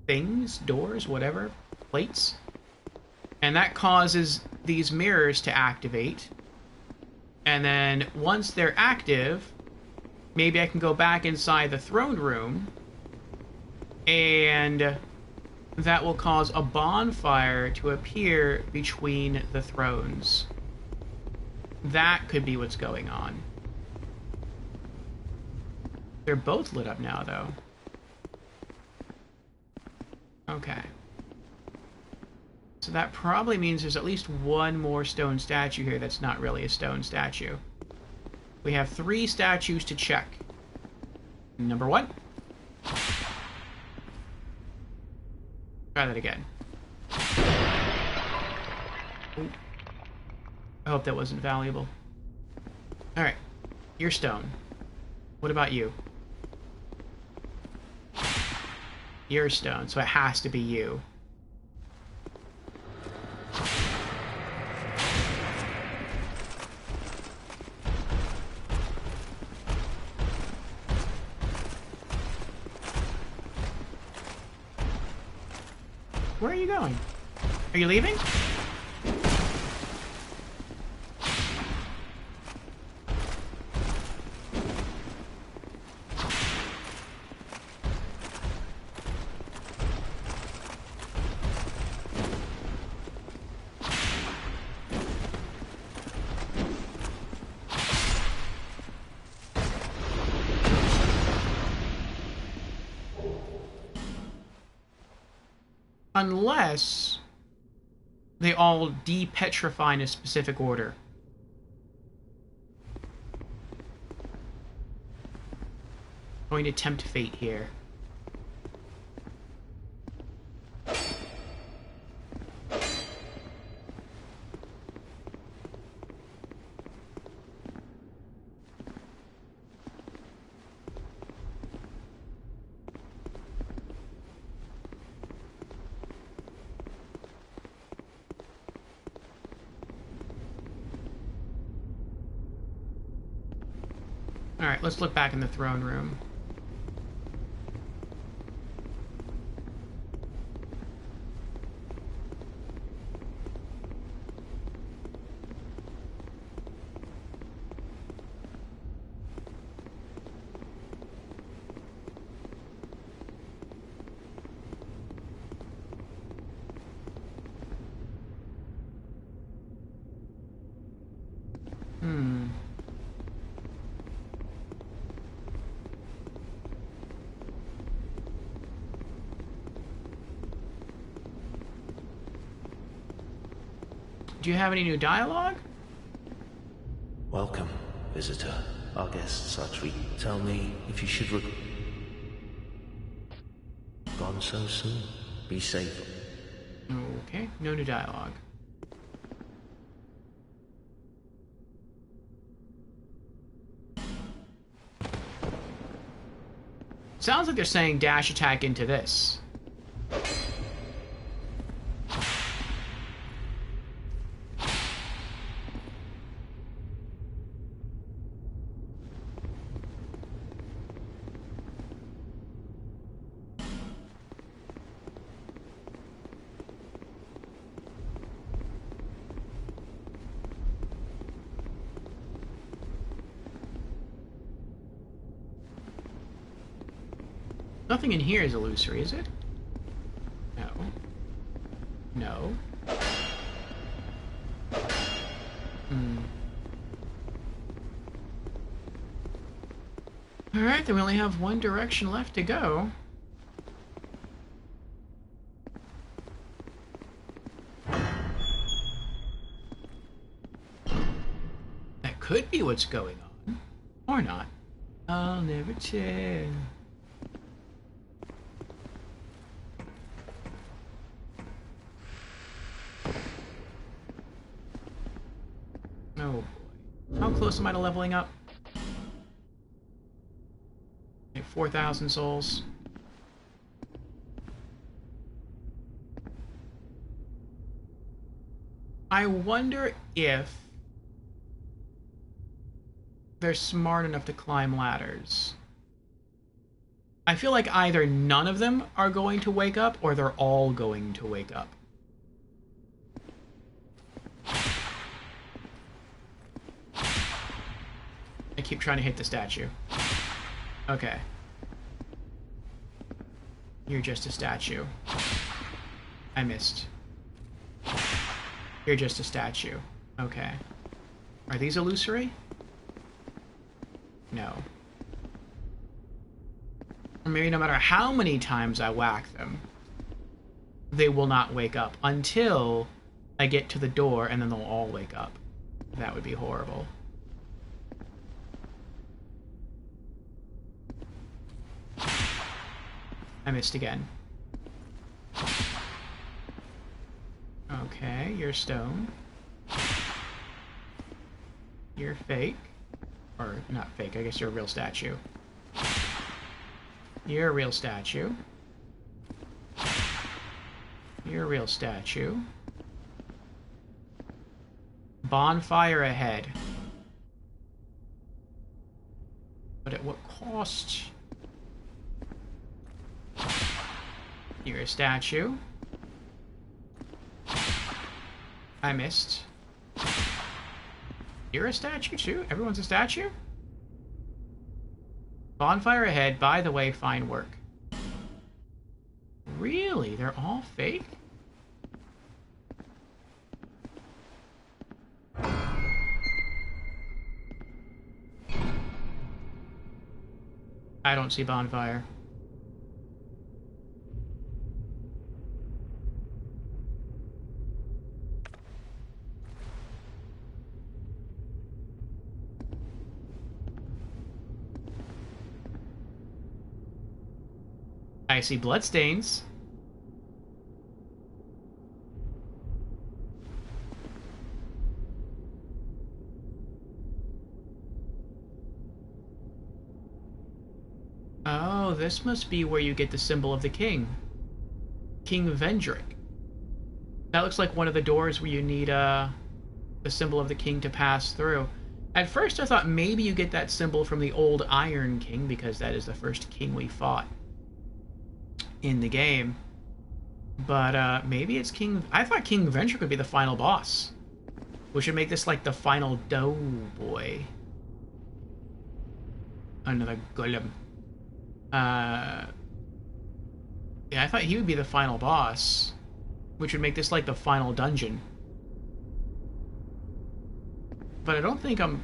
A: things? Doors? Whatever? Plates? And that causes these mirrors to activate. And then once they're active, maybe I can go back inside the throne room, and that will cause a bonfire to appear between the thrones. That could be what's going on. They're both lit up now, though. Okay. So that probably means there's at least one more stone statue here that's not really a stone statue. We have 3 statues to check. Number 1. Try that again. Ooh. I hope that wasn't valuable. Alright. You're stone. What about you? You're stone, so it has to be you. Where are you going? Are you leaving? Unless they all de-petrify in a specific order. Going to tempt fate here. Alright, let's look back in the throne room. Do you have any new dialogue?
E: Welcome, visitor. Our guests are treated. Tell me if you should gone so soon. Be safe.
A: Okay, no new dialogue. Sounds like they're saying dash attack into this. Nothing in here is illusory, is it? No. No. Alright, then we only have one direction left to go. That could be what's going on. Or not. I'll never tell. Oh boy. How close am I to leveling up? 4,000 souls. I wonder if they're smart enough to climb ladders. I feel like either none of them are going to wake up or they're all going to wake up. I keep trying to hit the statue. Okay. You're just a statue. I missed. You're just a statue. Okay. Are these illusory? No. Or maybe no matter how many times I whack them, they will not wake up until I get to the door and then they'll all wake up. That would be horrible. I missed again. Okay, you're stone. You're fake. Or, not fake, I guess you're a real statue. You're a real statue. You're a real statue. Bonfire ahead. But at what cost? You're a statue. I missed. You're a statue too? Everyone's a statue? Bonfire ahead. By the way, fine work. Really? They're all fake? I don't see bonfire. I see bloodstains. Oh, this must be where you get the symbol of the king. King Vendrick. That looks like one of the doors where you need the symbol of the king to pass through. At first I thought maybe you get that symbol from the old Iron King, because that is the first king we fought in the game. But maybe it's King... I thought King Vendrick would be the final boss. We should make this like the final Doughboy. Another golem. Yeah, I thought he would be the final boss, which would make this like the final dungeon. But I don't think I'm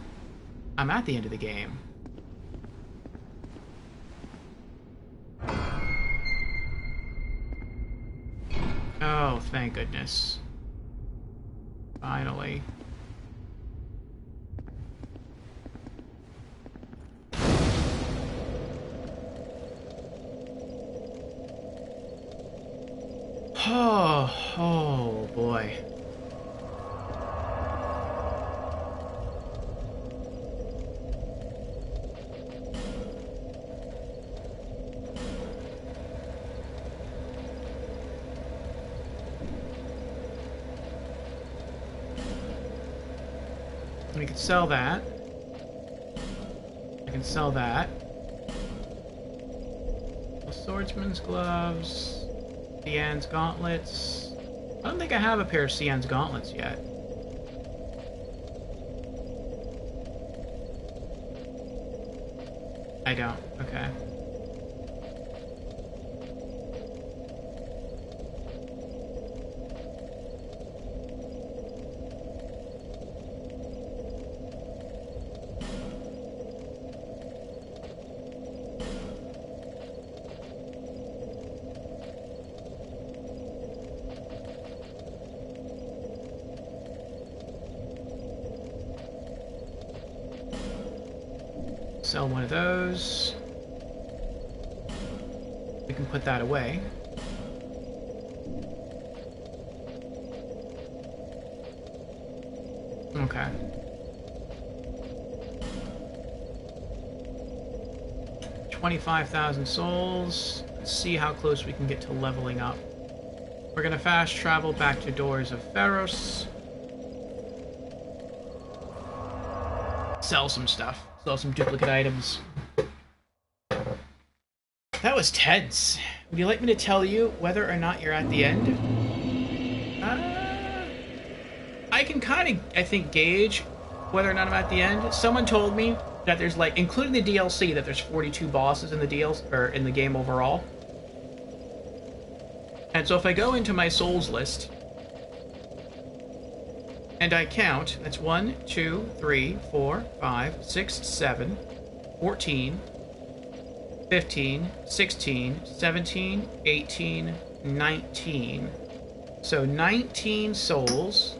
A: at the end of the game. Oh, thank goodness. Finally. Oh boy. We could sell that. I can sell that. The swordsman's gloves. Cian's gauntlets. I don't think I have a pair of Cian's gauntlets yet. I don't. Okay. Sell one of those. We can put that away. Okay. $25,000 souls. Let's see how close we can get to leveling up. We're gonna fast travel back to Doors of Pharos. sell some stuff. Sell some duplicate items. That was tense. Would you like me to tell you whether or not you're at the end? I can kind of, I think, gauge whether or not I'm at the end. Someone told me that there's, like, including the DLC, that there's 42 bosses in the DLC, or in the game overall. And so if I go into my souls list, and I count, that's 1, 2, 3, 4, 5, 6, 7, 14, 15, 16, 17, 18, 19. So 19 souls.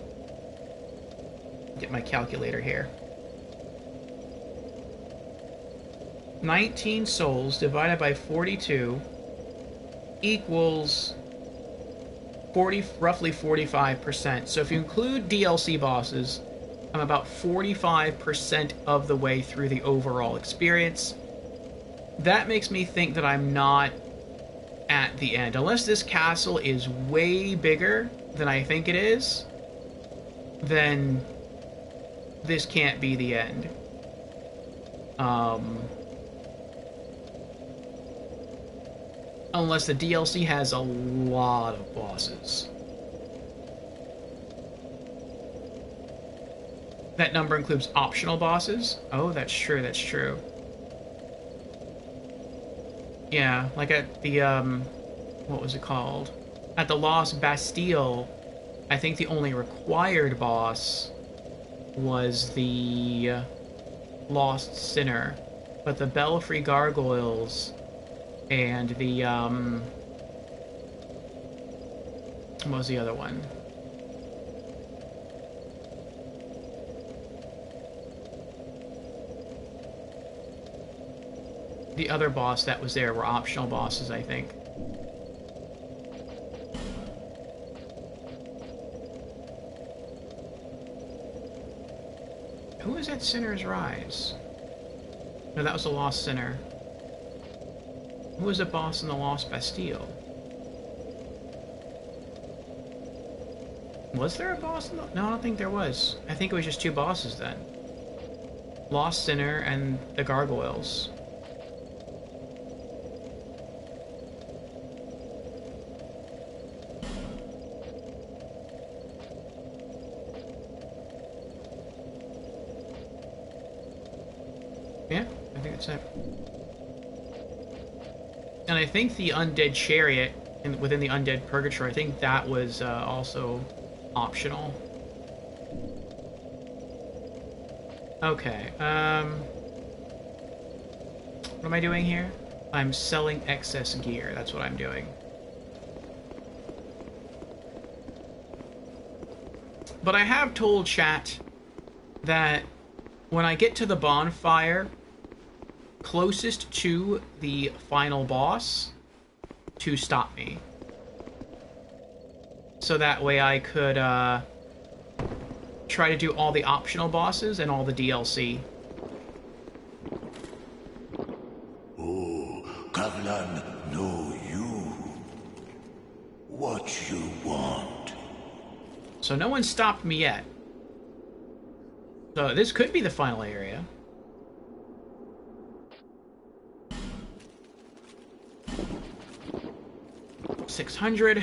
A: Get my calculator here. 19 souls divided by 42 equals roughly 45%. So if you include DLC bosses, I'm about 45% of the way through the overall experience. That makes me think that I'm not at the end. Unless this castle is way bigger than I think it is, then this can't be the end. Unless the DLC has a lot of bosses. That number includes optional bosses? Oh, that's true, that's true. Yeah, like at the, what was it called? At the Lost Bastille, I think the only required boss was the Lost Sinner. But the Belfry Gargoyles and the, what was the other one? The other boss that was there were optional bosses, I think. Who was at Sinner's Rise? No, that was the Lost Sinner. Who was the boss in the Lost Bastille? Was there a boss in the... No, I don't think there was. I think it was just two bosses then. Lost Sinner and the Gargoyles. Yeah, I think that's it. And I think the Undead Chariot within the Undead Purgatory, I think that was also optional. Okay, what am I doing here? I'm selling excess gear, that's what I'm doing. But I have told chat that when I get to the bonfire closest to the final boss, to stop me. So that way I could try to do all the optional bosses and all the DLC.
D: Oh, Kavlan know you. What you want?
A: So no one stopped me yet. So this could be the final area. $600.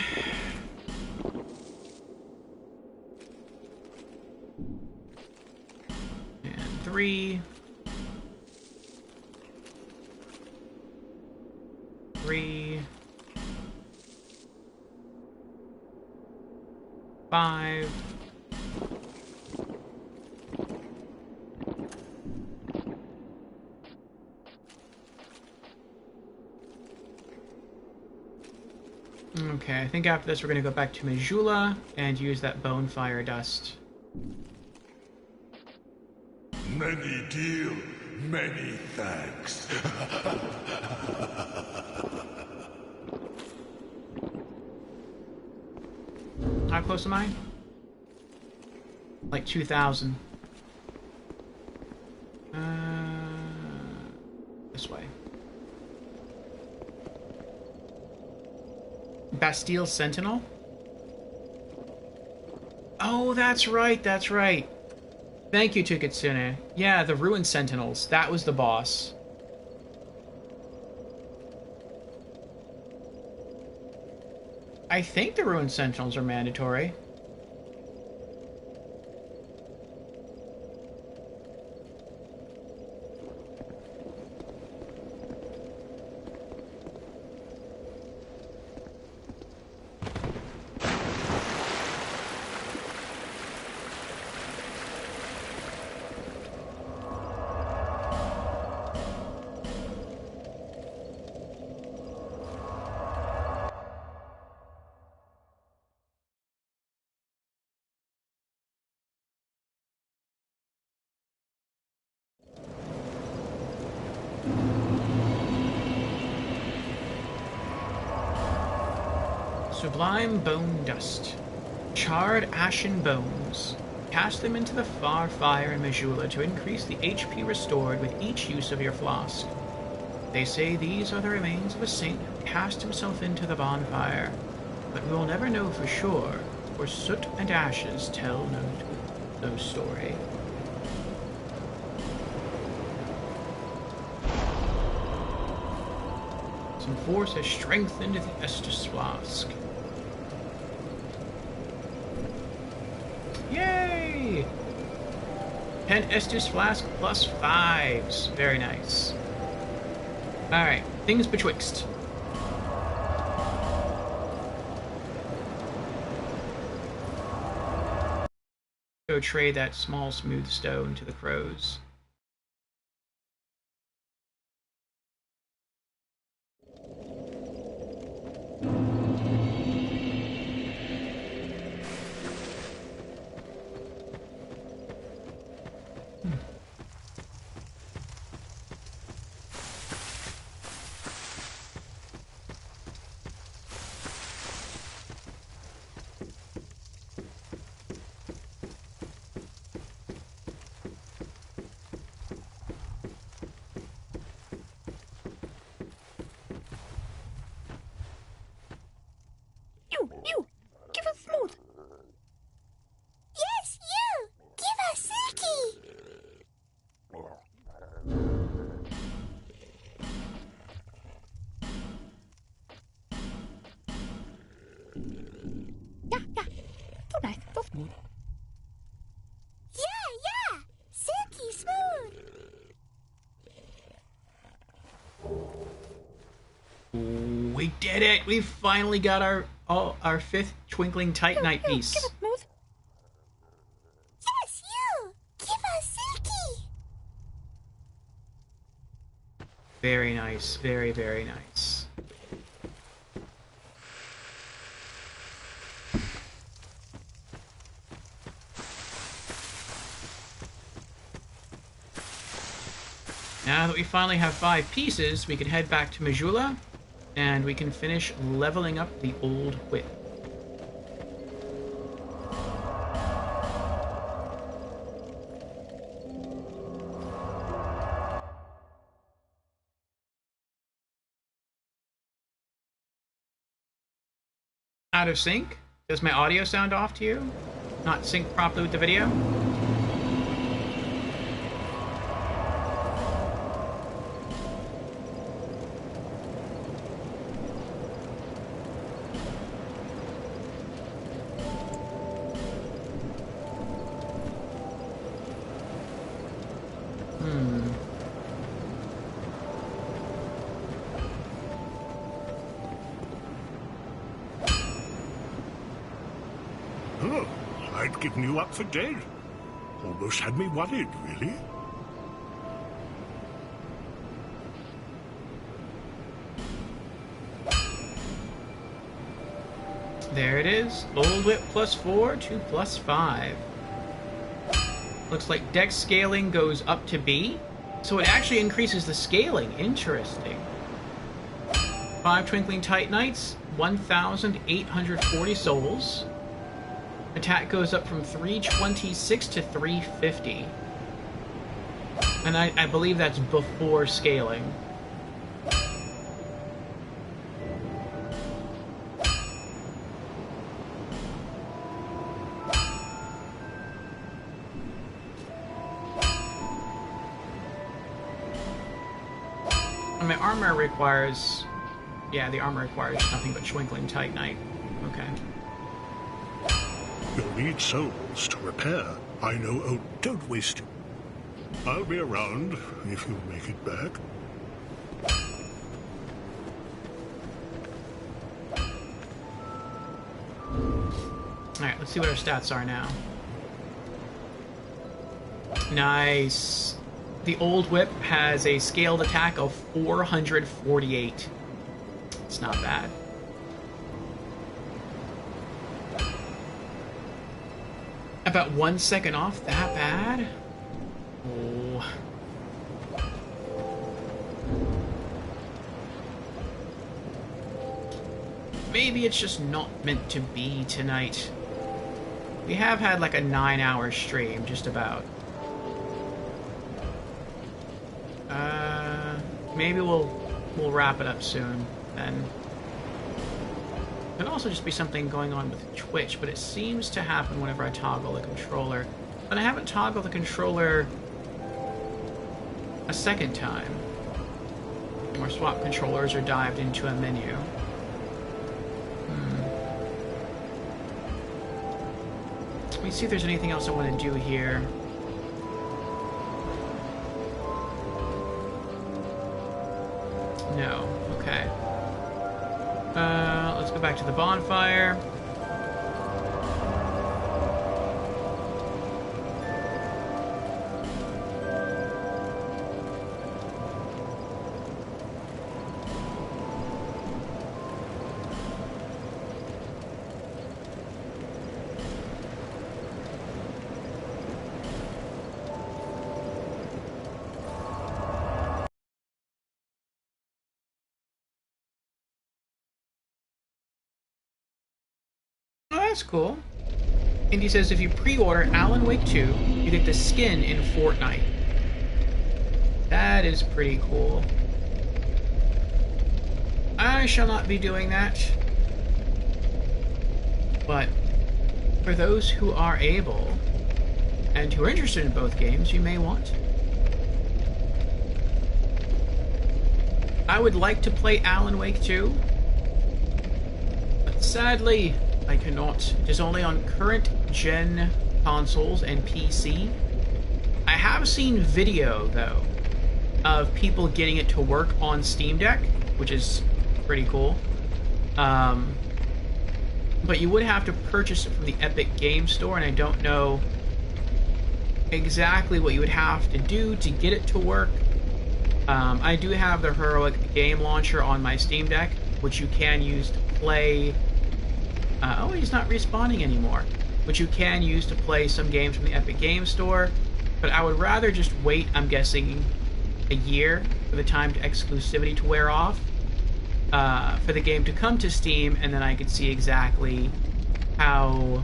A: And 3. 3. 5. Okay, I think after this we're going to go back to Majula and use that bonfire dust.
D: Many deal, many thanks.
A: How close am I? Like 2,000. This way. Bastille Sentinel? Oh, that's right, that's right. Thank you, Tukitsune. Yeah, the Ruin Sentinels. That was the boss. I think the Ruin Sentinels are mandatory. Sublime bone dust. Charred ashen bones. Cast them into the far fire in Majula to increase the HP restored with each use of your flask. They say these are the remains of a saint who cast himself into the bonfire, but we will never know for sure, for soot and ashes tell no story. Some force has strengthened the Estus flask. Yay! 10 Estus flask plus 5s. Very nice. Alright, things betwixt. Go trade that small smooth stone to the crows.
C: You! Give us smooth!
F: Yes, you! Give us Silky!
C: Yeah. So nice, so smooth.
F: Yeah! Silky smooth!
A: We did it! We finally got our 5th Twinkling Titanite piece.
C: Give us smooth.
F: Yes, you! Give us Silky!
A: Very nice. Very, very nice. Now that we finally have 5 pieces, we can head back to Majula, and we can finish leveling up the old whip. Out of sync? Does my audio sound off to you? Not synced properly with the video?
D: Oh, I'd given you up for dead. Almost had me worried, really.
A: There it is. Old whip plus 4 to plus 5. Looks like dex scaling goes up to B. So it actually increases the scaling. Interesting. 5 Twinkling Titanites, 1,840 souls. Attack goes up from 326 to 350. And I believe that's before scaling. And my armor requires... Yeah, the armor requires nothing but Twinkling Titanite. Okay.
D: You'll need souls to repair. I know. Oh, don't waste it. I'll be around if you make it back.
A: Alright, let's see what our stats are now. Nice. The old whip has a scaled attack of 448. It's not bad. About 1 second off, that bad? Oh. Maybe it's just not meant to be tonight. We have had like a 9-hour stream, just about. Maybe we'll wrap it up soon, then. Could also just be something going on with Twitch, but it seems to happen whenever I toggle the controller. But I haven't toggled the controller a second time. Or swap controllers or dived into a menu. Let me see if there's anything else I want to do here. No. Okay. Let's go back to the bonfire. That's cool. Indy says if you pre-order Alan Wake 2, you get the skin in Fortnite. That is pretty cool. I shall not be doing that. But for those who are able and who are interested in both games, you may want to. I would like to play Alan Wake 2, but sadly, I cannot. It is only on current gen consoles and PC. I have seen video, though, of people getting it to work on Steam Deck, which is pretty cool. But you would have to purchase it from the Epic Game Store, and I don't know exactly what you would have to do to get it to work. I do have the Heroic Game Launcher on my Steam Deck, which you can use to play... oh, he's not respawning anymore. Which you can use to play some games from the Epic Game Store. But I would rather just wait, I'm guessing, a year for the time to exclusivity to wear off. For the game to come to Steam, and then I could see exactly how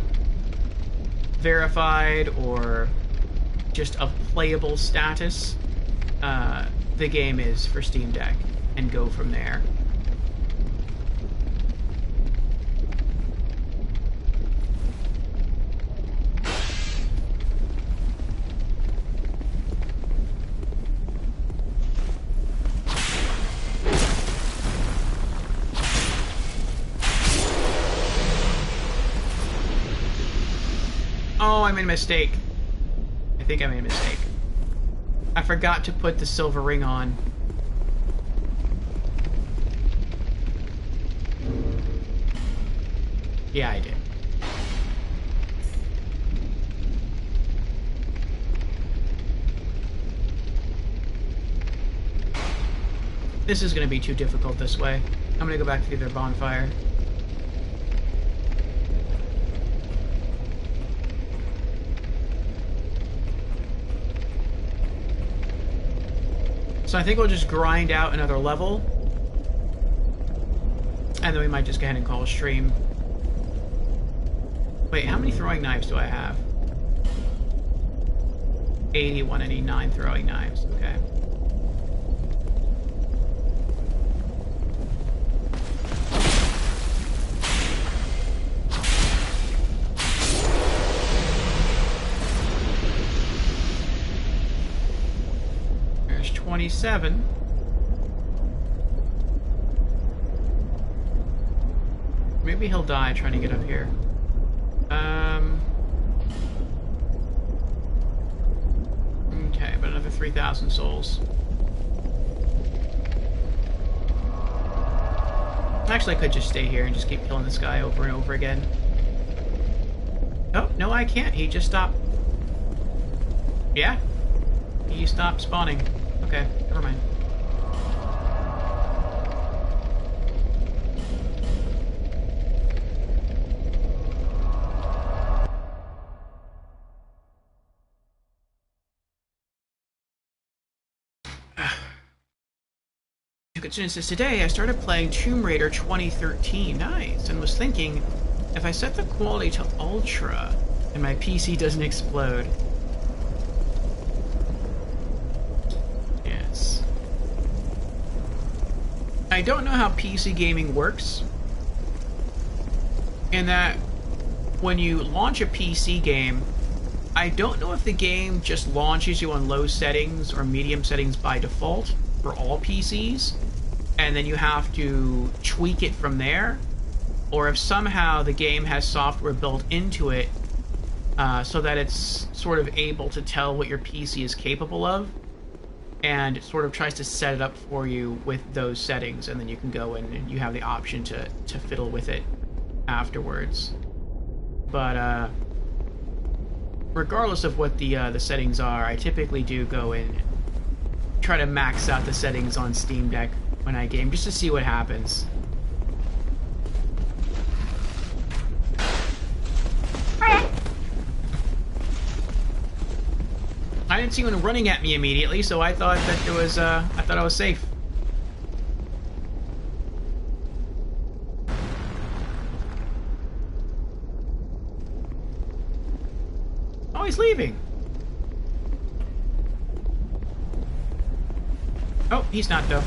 A: verified or just of playable status the game is for Steam Deck, and go from there. Oh, I made a mistake. I think I made a mistake. I forgot to put the silver ring on. Yeah, I did. This is going to be too difficult this way. I'm going to go back to the other bonfire. So I think we'll just grind out another level. And then we might just go ahead and call a stream. Wait, how many throwing knives do I have? 81, I need 9 throwing knives. Okay. There's 27. Maybe he'll die trying to get up here. Okay, but another 3,000 souls. Actually, I could just stay here and just keep killing this guy over and over again. Oh, no, I can't. He just stopped. Yeah. He stopped spawning. Okay, never mind. Today, I started playing Tomb Raider 2013. Nice. And was thinking, if I set the quality to Ultra and my PC doesn't explode. Yes. I don't know how PC gaming works. In that, when you launch a PC game, I don't know if the game just launches you on low settings or medium settings by default for all PCs, and then you have to tweak it from there, or if somehow the game has software built into it so that it's sort of able to tell what your PC is capable of, and it sort of tries to set it up for you with those settings, and then you can go in and you have the option to fiddle with it afterwards. But regardless of what the settings are, I typically do go in and try to max out the settings on Steam Deck when I game, just to see what happens. I didn't see anyone running at me immediately, so I thought that there was, I thought I was safe. Oh, he's leaving. Oh, he's not, though.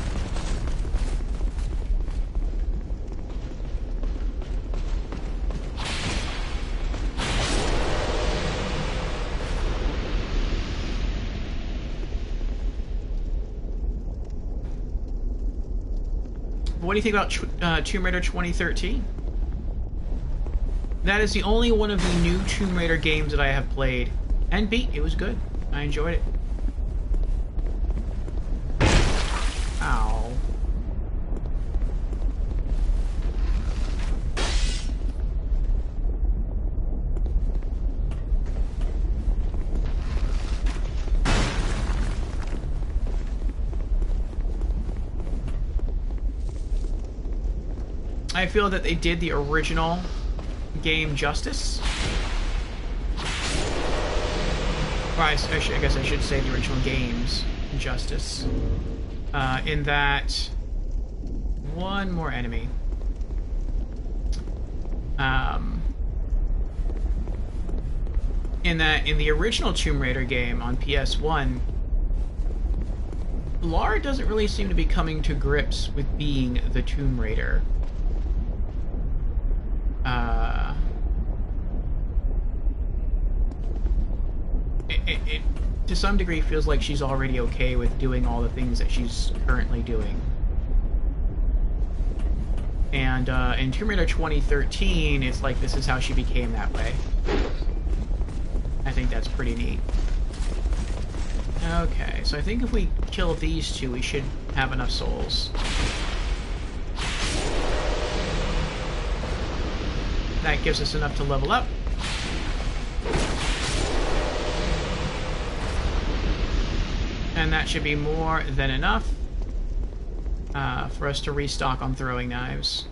A: What do you think about Tomb Raider 2013? That is the only one of the new Tomb Raider games that I have played and beat. It was good. I enjoyed it. Ow. I feel that they did the original game justice. Or I guess I should say the original games justice. In that... One more enemy. In the original Tomb Raider game on PS1, Lara doesn't really seem to be coming to grips with being the Tomb Raider. It to some degree feels like she's already okay with doing all the things that she's currently doing. And in Tomb Raider 2013, it's like this is how she became that way. I think that's pretty neat. Okay, so I think if we kill these two, we should have enough souls. That gives us enough to level up. And that should be more than enough for us to restock on throwing knives.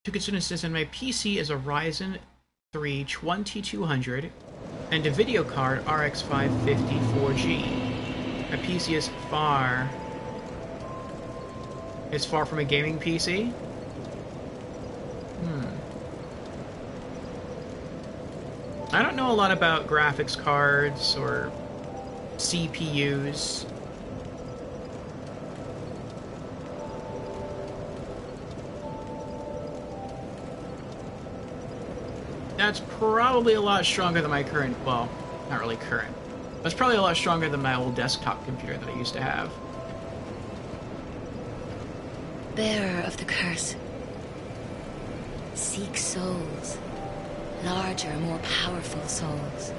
A: Tukitsuna says, and my PC is a Ryzen 3 2200 and a video card RX 550 4G. My PC is far from a gaming PC. I don't know a lot about graphics cards or CPUs. That's probably a lot stronger than my current, well, not really current. That's probably a lot stronger than my old desktop computer that I used to have.
B: Bearer of the curse. Seek souls. Larger, more powerful souls.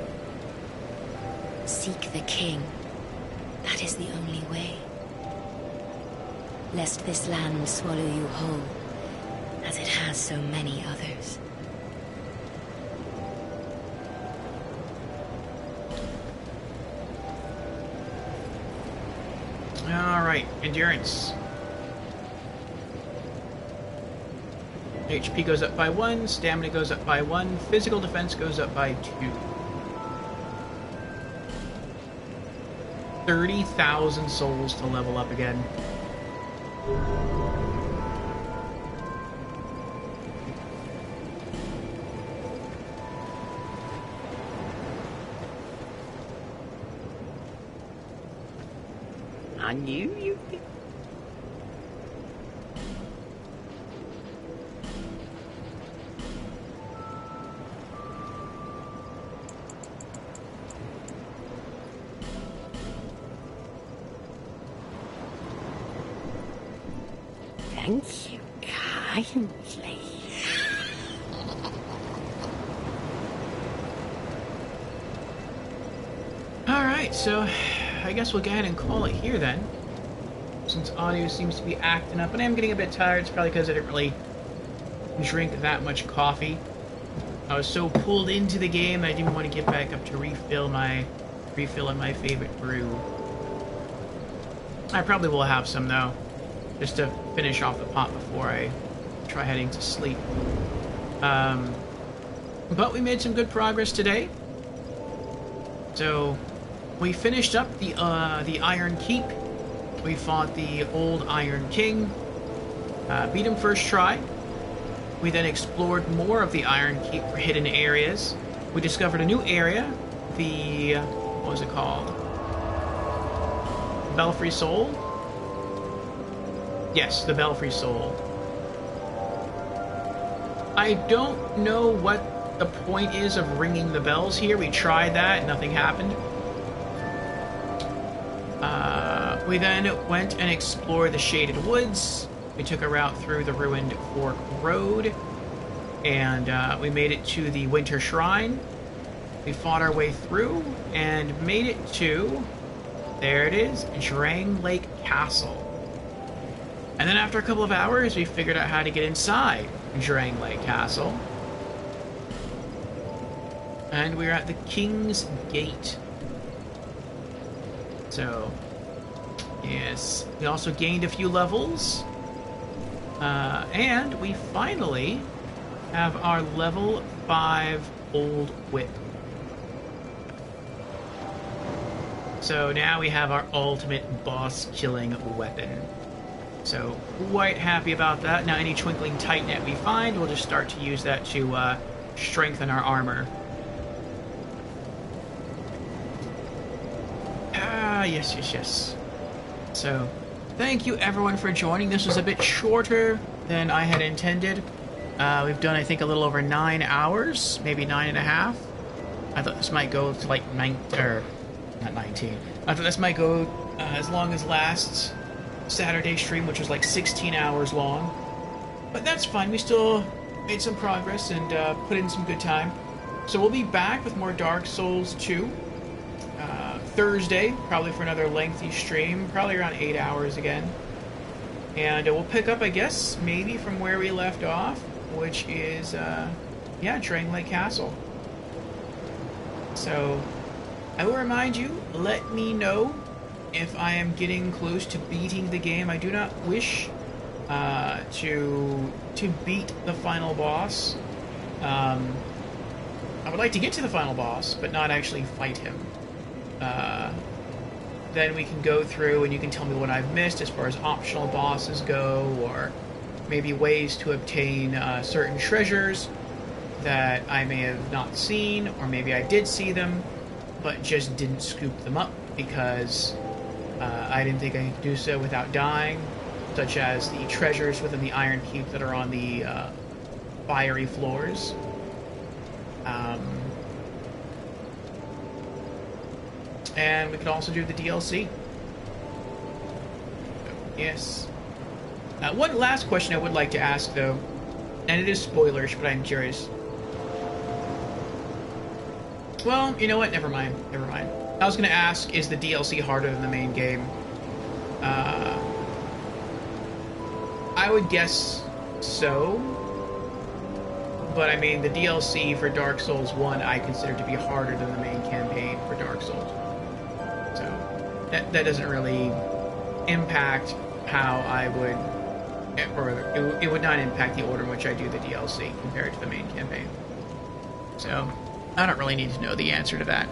B: Seek the king. That is the only way. Lest this land swallow you whole, as it has so many others.
A: Alright, endurance. HP goes up by 1, stamina goes up by 1, physical defense goes up by 2. 30,000 souls to level up again.
G: I knew you'd be... Thank you kindly.
A: Alright, so I guess we'll go ahead and call it here then. Since audio seems to be acting up, and I'm getting a bit tired. It's probably because I didn't really drink that much coffee. I was so pulled into the game that I didn't want to get back up to refill in my favorite brew. I probably will have some though, just to finish off the pot before I try heading to sleep. But we made some good progress today. So we finished up the Iron Keep. We fought the old Iron King, beat him first try. We then explored more of the Iron Keep for hidden areas. We discovered a new area, the, what was it called? Belfry Soul? Yes, the Belfry Soul. I don't know what the point is of ringing the bells here. We tried that, nothing happened. We then went and explored the Shaded Woods. We took a route through the ruined Fork Road, and we made it to the Winter Shrine. We fought our way through and made it to, there it is, Drangleic Castle. And then after a couple of hours, we figured out how to get inside Drangleic Castle. And we're at the King's Gate. So, yes, we also gained a few levels. And we finally have our level 5 Old Whip. So now we have our ultimate boss-killing weapon. So, quite happy about that. Now any Twinkling Titanite we find, we'll just start to use that to strengthen our armor. Yes. So, thank you everyone for joining. This was a bit shorter than I had intended. We've done, I think, a little over 9 hours, maybe 9.5. I thought this might go to like not 19. I thought this might go as long as last Saturday stream, which was like 16 hours long. But that's fine. We still made some progress and put in some good time. So we'll be back with more Dark Souls 2. Thursday, probably for another lengthy stream, probably around 8 hours again. And we'll pick up, I guess, maybe from where we left off, which is, Drangleic Castle. So, I will remind you, let me know if I am getting close to beating the game. I do not wish to beat the final boss. I would like to get to the final boss, but not actually fight him. Then we can go through and you can tell me what I've missed as far as optional bosses go, or maybe ways to obtain certain treasures that I may have not seen, or maybe I did see them, but just didn't scoop them up because I didn't think I could do so without dying, such as the treasures within the Iron Keep that are on the fiery floors. And we could also do the DLC. Yes. One last question I would like to ask, though, and it is spoilerish, but I'm curious. Well, you know what? Never mind. Never mind. I was going to ask, is the DLC harder than the main game? I would guess so. But, I mean, the DLC for Dark Souls 1 I consider to be harder than the main campaign for Dark Souls. So, that doesn't really impact how I would... Or it would not impact the order in which I do the DLC compared to the main campaign. So, I don't really need to know the answer to that.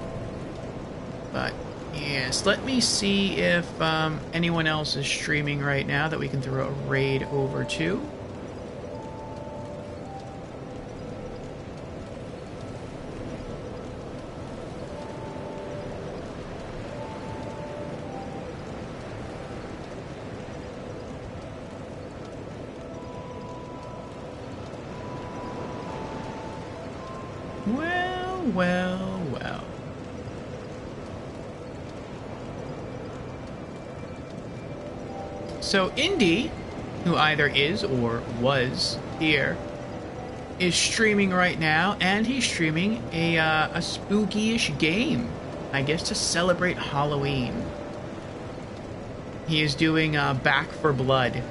A: But, yes, let me see if anyone else is streaming right now that we can throw a raid over to. Well. So Indy, who either is or was here, is streaming right now, and he's streaming a spooky-ish game, I guess to celebrate Halloween. He is doing Back 4 Blood.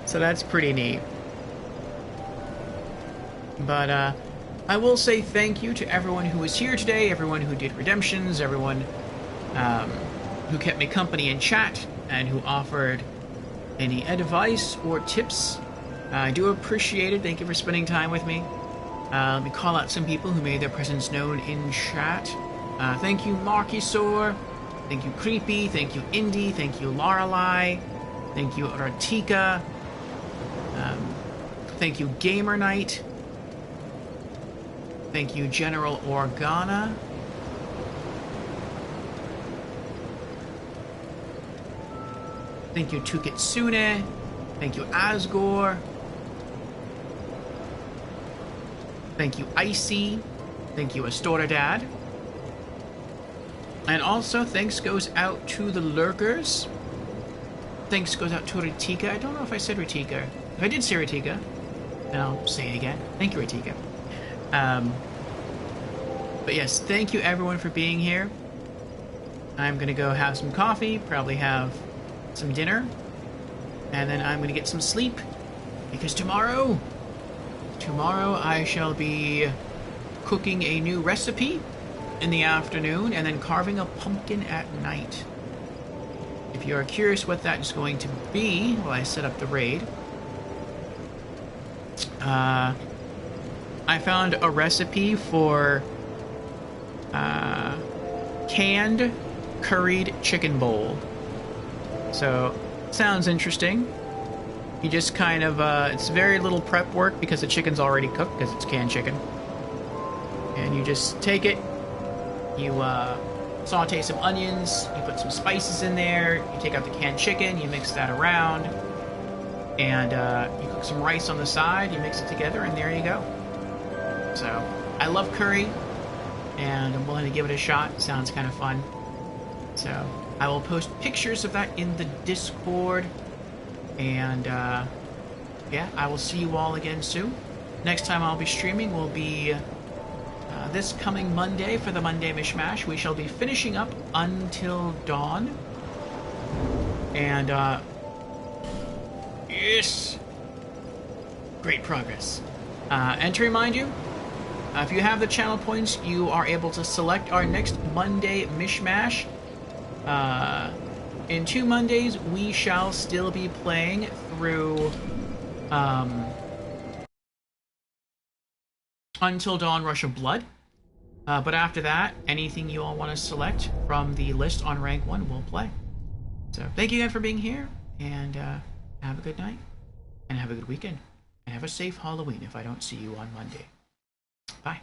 A: So that's pretty neat. But, I will say thank you to everyone who was here today, everyone who did redemptions, everyone who kept me company in chat, and who offered any advice or tips. I do appreciate it. Thank you for spending time with me. Let me call out some people who made their presence known in chat. Thank you, Markysor. Thank you, Creepy. Thank you, Indy. Thank you, Lorelei. Thank you, Ratika. Thank you, Gamer Knight. Thank you, General Organa. Thank you, Tukitsune. Thank you, Asgore. Thank you, Icy. Thank you, Astoradad. And also, thanks goes out to the lurkers. Thanks goes out to Ratika. I don't know if I said Ratika. If I did say Ratika, then I'll say it again. Thank you, Ratika. But yes, thank you everyone for being here. I'm gonna go have some coffee, probably have some dinner, and then I'm gonna get some sleep, because tomorrow I shall be cooking a new recipe in the afternoon, and then carving a pumpkin at night. If you are curious what that is going to be, while I set up the raid, I found a recipe for canned curried chicken bowl. So, sounds interesting. You just kind of, it's very little prep work because the chicken's already cooked because it's canned chicken. And you just take it, you saute some onions, you put some spices in there, you take out the canned chicken, you mix that around, and you cook some rice on the side, you mix it together, and there you go. So, I love curry, and I'm willing to give it a shot. Sounds kind of fun. So, I will post pictures of that in the Discord, and yeah, I will see you all again soon. Next time I'll be streaming will be this coming Monday for the Monday Mishmash. We shall be finishing up Until Dawn, and yes, great progress. And to remind you, if you have the channel points, you are able to select our next Monday Mishmash in 2 Mondays, we shall still be playing through Until Dawn Rush of Blood. But after that, anything you all want to select from the list on rank 1, we'll play. So thank you again for being here, and have a good night, and have a good weekend, and have a safe Halloween if I don't see you on Monday. Bye.